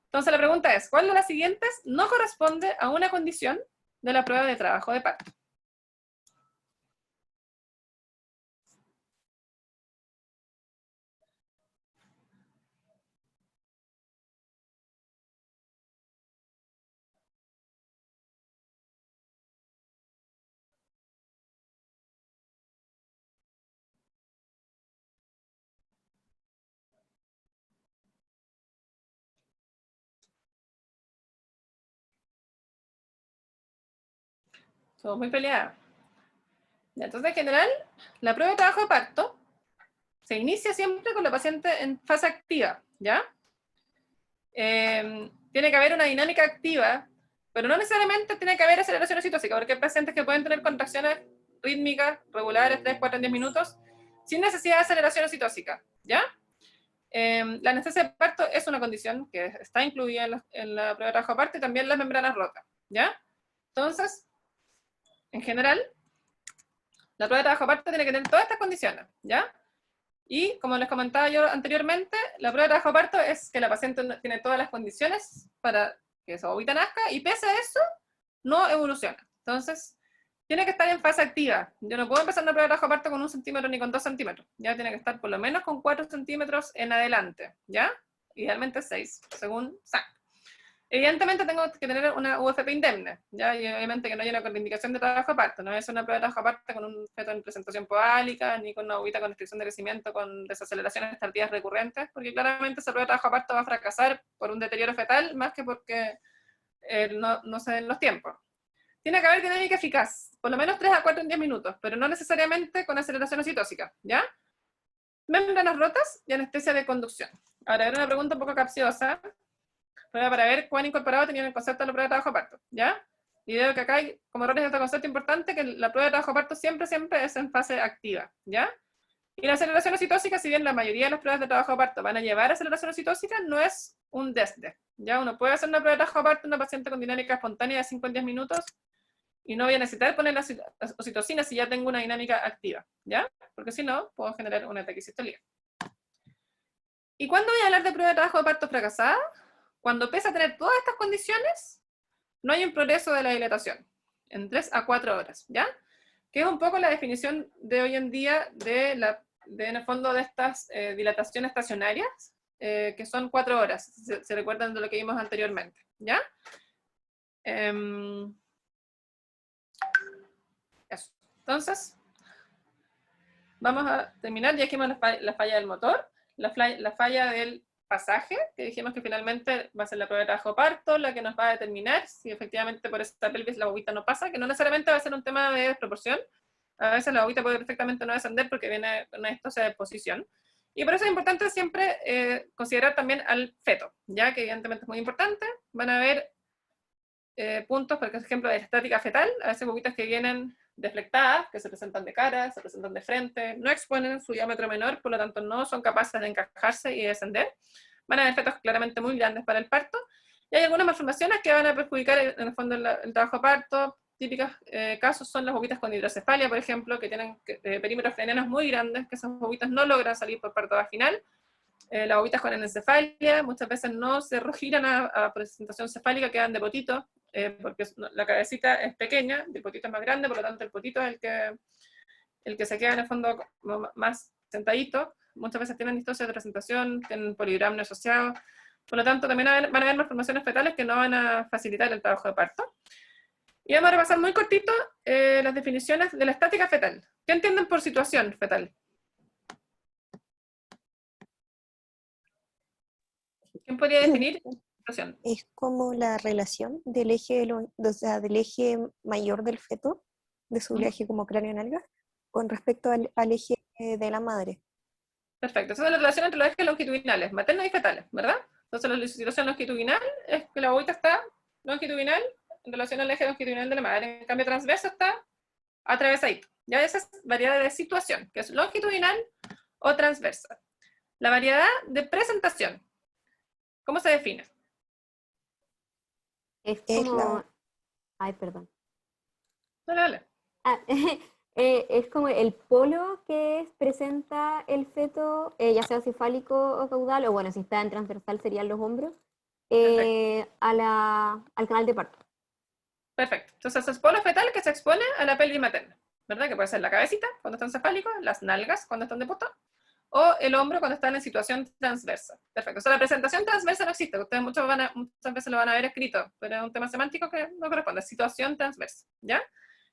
Speaker 4: Entonces la pregunta es, ¿cuál de las siguientes no corresponde a una condición de la prueba de trabajo de parto? Somos muy peleadas. Entonces, en general, la prueba de trabajo de parto se inicia siempre con la paciente en fase activa, ¿ya? Tiene que haber una dinámica activa, pero no necesariamente tiene que haber aceleración oxitóxica, porque hay pacientes que pueden tener contracciones rítmicas, regulares, 3, 4 en 10 minutos, sin necesidad de aceleración oxitóxica, ¿ya? La anestesia de parto es una condición que está incluida en la prueba de trabajo de parto y también las membranas rotas, ¿ya? Entonces, en general, la prueba de trabajo de parto tiene que tener todas estas condiciones, ¿ya? Y, como les comentaba yo anteriormente, la prueba de trabajo de parto es que la paciente tiene todas las condiciones para que esa guaguita nazca, y pese a eso, no evoluciona. Entonces, tiene que estar en fase activa. Yo no puedo empezar una prueba de trabajo de parto con 1 centímetro ni con 2 centímetros. Ya tiene que estar por lo menos con 4 centímetros en adelante, ¿ya? Idealmente 6, según SAC. Evidentemente tengo que tener una UFP indemne, ¿ya? Y obviamente que no hay una contraindicación de trabajo de parto, no es una prueba de trabajo de parto con un feto en presentación poálica, ni con una guaguita con restricción de crecimiento, con desaceleraciones tardías recurrentes, porque claramente esa prueba de trabajo de parto va a fracasar por un deterioro fetal, más que porque no se den los tiempos. Tiene que haber dinámica eficaz, por lo menos 3 a 4 en 10 minutos, pero no necesariamente con aceleración oxitóxica, ¿ya? Membranas rotas y anestesia de conducción. Ahora, era una pregunta un poco capciosa, pero para ver cuán incorporado tenían el concepto de la prueba de trabajo de parto, ¿ya? Y veo que acá hay como errores de este concepto importante, que la prueba de trabajo de parto siempre es en fase activa, ¿ya? Y la aceleración oxitóxica, si bien la mayoría de las pruebas de trabajo de parto van a llevar aceleración oxitóxica, no es un desde, ¿ya? Uno puede hacer una prueba de trabajo de parto en una paciente con dinámica espontánea de 5 en 10 minutos, y no voy a necesitar poner la oxitocina si ya tengo una dinámica activa, ¿ya? Porque si no, puedo generar una taquicistolía. ¿Y cuándo voy a hablar de prueba de trabajo de parto fracasada? Cuando pese a tener todas estas condiciones, no hay un progreso de la dilatación, en 3 a 4 horas, ¿ya? Que es un poco la definición de hoy en día en el fondo de estas dilataciones estacionarias, que son 4 horas, se recuerdan de lo que vimos anteriormente, ¿ya? Eso. Entonces, vamos a terminar. Ya dijimos la falla del motor, la falla del pasaje, que dijimos que finalmente va a ser la prueba de trabajo de parto la que nos va a determinar si efectivamente por esta pelvis la bobita no pasa, que no necesariamente va a ser un tema de desproporción, A veces la bobita puede perfectamente no descender porque viene con una distosia de posición. Y por eso es importante siempre considerar también al feto, ya que evidentemente es muy importante. Van a haber puntos, por ejemplo, de estática fetal, a veces bobitas que vienen deflectadas, que se presentan de cara, se presentan de frente, no exponen su diámetro menor, por lo tanto no son capaces de encajarse y descender. Van a haber fetos claramente muy grandes para el parto, y hay algunas malformaciones que van a perjudicar en el fondo el trabajo de parto. Típicos casos son las bobitas con hidrocefalia, por ejemplo, que tienen perímetros frenianos muy grandes, que esas bobitas no logran salir por parto vaginal. Las bobitas con anencefalia muchas veces no se giran a presentación cefálica, quedan de potito, porque la cabecita es pequeña, el potito es más grande, por lo tanto el potito es el que se queda en el fondo más sentadito. Muchas veces tienen distosia de presentación, tienen poligrama asociado, por lo tanto también van a haber malformaciones fetales que no van a facilitar el trabajo de parto. Y vamos a repasar muy cortito las definiciones de la estática fetal. ¿Qué entienden por situación fetal? ¿Quién podría definir situación?
Speaker 11: Es como la relación del eje, o sea, del eje mayor del feto, de su eje como cráneo-nalga, con respecto al eje de la madre.
Speaker 4: Perfecto. Esa es la relación entre los ejes longitudinales, maternos y fetales, ¿verdad? Entonces la situación longitudinal es que la bobita está longitudinal en relación al eje longitudinal de la madre. En cambio, transverso está atravesadito. Ya esa es variedad de situación, que es longitudinal o transversa. La variedad de presentación, ¿cómo se define?
Speaker 9: Es como... Ay, perdón.
Speaker 4: Dale, dale.
Speaker 9: Es como el polo que presenta el feto, ya sea cefálico o caudal, o bueno, si está en transversal serían los hombros, al canal de parto.
Speaker 4: Perfecto. Entonces es polo fetal que se expone a la pelvis materna, ¿verdad? Que puede ser la cabecita cuando están cefálicos, las nalgas cuando están de poto, o el hombro cuando están en situación transversa. Perfecto. O sea, la presentación transversa no existe. Ustedes muchas veces lo van a ver escrito, pero es un tema semántico que no corresponde. Situación transversa, ¿ya?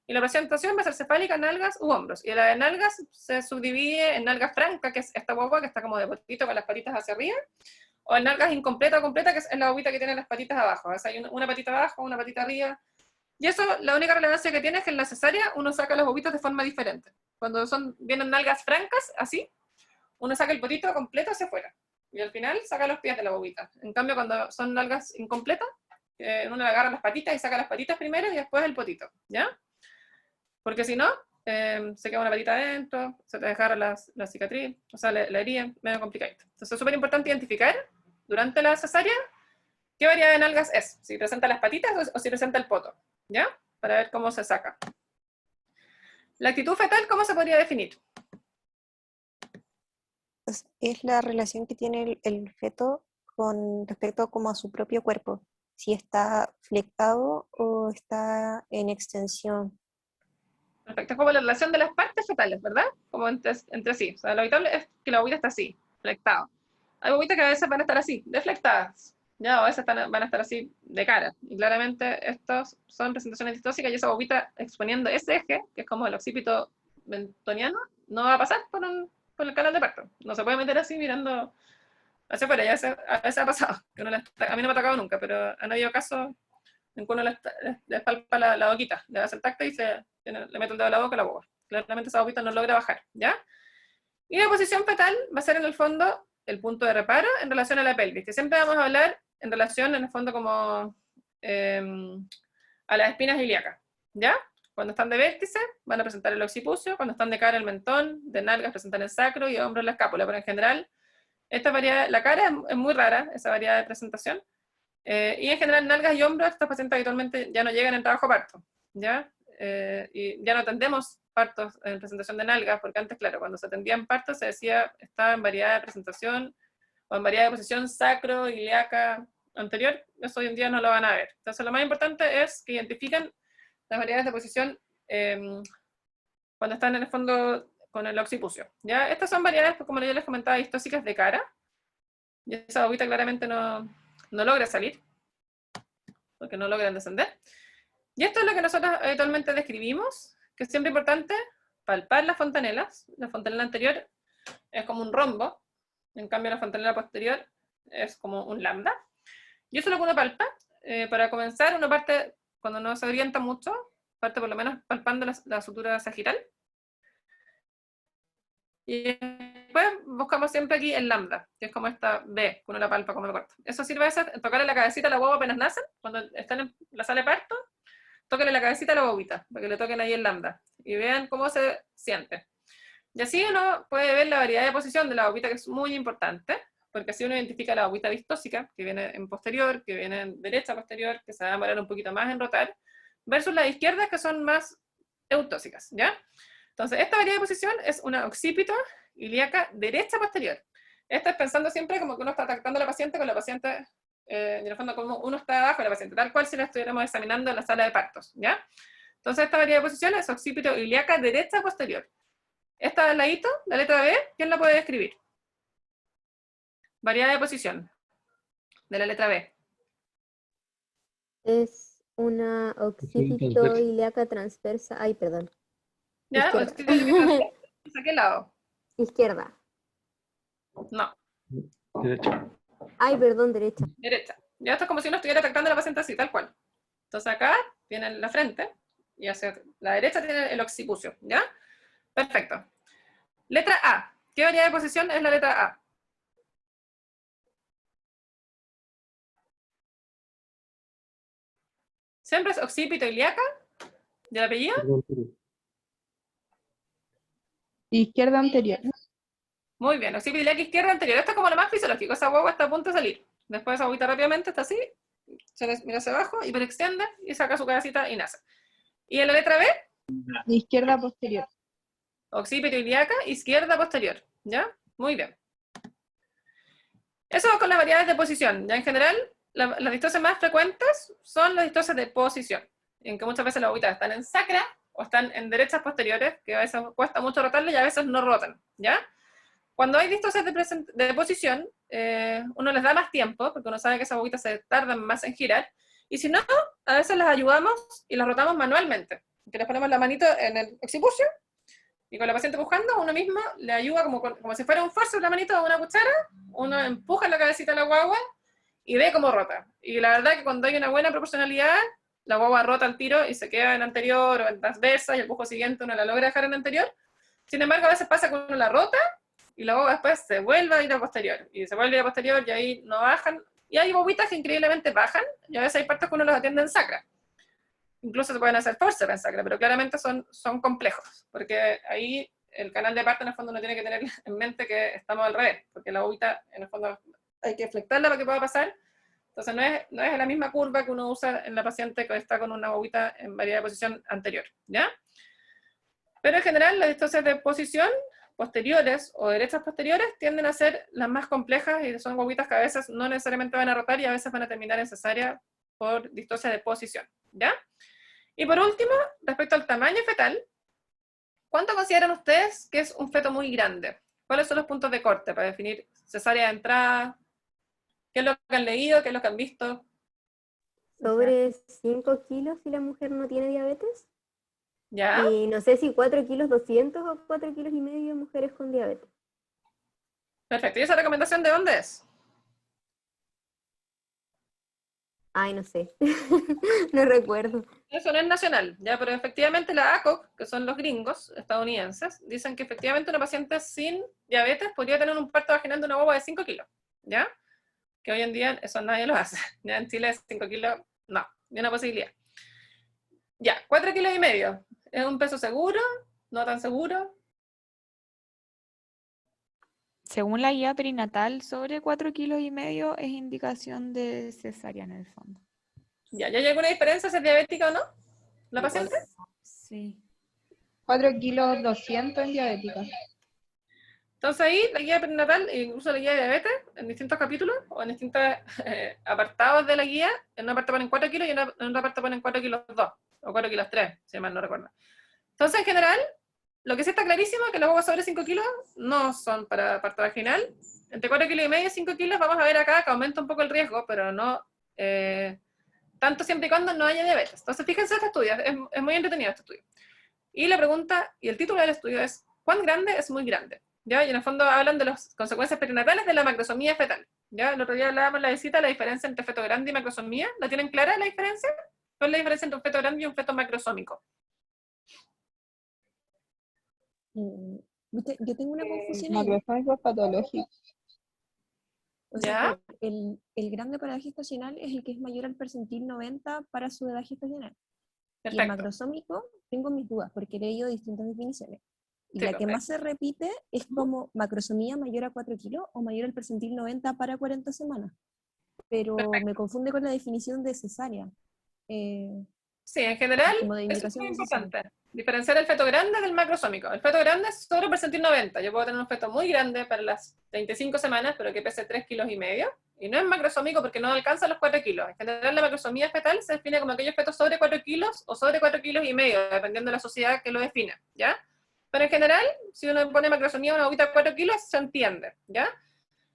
Speaker 4: Y la presentación va a ser cefálica, nalgas u hombros. Y la de nalgas se subdivide en nalgas franca, que es esta guagua que está como de potito con las patitas hacia arriba, o en nalgas incompleta o completa, que es la bobita que tiene las patitas abajo. O sea, hay una patita abajo, una patita arriba. Y eso, la única relevancia que tiene es que en la cesárea uno saca los bobitos de forma diferente. Cuando vienen nalgas francas, así, uno saca el potito completo hacia afuera. Y al final saca los pies de la bobita. En cambio, cuando son nalgas incompletas, uno agarra las patitas y saca las patitas primero y después el potito, ¿ya? Porque si no, se queda una patita adentro, se te desgarra la cicatriz, o sea, la herida, medio complicado. Entonces es súper importante identificar durante la cesárea qué variedad de nalgas es, si presenta las patitas o si presenta el poto, ¿ya? Para ver cómo se saca. La actitud fetal, ¿cómo se podría definir?
Speaker 11: Es la relación que tiene el feto con respecto como a su propio cuerpo, si está flectado o está en extensión.
Speaker 4: Perfecto, es como la relación de las partes fetales, ¿verdad? Como entre sí. O sea, lo habitual es que la bobita está así, flectado. Hay bobitas que a veces van a estar así, deflectadas, ¿ya? O a veces van a estar así, de cara. Y claramente estos son presentaciones distóxicas y esa bobita exponiendo ese eje, que es como el occipito bentoniano, no va a pasar por el canal de parto. No se puede meter así mirando hacia afuera. Ya a veces ha pasado. Que a mí no me ha tocado nunca, pero han habido casos en que uno le palpa la boquita, le hace el tacto y le mete el dedo a la boca y la boca. Claramente esa bobita no logra bajar, ¿ya? Y la posición fetal va a ser en el fondo el punto de reparo en relación a la pelvis, que siempre vamos a hablar en relación, en el fondo, como a las espinas ilíacas, ¿ya? Cuando están de vértice van a presentar el occipucio, cuando están de cara el mentón, de nalgas presentan el sacro y de hombros la escápula, pero en general esta variedad, la cara es muy rara, esa variedad de presentación, y en general nalgas y hombros estos pacientes habitualmente ya no llegan en trabajo parto, ¿ya? Y ya no atendemos partos en presentación de nalgas, porque antes, claro, cuando se atendían partos se decía estaba en variedad de presentación o en variedad de posición sacro, ilíaca, anterior, eso hoy en día no lo van a ver. Entonces lo más importante es que identifiquen las variedades de posición cuando están en el fondo con el occipucio, ¿ya? Estas son variedades, como yo les comentaba, distóxicas de cara, y esa bobita claramente no logra salir, porque no logran descender. Y esto es lo que nosotros habitualmente describimos, que es siempre importante palpar las fontanelas. La fontanela anterior es como un rombo, en cambio la fontanela posterior es como un lambda. Y eso es lo que uno palpa. Para comenzar, uno parte, cuando no se orienta mucho, parte por lo menos palpando la sutura sagital, Y después buscamos siempre aquí el lambda, que es como esta B, que uno la palpa como lo corta. Eso sirve a veces tocarle la cabecita a la guagua apenas nacen, cuando están en la sala de parto, tóquenle la cabecita a la guaguita, para que le toquen ahí el lambda, y vean cómo se siente. Y así uno puede ver la variedad de posición de la guaguita, que es muy importante, porque así uno identifica la guaguita vistósica, que viene en posterior, que viene en derecha posterior, que se va a demorar un poquito más en rotar, versus las izquierdas, que son más eutóxicas, ¿ya? Entonces, esta variedad de posición es una occipito ilíaca derecha posterior. Esto es pensando siempre como que uno está tratando a la paciente con la paciente, en el fondo como uno está abajo de la paciente, tal cual si la estuviéramos examinando en la sala de partos, ¿ya? Entonces, esta variedad de posición es occipito ilíaca derecha posterior. Esta al ladito, la letra B, ¿quién la puede describir? Variedad de posición de la letra B.
Speaker 9: Es una occipito ilíaca transversa. Ay, perdón.
Speaker 4: ¿Ya?
Speaker 9: Izquierda.
Speaker 4: ¿A qué lado?
Speaker 9: Izquierda.
Speaker 4: No.
Speaker 3: Derecha.
Speaker 9: Ay, perdón, derecha.
Speaker 4: Derecha. Ya esto es como si uno estuviera tratando a la paciente así, tal cual. Entonces acá tiene la frente y hacia la derecha tiene el occipucio, ¿ya? Perfecto. Letra A. ¿Qué variedad de posición es la letra A? Siempre es occipito ilíaca. ¿Y el apellido?
Speaker 7: Izquierda anterior.
Speaker 4: Muy bien, occipito ilíaca izquierda anterior. Esto es como lo más fisiológico. Esa guagua está a punto de salir. Después esa agüita rápidamente está así, se les mira hacia abajo, hiperextiende y saca su cabecita y nace. ¿Y en la letra B?
Speaker 7: Izquierda posterior.
Speaker 4: Occipito ilíaca, izquierda posterior. ¿Ya? Muy bien. Eso con las variedades de posición. Ya en general, las distocias más frecuentes son las distocias de posición, en que muchas veces las aguitas están en sacra o están en derechas posteriores, que a veces cuesta mucho rotarle y a veces no rotan. ¿Ya? Cuando hay distocias de posición, uno les da más tiempo, porque uno sabe que esas aguitas se tardan más en girar, y si no, a veces las ayudamos y las rotamos manualmente. Que les ponemos la manito en el occipucio, y con la paciente empujando, uno mismo le ayuda como si fuera un force la manito de una cuchara, uno empuja la cabecita a la guagua y ve cómo rota. Y la verdad que cuando hay una buena proporcionalidad, la guagua rota al tiro y se queda en anterior o en transversa, y el empujo siguiente uno la logra dejar en anterior. Sin embargo, a veces pasa que uno la rota, y la guagua después se vuelve a ir a posterior, y se vuelve a ir a posterior, y ahí no bajan. Y hay guaguitas que increíblemente bajan, y a veces hay partos que uno los atiende en sacra. Incluso se pueden hacer forceps en sacra, pero claramente son complejos, porque ahí el canal de parto en el fondo uno tiene que tener en mente que estamos al revés, porque la agüita en el fondo hay que flectarla para que pueda pasar. Entonces no es la misma curva que uno usa en la paciente que está con una agüita en variedad de posición anterior, ¿ya? Pero en general las distocias de posición posteriores o derechas posteriores tienden a ser las más complejas, y son guaguitas que a veces no necesariamente van a rotar y a veces van a terminar en cesárea por distocia de posición, ¿ya? Y por último, respecto al tamaño fetal, ¿cuánto consideran ustedes que es un feto muy grande? ¿Cuáles son los puntos de corte para definir cesárea de entrada? ¿Qué es lo que han leído? ¿Qué es lo que han visto?
Speaker 9: Sobre 5 kilos si la mujer no tiene diabetes.
Speaker 4: ¿Ya?
Speaker 9: Y no sé si 4 kilos 200 o 4 kilos y medio mujeres con diabetes.
Speaker 4: Perfecto. ¿Y esa recomendación de dónde es?
Speaker 9: Ay, no sé. No recuerdo.
Speaker 4: Eso no es nacional, ya, pero efectivamente la ACOG, que son los gringos estadounidenses, dicen que efectivamente una paciente sin diabetes podría tener un parto vaginal de una guagua de 5 kilos, ¿ya? Que hoy en día eso nadie lo hace. Ya en Chile 5 kilos, no, ni una posibilidad. Ya, 4 kilos y medio. ¿Es un peso seguro? ¿No tan seguro?
Speaker 5: Según la guía perinatal, sobre 4 kilos y medio es indicación de cesárea en el fondo.
Speaker 4: Ya, ¿ya hay alguna diferencia si es diabética o no? ¿La paciente?
Speaker 5: Sí.
Speaker 7: 4 kilos 200 en diabética.
Speaker 4: Entonces ahí la guía perinatal, incluso la guía de diabetes, en distintos capítulos o en distintos apartados de la guía, en una parte ponen 4 kilos y en otra parte ponen 4 kilos 2 o 4 kilos 3, si mal no recuerdo. Entonces en general, lo que sí está clarísimo es que las guaguas sobre 5 kilos no son para parto vaginal. Entre 4 kilos y medio y 5 kilos vamos a ver acá que aumenta un poco el riesgo, pero no tanto siempre y cuando no haya diabetes. Entonces fíjense este estudio, es muy entretenido este estudio. Y la pregunta, y el título del estudio es, ¿cuán grande es muy grande? ¿Ya? Y en el fondo hablan de las consecuencias perinatales de la macrosomía fetal. ¿Ya? El otro día hablábamos en la visita la diferencia entre feto grande y macrosomía. ¿La tienen clara la diferencia? ¿Cuál es la diferencia entre un feto grande y un feto macrosómico?
Speaker 11: Viste, yo tengo una confusión ahí.
Speaker 7: Macrosómicos patológicos.
Speaker 11: O sea,
Speaker 4: ¿Ya?
Speaker 11: que el grande para edad gestacional es el que es mayor al percentil 90 para su edad gestacional. Y el
Speaker 4: Perfecto.
Speaker 11: macrosómico, tengo mis dudas, porque he leído distintas definiciones. Y
Speaker 4: Sí,
Speaker 11: la que
Speaker 4: perfecto.
Speaker 11: más se repite es como macrosomía mayor a 4 kilos o mayor al percentil 90 para 40 semanas. Pero me confunde con la definición de cesárea.
Speaker 4: Sí, en general,
Speaker 11: Como de
Speaker 4: eso es
Speaker 11: indicación
Speaker 4: muy
Speaker 11: de cesárea.
Speaker 4: importante. Diferenciar el feto grande del macrosómico. El feto grande es sobre percentil 90. Yo puedo tener un feto muy grande para las 25 semanas, pero que pese 3,5 kilos. Y no es macrosómico porque no alcanza los 4 kilos. En general, la macrosomía fetal se define como aquellos fetos sobre 4 kilos o sobre 4,5 kilos, dependiendo de la sociedad que lo defina, ¿ya? Pero en general, si uno pone macrosomía a una bobita de 4 kilos, se entiende, ¿ya?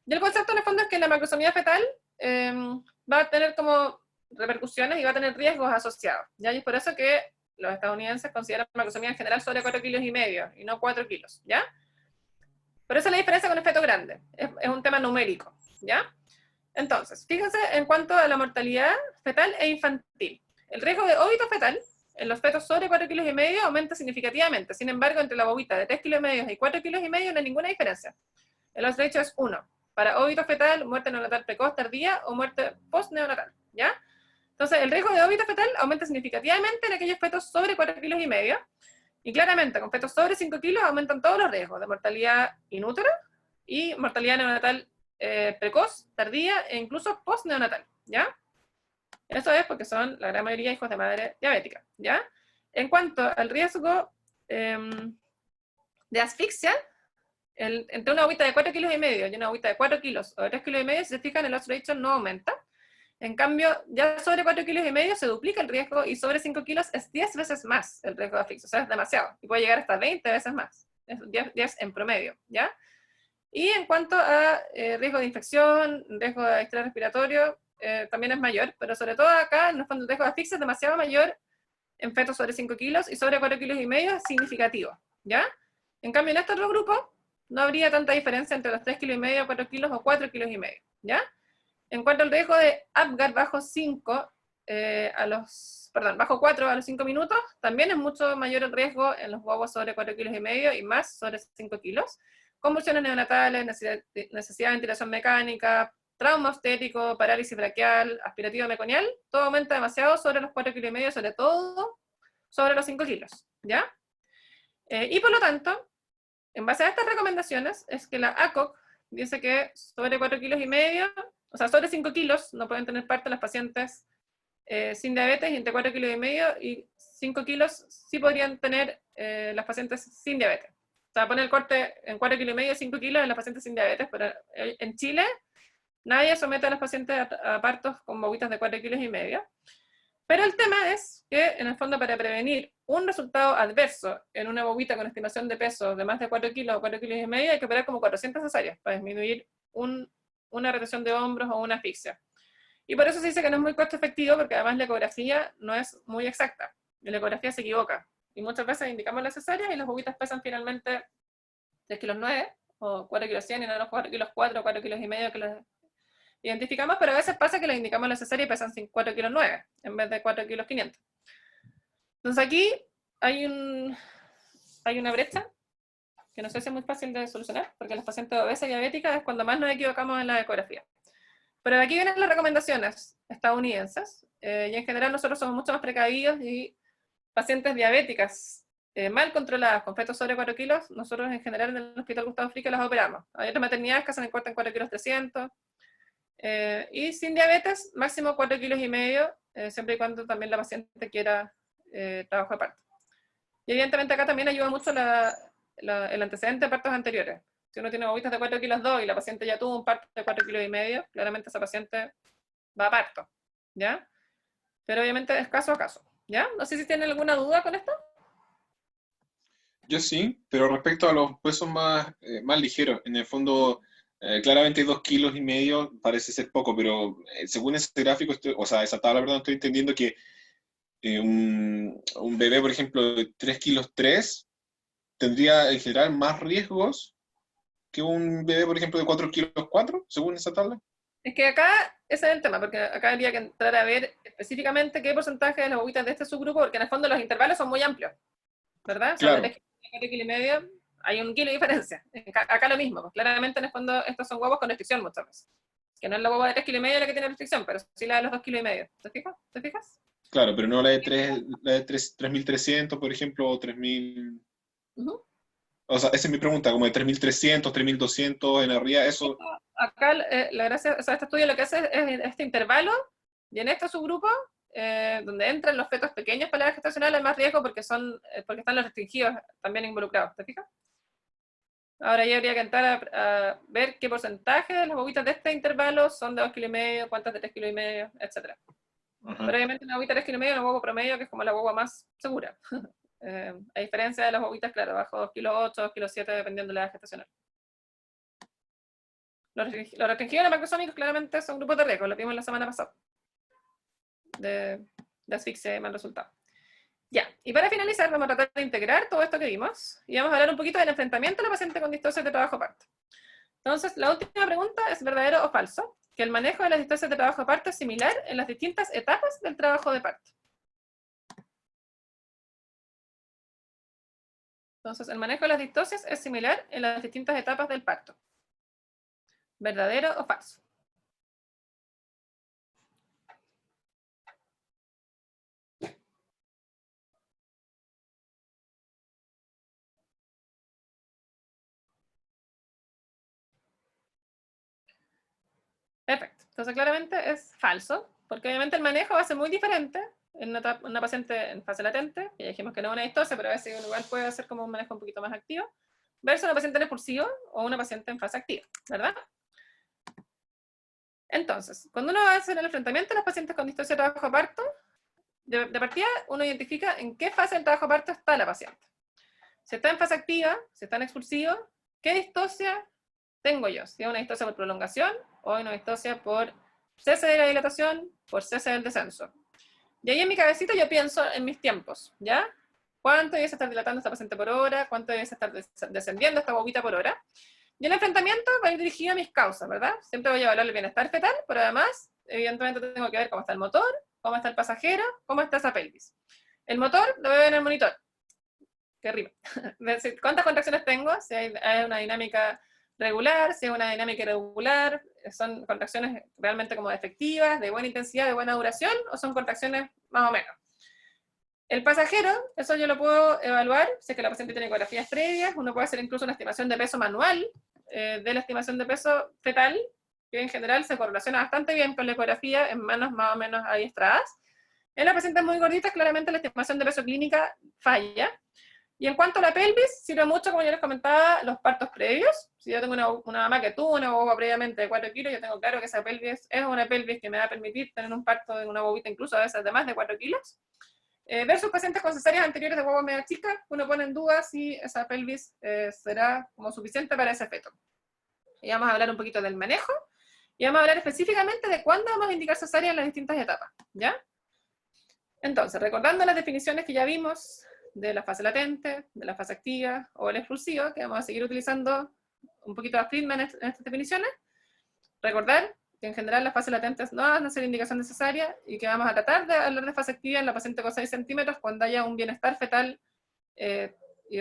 Speaker 4: Y el concepto en el fondo es que la macrosomía fetal va a tener como repercusiones y va a tener riesgos asociados, ¿ya? Y es por eso que los estadounidenses consideran la macrosomía en general sobre 4,5 kilos y no 4 kilos, ¿ya? Por eso la diferencia con el feto grande, es un tema numérico, ¿ya? Entonces, fíjense en cuanto a la mortalidad fetal e infantil. El riesgo de óbito fetal en los fetos sobre 4,5 kilos aumenta significativamente. Sin embargo, entre la bobita de 3,5 kilos y 4,5 kilos no hay ninguna diferencia. El odds ratio es 1. Para óbito fetal, muerte neonatal precoz tardía o muerte post-neonatal, ¿ya? Entonces, el riesgo de óbito fetal aumenta significativamente en aquellos fetos sobre 4,5 kilos, y claramente con fetos sobre 5 kilos aumentan todos los riesgos de mortalidad in útero y mortalidad neonatal precoz, tardía e incluso post-neonatal, ¿ya? Eso es porque son la gran mayoría hijos de madre diabética, ¿ya? En cuanto al riesgo de asfixia, entre una agüita de 4,5 kilos y una agüita de 4 kilos o de 3,5 kilos, si se fijan, el odds ratio no aumenta. En cambio, ya sobre 4,5 kilos se duplica el riesgo y sobre 5 kilos es 10 veces más el riesgo de asfixia, o sea, es demasiado. Y puede llegar hasta 20 veces más, es 10 en promedio, ¿ya? Y en cuanto a riesgo de infección, riesgo de estrés respiratorio, también es mayor, pero sobre todo acá, en el fondo, el riesgo de asfixia es demasiado mayor en fetos sobre 5 kilos y sobre 4,5 kilos es significativo, ¿ya? En cambio, en este otro grupo, no habría tanta diferencia entre los 3,5 kilos, 4 kilos o 4,5 kilos, ¿ya? En cuanto al riesgo de Apgar bajo 4 a los 5 minutos, también es mucho mayor el riesgo en los guaguas sobre 4,5 kilos y más sobre 5 kilos. Convulsiones neonatales, necesidad de ventilación mecánica, trauma obstétrico, parálisis braquial, aspirativo meconial, todo aumenta demasiado sobre los 4,5 kilos, sobre todo sobre los 5 kilos, ¿ya? Y por lo tanto, en base a estas recomendaciones, es que la ACOG dice que sobre 4,5 kilos, o sea, sobre 5 kilos, no pueden tener parto las pacientes sin diabetes, y entre 4,5 kilos y 5 kilos sí podrían tener las pacientes sin diabetes. O sea, pone el corte en 4,5 kilos y 5 kilos en las pacientes sin diabetes, pero en Chile nadie somete a las pacientes a partos con bobitas de 4,5 kilos. Pero el tema es que, en el fondo, para prevenir un resultado adverso en una bobita con estimación de peso de más de 4 kilos o 4,5 kilos, hay que operar como 400 cesáreas para disminuir una retención de hombros o una asfixia. Y por eso se dice que no es muy costo efectivo, porque además la ecografía no es muy exacta. Y la ecografía se equivoca. Y muchas veces indicamos las cesáreas y las bobitas pesan finalmente 3,9 kilos o 4,1 kilos y no los 4,4 kilos o 4,5 kilos que los identificamos, pero a veces pasa que las indicamos la cesárea y pesan 4,9 kilos en vez de 4,5 kilos. Entonces aquí hay una brecha que no sé si es muy fácil de solucionar, porque las pacientes obesas y diabéticas es cuando más nos equivocamos en la ecografía. Pero aquí vienen las recomendaciones estadounidenses, y en general nosotros somos mucho más precavidos, y pacientes diabéticas mal controladas con fetos sobre 4 kilos, nosotros en general en el Hospital Gustavo Fricke las operamos. Hay otras maternidades que hacen el corte en 4,3 kilos, y sin diabetes, máximo 4,5 kilos, siempre y cuando también la paciente quiera trabajo de parto. Y evidentemente acá también ayuda mucho el antecedente de partos anteriores. Si uno tiene bobitas de 4,2 kilos y la paciente ya tuvo un parto de 4,5 kilos, claramente esa paciente va a parto, ¿ya? Pero obviamente es caso a caso, ¿ya? No sé si tienen alguna duda con esto.
Speaker 6: Yo sí, pero respecto a los pesos más ligeros, en el fondo, claramente 2,5 kilos parece ser poco, pero según ese gráfico, esa tabla, perdón, estoy entendiendo que un bebé, por ejemplo, de 3,3 kilos tendría en general más riesgos que un bebé, por ejemplo, de 4,4 kilos, según esa tabla.
Speaker 4: Es que acá, ese es el tema, porque acá habría que entrar a ver específicamente qué porcentaje de las bobitas de este subgrupo, porque en el fondo los intervalos son muy amplios, ¿verdad?
Speaker 6: Claro.
Speaker 4: O sea, de 3,5 kilos hay 1 kilo de diferencia. Acá lo mismo, pues claramente en el fondo estos son huevos con restricción muchas veces. Que no es la hueva de 3,5 kilos la que tiene restricción, pero sí la de los 2,5 kilos. ¿Te fijas? ¿Te fijas?
Speaker 6: Claro, pero no la de 3.300, por ejemplo, o 3.000. O sea, esa es mi pregunta, como de 3.300, 3.200 en arriba, eso.
Speaker 4: Acá la gracia, o sea, este estudio lo que hace es este intervalo, y en este subgrupo, donde entran los fetos pequeños para la edad gestacional, hay más riesgo porque están los restringidos también involucrados. ¿Te fijas? Ahora ya habría que entrar a ver qué porcentaje de las bobitas de este intervalo son de 2,5 kilos, cuántas de 3,5 kilos, etc. Pero obviamente una bobita de 3,5 kilos es una huevo promedio, que es como la hueva más segura. A diferencia de las bobitas, claro, bajo 2,8 kilos, 2,7 kilos, dependiendo de la edad gestacional. Los restringidos de macrosómicos claramente son grupos de riesgo, lo vimos la semana pasada. De asfixia y mal resultado. Ya, y para finalizar vamos a tratar de integrar todo esto que vimos, y vamos a hablar un poquito del enfrentamiento de la paciente con distocias de trabajo parto. Entonces, la última pregunta es ¿verdadero o falso? Que el manejo de las distocias de trabajo de parto es similar en las distintas etapas del trabajo de parto. Entonces, el manejo de las distocias es similar en las distintas etapas del parto. ¿Verdadero o falso? Perfecto. Entonces, claramente es falso, porque obviamente el manejo va a ser muy diferente en una paciente en fase latente, que ya dijimos que no es una distosia, pero a veces igual puede hacer como un manejo un poquito más activo, versus una paciente en expulsivo o una paciente en fase activa, ¿verdad? Entonces, cuando uno va a hacer el enfrentamiento de los pacientes con distosia de trabajo parto, de partida uno identifica en qué fase del trabajo parto está la paciente. Si está en fase activa, si está en expulsivo, ¿qué distosia tengo yo? Si es una distosia por prolongación o una distosia por cese de la dilatación, por cese del descenso. Y ahí en mi cabecita yo pienso en mis tiempos, ¿ya? ¿Cuánto debe estar dilatando esta paciente por hora? ¿Cuánto debe estar descendiendo esta bobita por hora? Y el enfrentamiento va a ir dirigido a mis causas, ¿verdad? Siempre voy a evaluar el bienestar fetal, pero además, evidentemente tengo que ver cómo está el motor, cómo está el pasajero, cómo está esa pelvis. El motor lo veo en el monitor. Qué rima. ¿Cuántas contracciones tengo? Si hay una dinámica regular, si es una dinámica irregular, son contracciones realmente como efectivas, de buena intensidad, de buena duración, o son contracciones más o menos. El pasajero, eso yo lo puedo evaluar, si es que la paciente tiene ecografías previas, uno puede hacer incluso una estimación de peso manual, de la estimación de peso fetal, que en general se correlaciona bastante bien con la ecografía en manos más o menos adiestradas. En las pacientes muy gorditas, claramente la estimación de peso clínica falla. Y en cuanto a la pelvis, sirve mucho, como yo les comentaba, los partos previos. Si yo tengo una mamá que tuvo una boba previamente de 4 kilos, yo tengo claro que esa pelvis es una pelvis que me va a permitir tener un parto de una bobita incluso a veces de más de 4 kilos. Versus pacientes con cesáreas anteriores de boba media chica, uno pone en duda si esa pelvis será como suficiente para ese feto. Y vamos a hablar un poquito del manejo, y vamos a hablar específicamente de cuándo vamos a indicar cesárea en las distintas etapas, ¿ya? Entonces, recordando las definiciones que ya vimos, de la fase latente, de la fase activa o el expulsivo, que vamos a seguir utilizando un poquito a Friedman en estas definiciones. Recordar que en general las fases latentes no van a ser indicación necesaria y que vamos a tratar de hablar de fase activa en la paciente con 6 centímetros cuando haya un bienestar fetal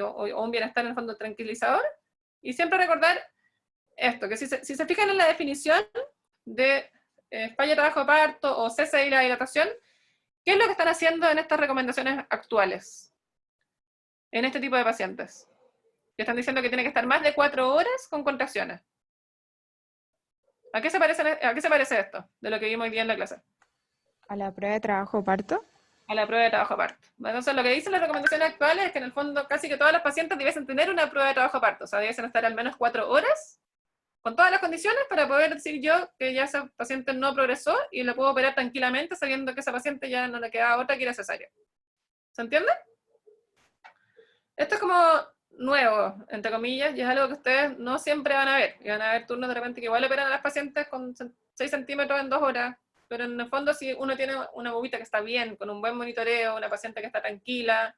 Speaker 4: o un bienestar en el fondo tranquilizador. Y siempre recordar esto, que si se fijan en la definición de falla de trabajo de parto o cese de la dilatación, ¿qué es lo que están haciendo en estas recomendaciones actuales? En este tipo de pacientes, que están diciendo que tiene que estar más de 4 horas con contracciones. ¿A qué se parece esto, de lo que vimos hoy día en la clase?
Speaker 5: ¿A la prueba de trabajo parto?
Speaker 4: A la prueba de trabajo parto. Entonces, lo que dicen las recomendaciones actuales es que en el fondo casi que todas las pacientes debiesen tener una prueba de trabajo parto, o sea, debiesen estar al menos 4 horas, con todas las condiciones para poder decir yo que ya esa paciente no progresó y la puedo operar tranquilamente sabiendo que esa paciente ya no le queda otra que ir a cesárea. ¿Se entiende? Esto es como nuevo, entre comillas, y es algo que ustedes no siempre van a ver. Y van a ver turnos de repente que igual operan a las pacientes con 6 centímetros en 2 horas, pero en el fondo si uno tiene una bobita que está bien, con un buen monitoreo, una paciente que está tranquila,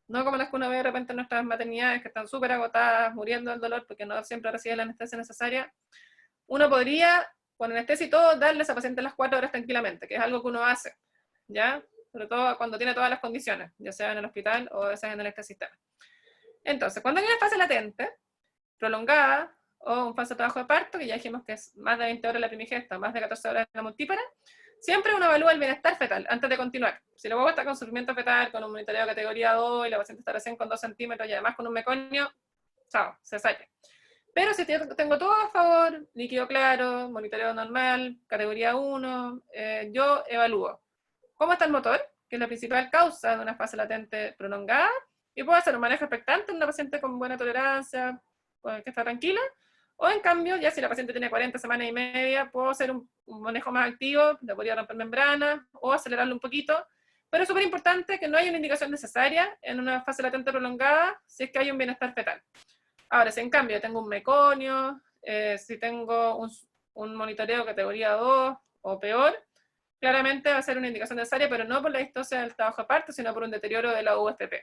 Speaker 4: no como las que uno ve de repente en nuestras maternidades que están súper agotadas, muriendo del dolor porque no siempre recibe la anestesia necesaria, uno podría, con anestesia y todo, darle a esa paciente las 4 horas tranquilamente, que es algo que uno hace, ¿ya? Sobre todo cuando tiene todas las condiciones, ya sea en el hospital o ya sea en este sistema. Entonces, cuando hay una fase latente, prolongada, o un falso trabajo de parto, que ya dijimos que es más de 20 horas la primigesta, más de 14 horas la multípara, siempre uno evalúa el bienestar fetal antes de continuar. Si la guagua está con sufrimiento fetal, con un monitoreo de categoría 2, y la paciente está recién con 2 centímetros y además con un meconio, chao, se sale. Pero si tengo todo a favor, líquido claro, monitoreo normal, categoría 1, yo evalúo cómo está el motor, que es la principal causa de una fase latente prolongada, y puedo hacer un manejo expectante en una paciente con buena tolerancia, que está tranquila, o en cambio, ya si la paciente tiene 40 semanas y media, puedo hacer un manejo más activo, le podría romper membrana, o acelerarlo un poquito, pero es súper importante que no haya una indicación necesaria en una fase latente prolongada si es que hay un bienestar fetal. Ahora, si en cambio tengo un meconio, si tengo un monitoreo categoría 2 o peor, claramente va a ser una indicación necesaria, pero no por la distosia del trabajo de parto, sino por un deterioro de la USPP.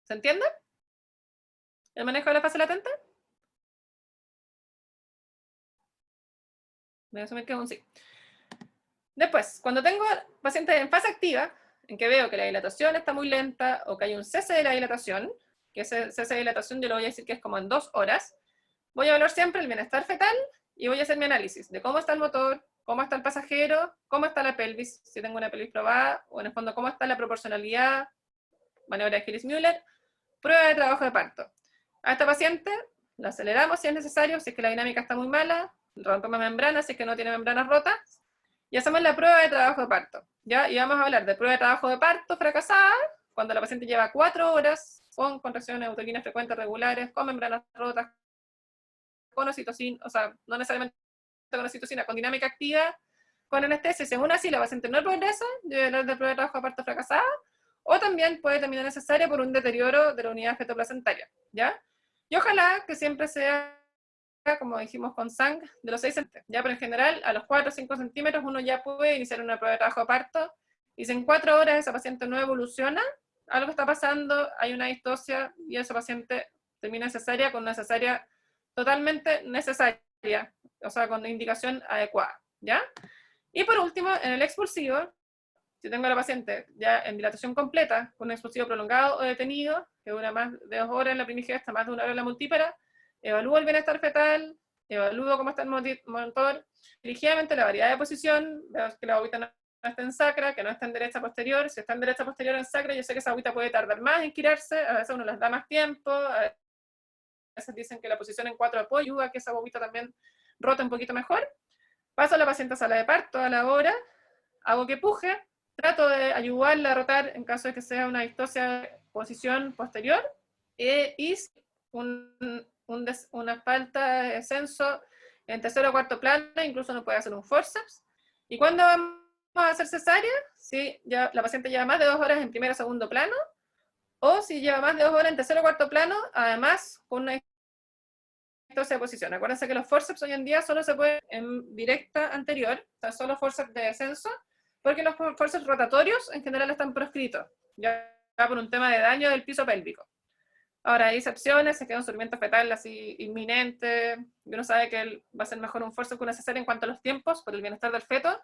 Speaker 4: ¿Se entiende? ¿El manejo de la fase latente? Voy a asumir que es un sí. Después, cuando tengo pacientes en fase activa, en que veo que la dilatación está muy lenta o que hay un cese de la dilatación, que ese cese de dilatación yo lo voy a decir que es como en 2 horas, voy a evaluar siempre el bienestar fetal y voy a hacer mi análisis de cómo está el motor, cómo está el pasajero, cómo está la pelvis, si tengo una pelvis probada, o en el fondo cómo está la proporcionalidad, maniobra de Hillis-Müller, prueba de trabajo de parto. A esta paciente la aceleramos si es necesario, si es que la dinámica está muy mala, rompemos membranas si es que no tiene membranas rotas, y hacemos la prueba de trabajo de parto. ¿Ya? Y vamos a hablar de prueba de trabajo de parto fracasada, cuando la paciente lleva 4 horas con contracciones uterinas frecuentes regulares, con membranas rotas, con oxitocina, o sea, no necesariamente con oxitocina, con dinámica activa, con anestesia. Si aún así la paciente no progresa, debe hablar de prueba de trabajo de parto fracasada, o también puede terminar necesaria por un deterioro de la unidad fetoplacentaria, ¿ya? Y ojalá que siempre sea, como dijimos con SANG, de los 6 centímetros, ¿ya? Pero en general, a los 4 o 5 centímetros uno ya puede iniciar una prueba de trabajo de parto, y si en 4 horas esa paciente no evoluciona, algo está pasando, hay una distosia, y esa paciente termina cesárea con una cesárea totalmente necesaria, o sea, con indicación adecuada, ¿ya? Y por último, en el expulsivo, si tengo a la paciente ya en dilatación completa, con un expulsivo prolongado o detenido, que dura más de 2 horas en la primigesta, más de 1 hora en la multípara, evalúo el bienestar fetal, evalúo cómo está el motor, ligeramente la variedad de posición, veo que la bobita no está en sacra, que no está en derecha posterior. Si está en derecha posterior en sacra, yo sé que esa bobita puede tardar más en girarse, a veces uno les da más tiempo, a veces dicen que la posición en 4 de apoyo ayuda a que esa bobita también rote un poquito mejor. Paso a la paciente a sala de parto a la hora, hago que puje, trato de ayudarla a rotar en caso de que sea una distosia de posición posterior, y una falta de descenso en tercero o cuarto plano, incluso no puede hacer un forceps. Y cuando vamos a hacer cesárea, si ya la paciente lleva más de 2 horas en primero o segundo plano, o si lleva más de 2 horas en tercero o cuarto plano, además con una distosia de posición. Acuérdense que los forceps hoy en día solo se pueden en directa anterior, o sea, solo forceps de descenso, porque los forceps rotatorios en general están proscritos, ya por un tema de daño del piso pélvico. Ahora, hay excepciones, se queda un sufrimiento fetal así inminente, y uno sabe que va a ser mejor un forceps que una cesárea en cuanto a los tiempos, por el bienestar del feto,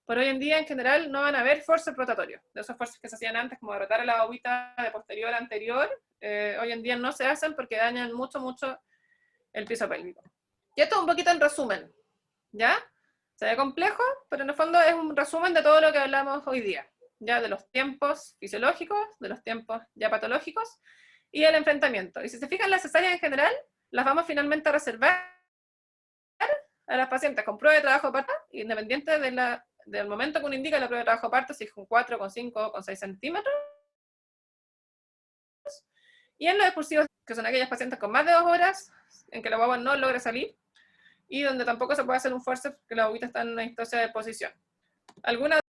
Speaker 4: pero hoy en día en general no van a haber forceps rotatorios. De esos forceps que se hacían antes, como de rotar a la bobita de posterior a anterior, hoy en día no se hacen porque dañan mucho el piso pélvico. Y esto es un poquito en resumen, ¿ya? Se ve complejo, pero en el fondo es un resumen de todo lo que hablamos hoy día, ya de los tiempos fisiológicos, de los tiempos ya patológicos, y el enfrentamiento. Y si se fijan, las cesáreas en general, las vamos finalmente a reservar a las pacientes con prueba de trabajo de parto, independiente del momento que uno indica la prueba de trabajo de parto, si es con 4, con 5 con 6 centímetros. Y en los expulsivos, que son aquellas pacientes con más de 2 horas, en que la guagua no logra salir, y donde tampoco se puede hacer un forceps, que la bobita está en una distosia de posición. ¿Alguna?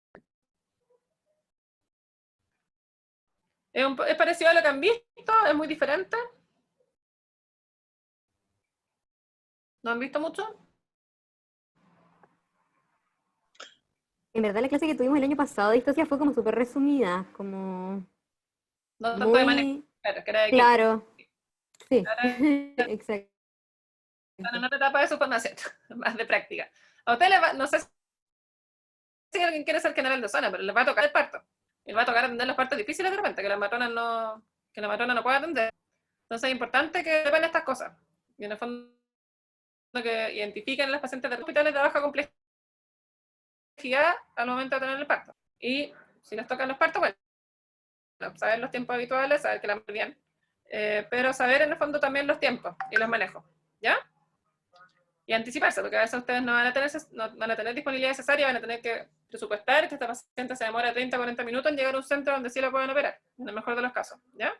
Speaker 4: ¿Es parecido a lo que han visto? ¿Es muy diferente? ¿No han visto mucho?
Speaker 9: En verdad la clase que tuvimos el año pasado de distosia fue como súper resumida, como
Speaker 4: No tanto de manejo.
Speaker 9: muy...
Speaker 4: Claro, que era de
Speaker 9: Claro, sí,
Speaker 4: Ahora,
Speaker 9: exacto.
Speaker 4: en otra etapa de su formación, más de práctica. A usted no sé si alguien quiere ser general de zona, pero les va a tocar el parto. Les va a tocar atender los partos difíciles de repente, que la matrona no puede atender. Entonces es importante que sepan estas cosas. Y en el fondo que identifiquen a las pacientes de hospitales de baja complejidad al momento de tener el parto. Y si les tocan los partos, bueno, saber los tiempos habituales, saber que la mujer bien, pero saber en el fondo también los tiempos y los manejos, ¿ya? Y anticiparse, porque a veces ustedes no van a tener disponibilidad cesárea, van a tener que presupuestar que esta paciente se demora 30 o 40 minutos en llegar a un centro donde sí la pueden operar, en el mejor de los casos, ¿ya?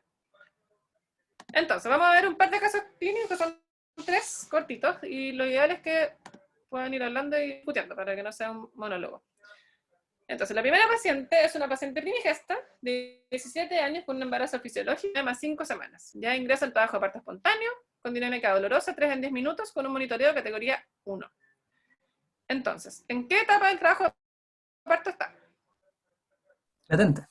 Speaker 4: Entonces, vamos a ver un par de casos clínicos, que son 3 cortitos, y lo ideal es que puedan ir hablando y discutiendo, para que no sea un monólogo. Entonces, la primera paciente es una paciente primigesta de 17 años con un embarazo fisiológico de más 5 semanas. Ya ingresa al trabajo de parto espontáneo, con dinámica dolorosa, 3 en 10 minutos, con un monitoreo de categoría 1. Entonces, ¿en qué etapa del trabajo de parto está?
Speaker 10: Latente.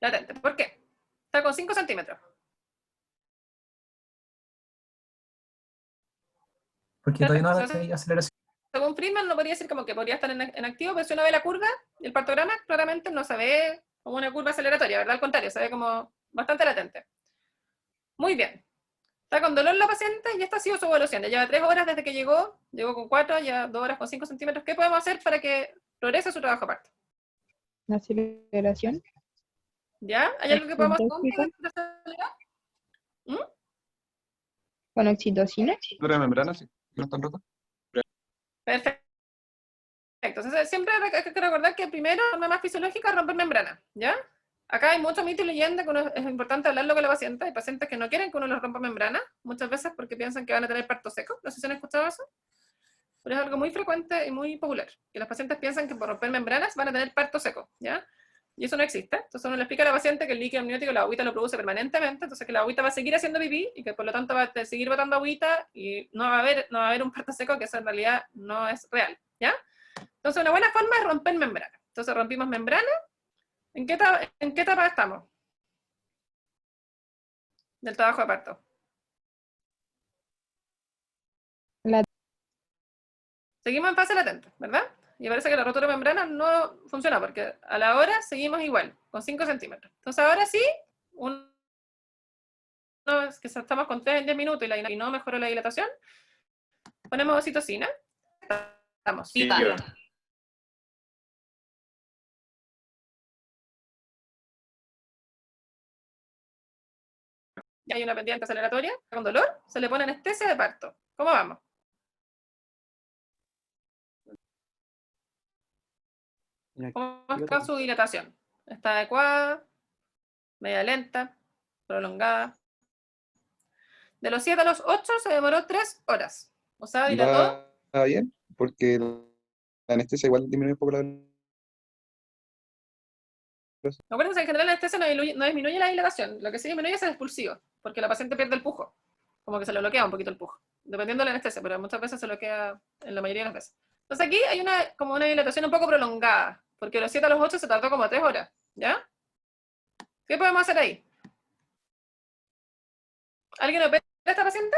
Speaker 4: Latente. ¿Por qué? Está con 5 centímetros.
Speaker 10: Porque todavía no hay aceleración.
Speaker 4: Según Friedman, no podría decir como que podría estar en activo, pero si uno ve la curva, el partograma, claramente no se ve como una curva aceleratoria, ¿verdad? Al contrario, se ve como bastante latente. Muy bien. Está con dolor la paciente y esta ha sido su evolución. Ya lleva 3 horas desde que llegó con 4, ya 2 horas con 5 centímetros. ¿Qué podemos hacer para que progrese su trabajo de parto?
Speaker 7: La aceleración.
Speaker 4: ¿Ya? ¿Hay algo que podamos hacer?
Speaker 7: ¿Con oxitocina?
Speaker 12: ¿Dura de membrana? Sí. ¿No están rotas?
Speaker 4: Perfecto. Entonces, siempre hay que recordar que primero, la forma más fisiológica es romper membrana, ¿ya? Acá hay mucho mito y leyenda, que es importante hablarlo con la paciente. Hay pacientes que no quieren que uno les rompa membrana, muchas veces porque piensan que van a tener parto seco. ¿No sé si han escuchado eso? Pero es algo muy frecuente y muy popular, que los pacientes piensan que por romper membranas van a tener parto seco, ¿ya? Y eso no existe. Entonces uno le explica a la paciente que el líquido amniótico, la agüita lo produce permanentemente, entonces que la agüita va a seguir haciendo pipí y que por lo tanto va a seguir botando agüita y no va a haber un parto seco, que eso en realidad no es real, ¿ya? Entonces una buena forma es romper membrana. Entonces rompimos membrana. ¿En qué etapa estamos? Del trabajo de parto. Seguimos en fase latente, ¿verdad? Y parece que la rotura de membrana no funciona, porque a la hora seguimos igual, con 5 centímetros. Entonces ahora sí, es que estamos con 3 en 10 minutos y no mejoró la dilatación, ponemos oxitocina. Estamos.
Speaker 6: Sí,
Speaker 4: Ya hay una pendiente aceleratoria, con dolor, se le pone anestesia de parto. ¿Cómo vamos? ¿Cómo está su dilatación? ¿Está adecuada? ¿Media lenta? ¿Prolongada? De los 7 a los 8 se demoró 3 horas. O sea, dilató.
Speaker 12: Va bien, porque la anestesia igual disminuye un poco la...
Speaker 4: Acuérdense que en general la anestesia no disminuye la dilatación. Lo que sí disminuye es el expulsivo, porque la paciente pierde el pujo. Como que se le bloquea un poquito el pujo. Dependiendo de la anestesia, pero muchas veces se bloquea en la mayoría de las veces. Entonces aquí hay como una dilatación un poco prolongada, porque de los 7 a los 8 se tardó como 3 horas, ¿ya? ¿Qué podemos hacer ahí? ¿Alguien opera a esta paciente?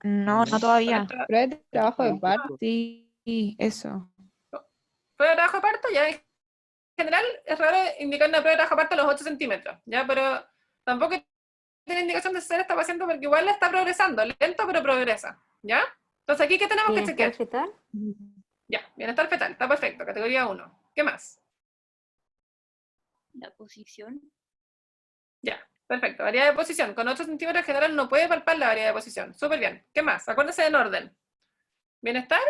Speaker 5: No, no todavía.
Speaker 7: Prueba de trabajo de parto.
Speaker 5: Sí, eso.
Speaker 4: Prueba de trabajo de parto, ya en general es raro indicar una prueba de trabajo de parto a los 8 centímetros, ¿ya? Pero tampoco tiene indicación de ser esta paciente porque igual está progresando, lento pero progresa, ¿ya? Entonces aquí, ¿qué tenemos que chequear?
Speaker 9: ¿Bienestar fetal?
Speaker 4: Ya, bienestar fetal, está perfecto, categoría 1. ¿Qué más?
Speaker 13: La posición.
Speaker 4: Ya, perfecto, variedad de posición. Con 8 centímetros en general no puede palpar la variedad de posición. Súper bien. ¿Qué más? Acuérdense del orden. Bienestar,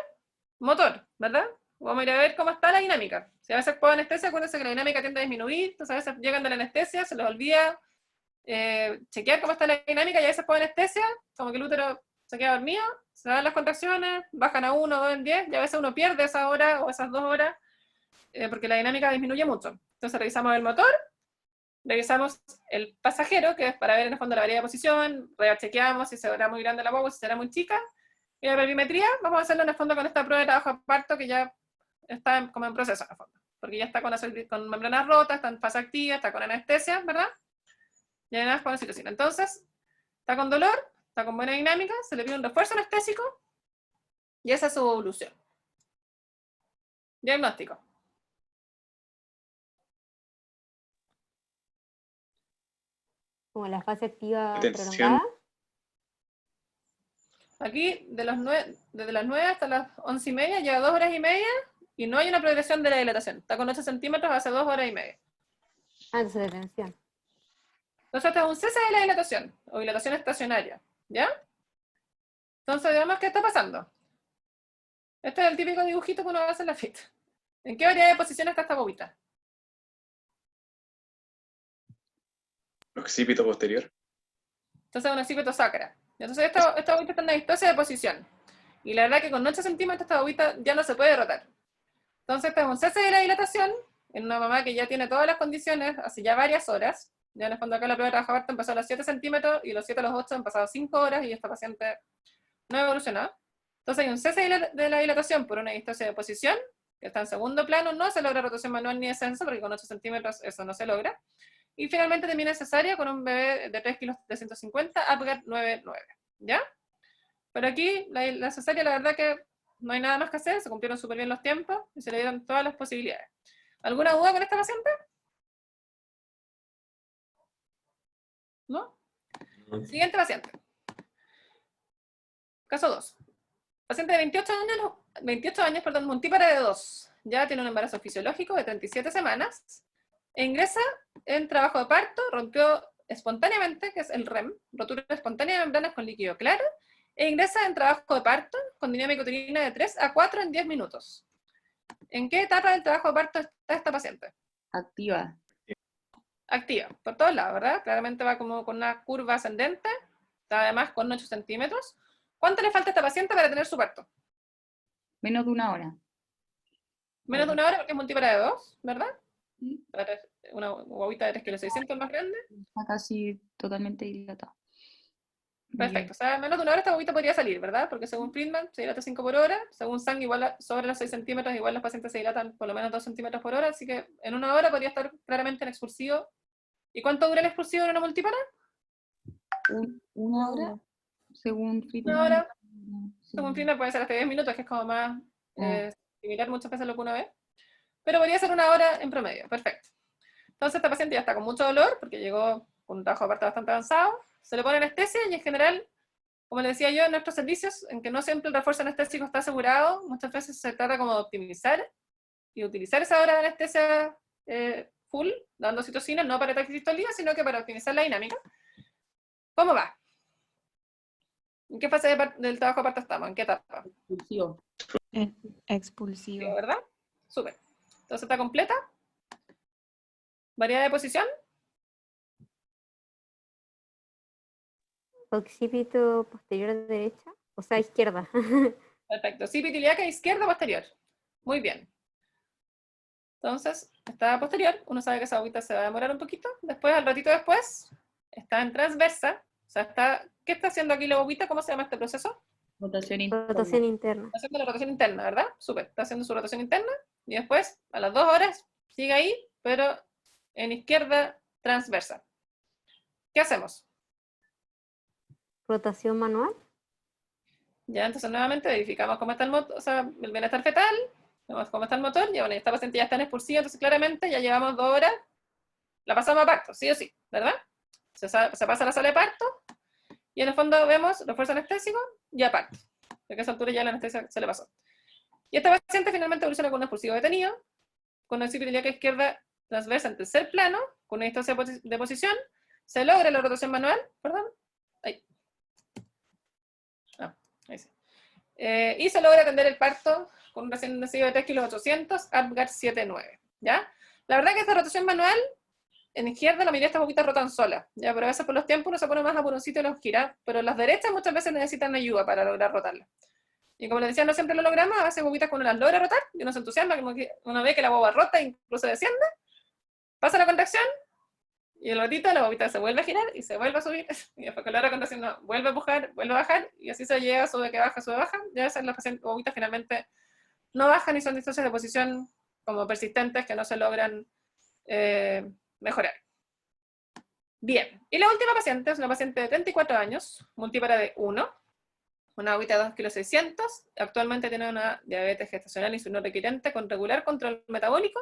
Speaker 4: motor, ¿verdad? Vamos a ir a ver cómo está la dinámica. Si a veces puedo anestesia, acuérdense que la dinámica tiende a disminuir, entonces a veces llegan de la anestesia, se les olvida chequear cómo está la dinámica y a veces puedo anestesia, como que el útero se queda dormido, se dan las contracciones, bajan a 1, 2 en 10, y a veces uno pierde esa hora o esas 2 horas porque la dinámica disminuye mucho. Entonces revisamos el motor, revisamos el pasajero, que es para ver en el fondo la variedad de posición, chequeamos si será muy grande la guagua, si será muy chica, y la perimetría vamos a hacerlo en el fondo con esta prueba de trabajo de parto que ya está como en proceso en el fondo, porque ya está con membranas rotas, está en fase activa, está con anestesia, ¿verdad? Y además con oxitocina. Entonces, está con dolor, está con buena dinámica, se le pide un refuerzo anestésico, y esa es su evolución. Diagnóstico.
Speaker 9: como la fase activa
Speaker 6: Detención.
Speaker 9: prolongada.
Speaker 4: Aquí, desde las 9 hasta las 11:30, lleva 2 horas y media, y no hay una progresión de la dilatación. Está con 8 centímetros hace 2 horas y media.
Speaker 9: Ah, entonces detención.
Speaker 4: Entonces, este es un cese de la dilatación, o dilatación estacionaria, ¿ya? Entonces, veamos qué está pasando. Este es el típico dibujito que uno hace en la FIT. ¿En qué variedad de posición está esta bobita?
Speaker 6: Occipito posterior.
Speaker 4: Entonces, un occipito sacra. Entonces, esta bobita está en una distosia de posición. Y la verdad que con 8 centímetros esta bobita ya no se puede rotar. Entonces, este es un cese de la dilatación en una mamá que ya tiene todas las condiciones hace ya varias horas. Ya en el fondo acá la prueba de trabajo parto empezó a los 7 centímetros y los 7 a los 8 han pasado 5 horas y esta paciente no evolucionó. Entonces hay un cese de la dilatación por una distosia de posición, que está en segundo plano, no se logra rotación manual ni descenso, porque con 8 centímetros eso no se logra. Y finalmente termina cesárea con un bebé de 3 kilos 350, Apgar 99, ¿ya? Pero aquí la cesárea, la verdad que no hay nada más que hacer, se cumplieron súper bien los tiempos y se le dieron todas las posibilidades. ¿Alguna duda con esta paciente? ¿No? Siguiente paciente. Caso 2. Paciente de 28 años, multípara de 2. Ya tiene un embarazo fisiológico de 37 semanas. E ingresa en trabajo de parto, rompió espontáneamente, que es el REM, rotura espontánea de membranas con líquido claro, e ingresa en trabajo de parto con dinámica uterina de 3 a 4 en 10 minutos. ¿En qué etapa del trabajo de parto está esta paciente?
Speaker 2: Activa.
Speaker 4: Activa, por todos lados, ¿verdad? Claramente va como con una curva ascendente, está además con 8 centímetros. ¿Cuánto le falta a esta paciente para tener su parto?
Speaker 2: Menos de una hora.
Speaker 4: Menos de una hora porque es multípara de 2, ¿verdad?
Speaker 2: Sí.
Speaker 4: Una guaguita de 3,6 kg más grande.
Speaker 2: Está casi totalmente dilatada.
Speaker 4: Perfecto, o sea, menos de una hora esta guaguita podría salir, ¿verdad? Porque según Friedman se dilata 5 por hora, según Sang igual sobre los 6 centímetros, igual los pacientes se dilatan por lo menos 2 centímetros por hora, así que en una hora podría estar claramente en expulsivo. ¿Y cuánto dura el expulsivo en una multípara?
Speaker 2: Una hora, según Friedman.
Speaker 4: Una hora.
Speaker 2: Sí.
Speaker 4: Según Friedman puede ser hasta 10 minutos, que es como más similar muchas veces a lo que uno ve. Pero podría ser una hora en promedio, perfecto. Entonces esta paciente ya está con mucho dolor, porque llegó con un trabajo de parto bastante avanzado, se le pone anestesia y en general, como les decía yo, en nuestros servicios, en que no siempre el refuerzo anestésico está asegurado, muchas veces se trata como de optimizar y utilizar esa hora de anestesia full, dando citocina, no para taquicistolía, sino que para optimizar la dinámica. ¿Cómo va? ¿En qué fase del trabajo de parto estamos? ¿En qué etapa?
Speaker 2: Expulsivo.
Speaker 5: Expulsivo.
Speaker 4: ¿Verdad? Súper. Entonces está completa. ¿Variedad de posición?
Speaker 9: Occipito posterior derecha, o sea, izquierda.
Speaker 4: Perfecto. Occipito ilíaca izquierda posterior. Muy bien. Entonces, está posterior. Uno sabe que esa agüita se va a demorar un poquito. Después, al ratito después, está en transversa. O sea, ¿qué está haciendo aquí la agüita? ¿Cómo se llama este proceso?
Speaker 2: Rotación interna.
Speaker 9: Rotación interna.
Speaker 4: Está haciendo la rotación interna, ¿verdad? Súper. Está haciendo su rotación interna. Y después, a las 2 horas, sigue ahí, pero en izquierda transversa. ¿Qué hacemos?
Speaker 9: Rotación manual.
Speaker 4: Ya, entonces nuevamente verificamos cómo está el bienestar fetal, vemos cómo está el motor, y bueno, esta paciente ya está en expulsiva, entonces claramente ya llevamos 2 horas, la pasamos a parto, sí o sí, ¿verdad? Se pasa a la sala de parto, y en el fondo vemos refuerzo anestésico, ya parto, porque a esa altura ya la anestesia se le pasó. Y esta paciente finalmente evoluciona con un expulsivo detenido, con una occipito ilíaca izquierda transversa en tercer plano, con una distancia de posición, se logra la rotación manual, perdón, ahí. Ahí sí. Y se logra atender el parto con un recién nacido de 3,8 kg, Apgar 79, ¿ya? La verdad que esta rotación manual, en izquierda la mayoría de estas boquitas rotan solas, ¿ya? Pero a veces por los tiempos uno se pone más a por un sitio y los gira, pero las derechas muchas veces necesitan ayuda para lograr rotarlas. Y como les decía, no siempre lo logramos, a veces boquitas cuando las logra rotar, y uno se entusiasma, como que uno ve que la boba rota, incluso desciende, pasa la contracción, y el ratito la bobita se vuelve a girar y se vuelve a subir, y después con la otra contracción no, vuelve a empujar, vuelve a bajar, y así se llega, sube que baja, sube baja, ya esas las bobitas finalmente no bajan y son distancias de posición como persistentes que no se logran mejorar. Bien, y la última paciente es una paciente de 34 años, multípara de 1, una agüita de 2,6 kg, actualmente tiene una diabetes gestacional insulino requirente con regular control metabólico,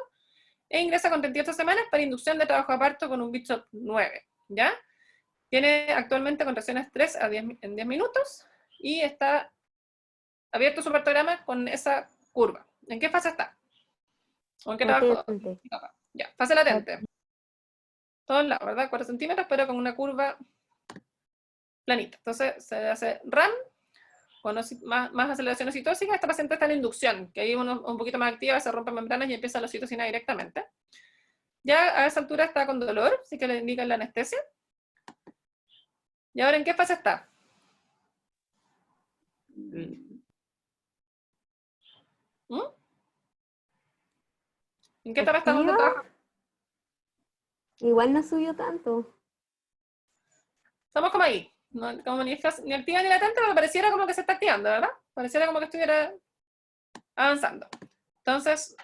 Speaker 4: e ingresa con 38 semanas para inducción de trabajo de parto con un BITSOP 9, ¿ya? Tiene actualmente contracciones 3 en 10 minutos y está abierto su partograma con esa curva. ¿En qué fase está? ¿O en qué trabajo?
Speaker 9: Latente.
Speaker 4: Ya, fase latente. Todos lados, ¿verdad? 4 centímetros, pero con una curva planita. Entonces se hace RAM, con más aceleración oxitóxica. Esta paciente está en inducción, que ahí un poquito más activa, se rompen membranas y empieza la oxitocina directamente. Ya a esa altura está con dolor, así que le indican la anestesia. ¿Y ahora en qué fase está? ¿Mm? ¿En qué etapa está dando
Speaker 9: ¿Activa?
Speaker 4: trabajo?
Speaker 9: Igual no subió tanto.
Speaker 4: Estamos como ahí. No, como ni activa ni latente, pero pareciera como que se está activando, ¿verdad? Pareciera como que estuviera avanzando. Entonces,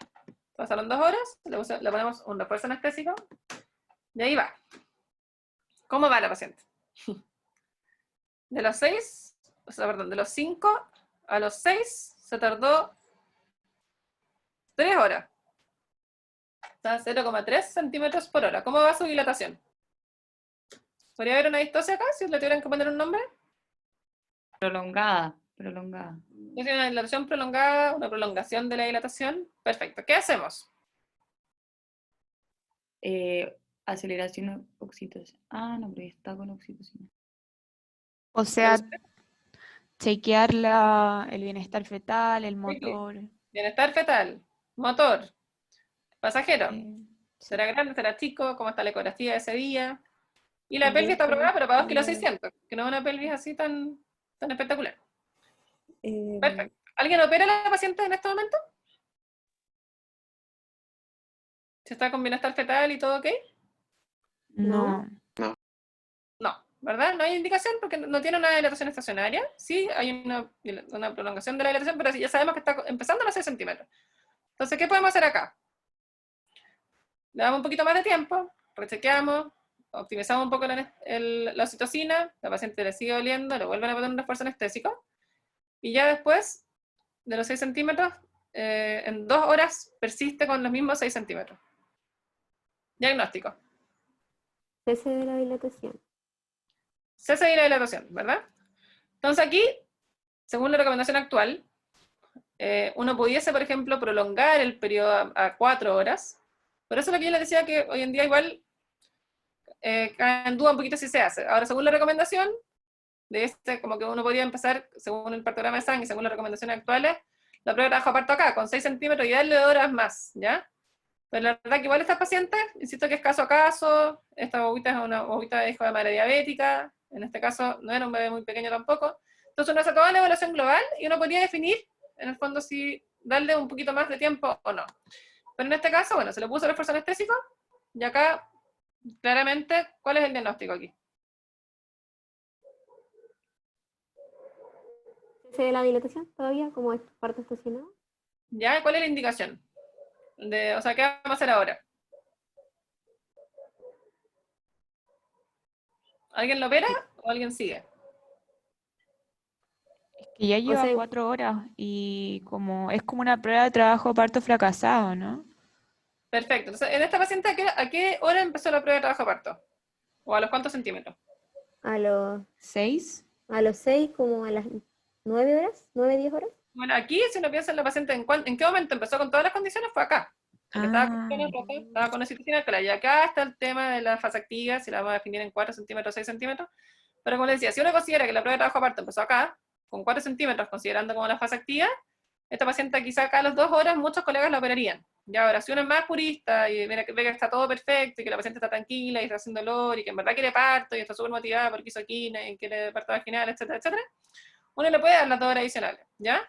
Speaker 4: pasaron 2 horas, le ponemos un refuerzo anestésico, y ahí va. ¿Cómo va la paciente? De los 6, o sea, perdón, de los 5 a los 6 se tardó 3 horas. Está 0,3 centímetros por hora. ¿Cómo va su dilatación? ¿Podría haber una distosia acá si le tuvieran que poner un nombre?
Speaker 2: Prolongada, prolongada.
Speaker 4: Es una dilatación prolongada, una prolongación de la dilatación. Perfecto. ¿Qué hacemos?
Speaker 2: Aceleración oxitocina. Ah, no, pero está con oxitocina.
Speaker 5: O sea, chequear el bienestar fetal, el motor.
Speaker 4: Bienestar fetal, motor, pasajero.
Speaker 5: Sí.
Speaker 4: ¿Será grande, será chico? ¿Cómo está la ecografía de ese día? Y la pelvis está
Speaker 11: Caliente,
Speaker 4: aprobada, pero para 2 kilos
Speaker 11: frío.
Speaker 4: 600, que no es una pelvis así tan espectacular.
Speaker 11: Eh,
Speaker 4: Perfecto. ¿Alguien opera a la paciente en este momento? ¿Se está con bienestar fetal y todo ok?
Speaker 5: No.
Speaker 4: No, ¿verdad? No hay indicación porque no tiene una dilatación estacionaria. Sí, hay una prolongación de la dilatación, pero ya sabemos que está empezando a los 6 centímetros. Entonces, ¿qué podemos hacer acá? Le damos un poquito más de tiempo, rechequeamos, optimizamos un poco la oxitocina, la paciente le sigue doliendo, le vuelven a poner un refuerzo anestésico, y ya después de los 6 centímetros, en 2 horas persiste con los mismos 6 centímetros. Diagnóstico.
Speaker 9: Cese de la dilatación.
Speaker 4: Cese de la dilatación, ¿verdad? Entonces aquí, según la recomendación actual, uno pudiese, por ejemplo, prolongar el periodo a 4 horas. Por eso lo que yo les decía que hoy en día igual cae en duda un poquito si se hace. Ahora, según la recomendación, como que uno podría empezar, según el partograma de sangre y según las recomendaciones actuales, la prueba de trabajo parto acá, con 6 centímetros y darle 2 horas más, ¿ya? Pero la verdad que igual estas pacientes, insisto que es caso a caso, esta bobita es una bobita de hijo de madre diabética, en este caso no era un bebé muy pequeño tampoco, entonces uno hace toda la evaluación global y uno podría definir, en el fondo, si darle un poquito más de tiempo o no. Pero en este caso, bueno, se le puso refuerzo anestésico, y acá, claramente, ¿cuál es el diagnóstico aquí?
Speaker 9: ¿Cese de la dilatación todavía como es parto estacionado?
Speaker 4: ¿Ya? ¿Cuál es la indicación? O sea, ¿qué vamos a hacer ahora? ¿Alguien lo opera o alguien sigue?
Speaker 5: Que ya lleva
Speaker 9: sea,
Speaker 5: 4 horas y es como una prueba de trabajo parto fracasado, ¿no?
Speaker 4: Perfecto. Entonces, en esta paciente, ¿a qué hora empezó la prueba de trabajo parto? ¿O a los cuántos centímetros?
Speaker 9: A los
Speaker 5: 6.
Speaker 9: A los 6, como a las 9 horas, 9, 10 horas.
Speaker 4: Bueno, aquí, si uno piensa en la paciente, ¿en qué momento empezó con todas las condiciones? Fue acá. Estaba con oxitocina alcalá. Y acá está el tema de la fase activa, si la vamos a definir en 4 centímetros, 6 centímetros. Pero como les decía, si uno considera que la prueba de trabajo parto empezó acá, con 4 centímetros, considerando como la fase activa, esta paciente quizá acá a las 2 horas muchos colegas la operarían. Y ahora, si uno es más purista y ve que está todo perfecto y que la paciente está tranquila y está sin dolor y que en verdad quiere parto y está súper motivada porque hizo quina y quiere parto vaginal, etcétera, etcétera, uno le puede dar las 2 horas adicionales, ¿ya?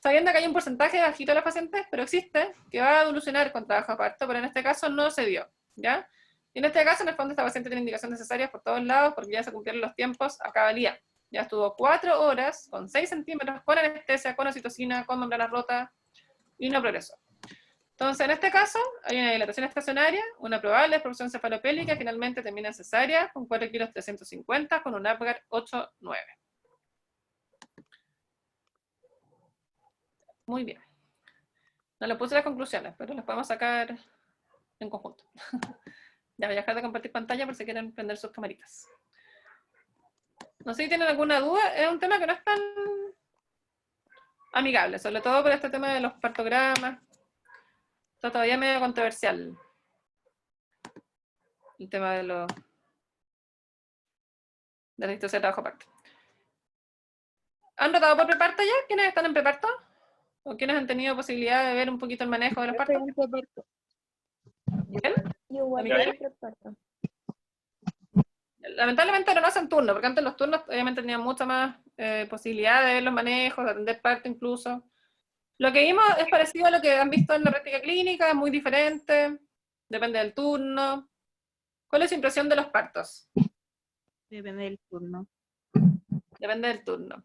Speaker 4: Sabiendo que hay un porcentaje bajito de los pacientes, pero existe, que va a evolucionar con trabajo de parto, pero en este caso no se dio, ¿ya? Y en este caso, en el fondo, esta paciente tiene indicaciones necesarias por todos lados porque ya se cumplieron los tiempos a cabalidad. Ya estuvo 4 horas con 6 centímetros, con anestesia, con oxitocina, con membrana rota y no progresó. Entonces, en este caso, hay una dilatación estacionaria, una probable expulsión cefalopélica, finalmente termina en cesárea, con 4 kilos 350, con un Apgar 8-9. Muy bien. No le puse las conclusiones, pero las podemos sacar en conjunto. Ya voy a dejar de compartir pantalla por si quieren prender sus camaritas. No sé si tienen alguna duda, es un tema que no es tan amigable, sobre todo por este tema de los partogramas. Está todavía medio controversial el tema de la institución de trabajo aparte. ¿Han rotado por preparto ya? ¿Quiénes están en preparto? ¿O quiénes han tenido posibilidad de ver un poquito el manejo de los partos? ¿Bien?
Speaker 11: Igual
Speaker 4: ¿La
Speaker 11: que preparto.
Speaker 4: Lamentablemente ahora no hacen turno, porque antes los turnos obviamente tenían mucha más posibilidad de ver los manejos, de atender parto incluso. Lo que vimos es parecido a lo que han visto en la práctica clínica, es muy diferente, depende del turno. ¿Cuál es su impresión de los partos?
Speaker 7: Depende del turno.
Speaker 4: Depende del turno.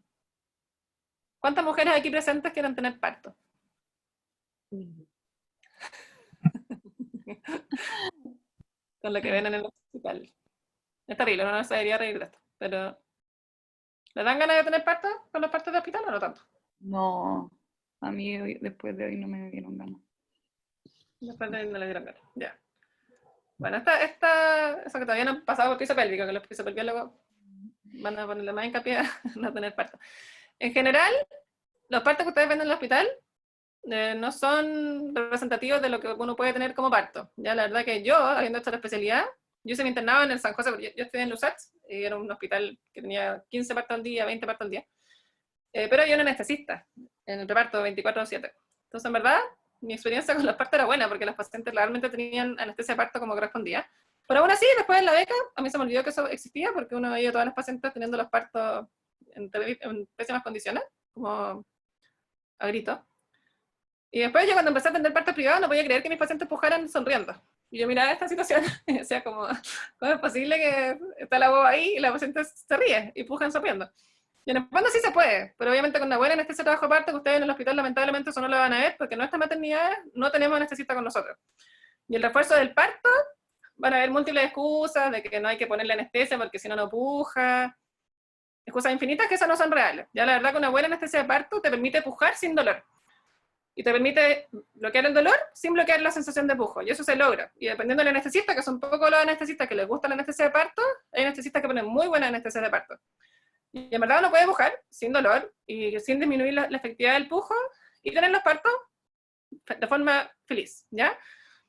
Speaker 4: ¿Cuántas mujeres aquí presentes quieren tener parto? Con lo que ven en el hospital. Es terrible, no se debería reír de esto, pero ¿le dan ganas de tener parto con los partos de hospital o no tanto?
Speaker 2: No, a mí después de hoy no me dieron ganas.
Speaker 4: Después de hoy no le dieron ganas, ya. Bueno, eso que todavía no han pasado por piso pélvico, que los pisos pelviólogos van a ponerle más hincapié a no tener parto. En general, los partos que ustedes ven en el hospital no son representativos de lo que uno puede tener como parto. Ya la verdad que yo, habiendo hecho la especialidad, yo hice mi internado en el San José, porque yo estudié en Lusach, y era un hospital que tenía 15 partos al día, 20 partos al día. Pero yo era anestesista, en el reparto 24/7. Entonces, en verdad, mi experiencia con los partos era buena, porque los pacientes realmente tenían anestesia de parto como correspondía. Pero aún así, después de la beca, a mí se me olvidó que eso existía, porque uno veía a todas las pacientes teniendo los partos en pésimas condiciones, como a grito. Y después yo cuando empecé a atender partos privados no podía creer que mis pacientes pujaran sonriendo. Y yo miraba esta situación y decía como, ¿cómo es posible que está la boba ahí y la paciente se ríe y pujan sonriendo? Y en el fondo sí se puede, pero obviamente con una buena anestesia de trabajo aparte, que ustedes en el hospital lamentablemente eso no lo van a ver, porque en nuestras maternidades no tenemos anestesista con nosotros. Y el refuerzo del parto, van a haber múltiples excusas de que no hay que ponerle anestesia porque si no, no puja. Excusas infinitas que esas no son reales. Ya la verdad que una buena anestesia de parto te permite pujar sin dolor. Y te permite bloquear el dolor sin bloquear la sensación de pujo. Y eso se logra. Y dependiendo del anestesista, que son pocos los anestesistas que les gusta la anestesia de parto, hay anestesistas que ponen muy buena anestesia de parto. Y en verdad uno puede pujar sin dolor y sin disminuir la efectividad del pujo y tener los partos de forma feliz, ¿ya?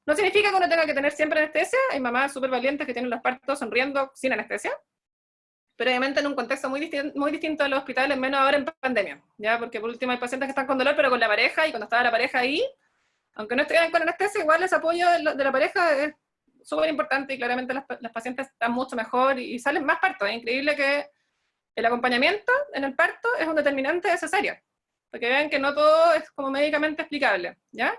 Speaker 4: No significa que uno tenga que tener siempre anestesia. Hay mamás súper valientes que tienen los partos sonriendo sin anestesia. Pero obviamente en un contexto muy distinto de los hospitales, menos ahora en pandemia, ¿ya? Porque por último hay pacientes que están con dolor, pero con la pareja, y cuando estaba la pareja ahí, aunque no estén con anestesia, igual ese apoyo de la pareja es súper importante, y claramente las pacientes están mucho mejor, y salen más partos. Es increíble que el acompañamiento en el parto es un determinante de cesárea, porque vean que no todo es como médicamente explicable, ¿ya?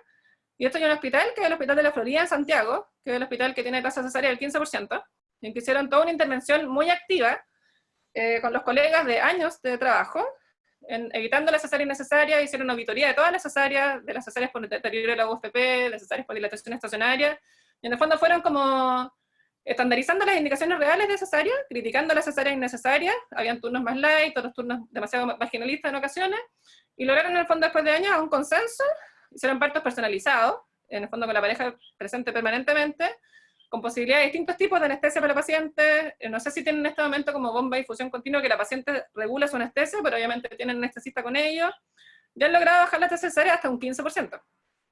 Speaker 4: Y esto hay un hospital, que es el Hospital de la Florida en Santiago, que es el hospital que tiene tasa cesárea del 15%, en que hicieron toda una intervención muy activa, con los colegas de años de trabajo, evitando la cesárea innecesaria. Hicieron una auditoría de todas las cesáreas, de las cesáreas por deterioro de la UFP, de las cesáreas por dilatación estacionaria, y en el fondo fueron como estandarizando las indicaciones reales de cesárea, criticando las cesáreas innecesarias. Habían turnos más light, otros turnos demasiado vaginalistas en ocasiones, y lograron en el fondo después de años un consenso. Hicieron partos personalizados, en el fondo con la pareja presente permanentemente, con posibilidad de distintos tipos de anestesia para la paciente. No sé si tienen en este momento como bomba de infusión continua, que la paciente regula su anestesia, pero obviamente tienen anestesista con ellos. Ya han logrado bajar la tasa cesárea hasta un 15%,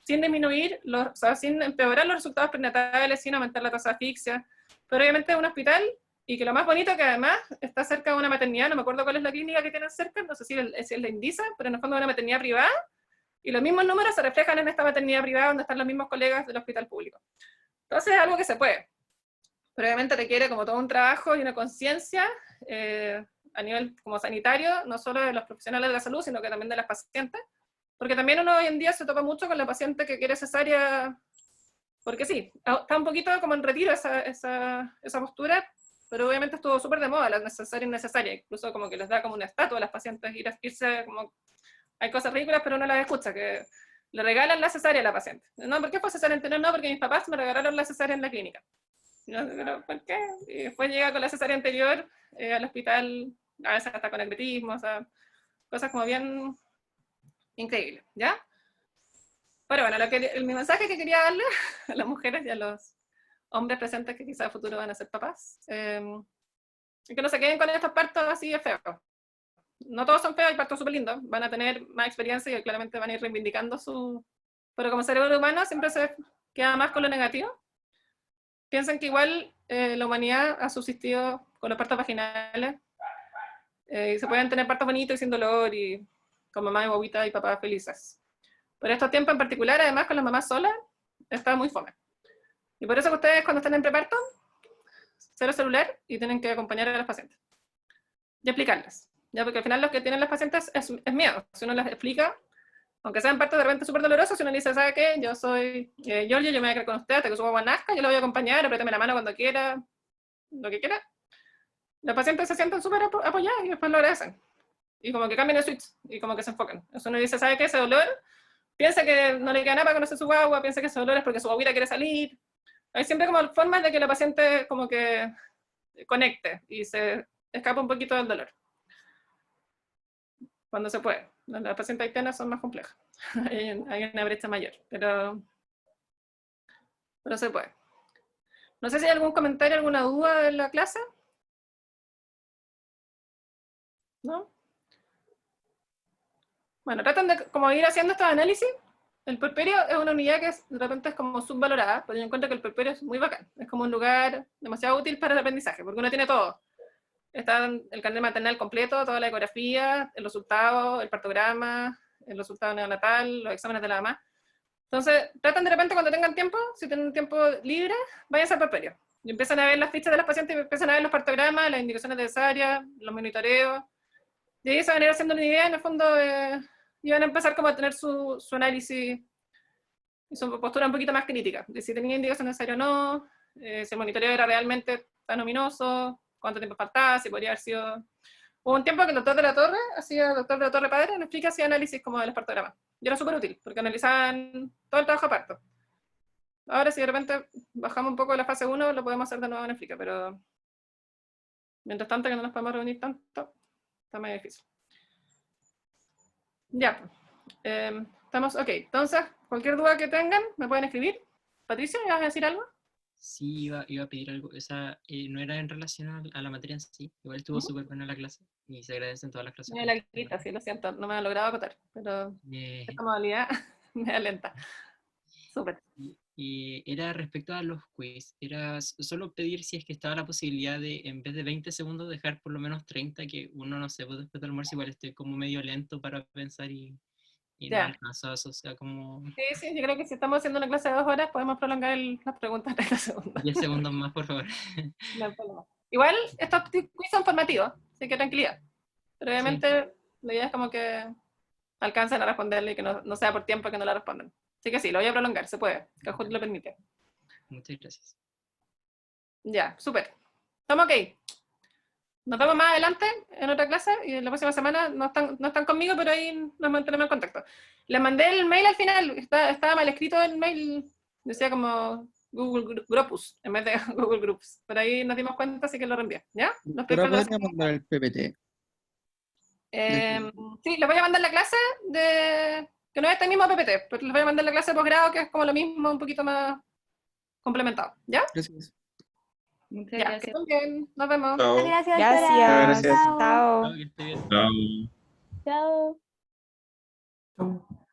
Speaker 4: sin disminuir, o sea, sin empeorar los resultados prenatales, sin aumentar la tasa de asfixia. Pero obviamente es un hospital, y que lo más bonito que además está cerca de una maternidad, no me acuerdo cuál es la clínica que tienen cerca, no sé si es la Indisa, pero en el fondo es una maternidad privada, y los mismos números se reflejan en esta maternidad privada donde están los mismos colegas del hospital público. Entonces es algo que se puede, pero obviamente requiere como todo un trabajo y una conciencia a nivel como sanitario, no solo de los profesionales de la salud, sino que también de las pacientes, porque también uno hoy en día se topa mucho con la paciente que quiere cesárea, porque sí, está un poquito como en retiro esa postura, pero obviamente estuvo súper de moda la cesárea innecesaria, incluso como que les da como una estatua a las pacientes irse como, hay cosas ridículas pero no las escucha, que le regalan la cesárea a la paciente. No, ¿por qué fue cesárea anterior? No, porque mis papás me regalaron la cesárea en la clínica. No, pero ¿por qué? Y después llega con la cesárea anterior al hospital, a veces hasta con agnetismo, o sea, cosas como bien increíbles, ¿ya? Pero bueno, mi mensaje que quería darle a las mujeres y a los hombres presentes que quizás a futuro van a ser papás, Y que no se queden con estos partos así de feos. No todos son feos, hay partos súper lindos, van a tener más experiencia y claramente van a ir reivindicando su... Pero como cerebro humano siempre se queda más con lo negativo. Piensen que igual la humanidad ha subsistido con los partos vaginales. Y se pueden tener partos bonitos y sin dolor y con mamá y guaguita y papás felices. Pero estos tiempos en particular, además con las mamás solas, está muy fome. Y por eso que ustedes cuando están en preparto, cero celular y tienen que acompañar a las pacientes. Y explicarles. Ya, porque al final lo que tienen las pacientes es miedo. Si uno les explica, aunque sean partos de repente súper dolorosos, si uno le dice, ¿sabe qué? Yo soy Giorgio, yo me voy a quedar con usted hasta que su guagua nazca, yo la voy a acompañar, apriétame la mano cuando quiera, lo que quiera. Los pacientes se sienten súper apoyados y después lo agradecen. Y como que cambian el switch y como que se enfocan. Eso uno dice, ¿sabe qué? Ese dolor, piensa que no le queda nada para conocer su guagua, piensa que ese dolor es porque su guaguita quiere salir. Hay siempre como formas de que la paciente como que conecte y se escapa un poquito del dolor. Cuando se puede. Las pacientes haitianas son más complejas. Hay una brecha mayor, pero se puede. No sé si hay algún comentario, alguna duda de la clase. ¿No? Bueno, tratan de como ir haciendo estos análisis. El puerperio es una unidad que de repente es como subvalorada, pero yo encuentro que el puerperio es muy bacán. Es como un lugar demasiado útil para el aprendizaje, porque uno tiene todo. Está el carnet maternal completo, toda la ecografía, el resultado, el partograma, el resultado neonatal, los exámenes de la mamá. Entonces, tratan de repente cuando tengan tiempo, si tienen un tiempo libre, vayan al puerperio. Y empiezan a ver las fichas de las pacientes, y empiezan a ver los partogramas, las indicaciones necesarias, los monitoreos. Y ahí se van a ir haciendo una idea, en el fondo, y van a empezar como a tener su análisis y su postura un poquito más crítica, de si tenía indicación necesaria o no, si el monitoreo era realmente tan ominoso, cuánto tiempo faltaba, si podría haber sido... Hubo un tiempo que el doctor de la Torre, el doctor de la Torre Padre, nos explica hacía análisis como de los partogramas. Y era súper útil, porque analizaban todo el trabajo a parto. Ahora si de repente bajamos un poco de la fase 1, lo podemos hacer de nuevo en Explica, pero mientras tanto que no nos podemos reunir tanto, está más difícil. Ya, estamos, ok, entonces, cualquier duda que tengan, me pueden escribir. Patricia, ¿ibas a decir algo?
Speaker 13: Sí, iba a pedir algo. No era en relación a la materia en sí. Igual estuvo súper buena la clase y se agradecen todas las clases.
Speaker 4: Me da la quita, sí, lo siento, no me ha logrado acotar, pero esta modalidad me da lenta. Súper.
Speaker 13: Y era respecto a los quiz, era solo pedir si es que estaba la posibilidad de, en vez de 20 segundos, dejar por lo menos 30, que uno, no sé, pues después del almuerzo igual estoy como medio lento para pensar y no alcanzo eso, o sea, como...
Speaker 4: Sí, yo creo que si estamos haciendo una clase de 2 horas, podemos prolongar las preguntas de 30 segundos.
Speaker 13: 10 segundos más, por favor.
Speaker 4: No hay problema. Igual, estos quiz son formativos, así que tranquilidad. Pero obviamente, la idea es como que alcancen a responderle y que no sea por tiempo que no la respondan. Así que sí, lo voy a prolongar, se puede, que el Kahoot lo permite.
Speaker 13: Muchas gracias.
Speaker 4: Ya, súper. Estamos ok. Nos vemos más adelante en otra clase y la próxima semana no están conmigo, pero ahí nos mantenemos en contacto. Les mandé el mail al final, estaba mal escrito el mail, decía como Google Groups en vez de Google Groups. Pero ahí nos dimos cuenta, así que lo reenvié. ¿Ya?
Speaker 8: ¿Pero podría mandar el PPT?
Speaker 4: Sí, les voy a mandar la clase de... que no es este mismo PPT, pero les voy a mandar la clase de posgrado que es como lo mismo, un poquito más complementado. ¿Ya?
Speaker 8: Gracias.
Speaker 2: Muchas
Speaker 4: Ya,
Speaker 2: gracias.
Speaker 4: que estén bien. Nos vemos.
Speaker 6: Chao.
Speaker 9: Gracias,
Speaker 5: Gracias.
Speaker 9: Chao.
Speaker 5: Chao.
Speaker 13: Que esté bien.
Speaker 6: Chao.
Speaker 9: Chao.
Speaker 10: Chau.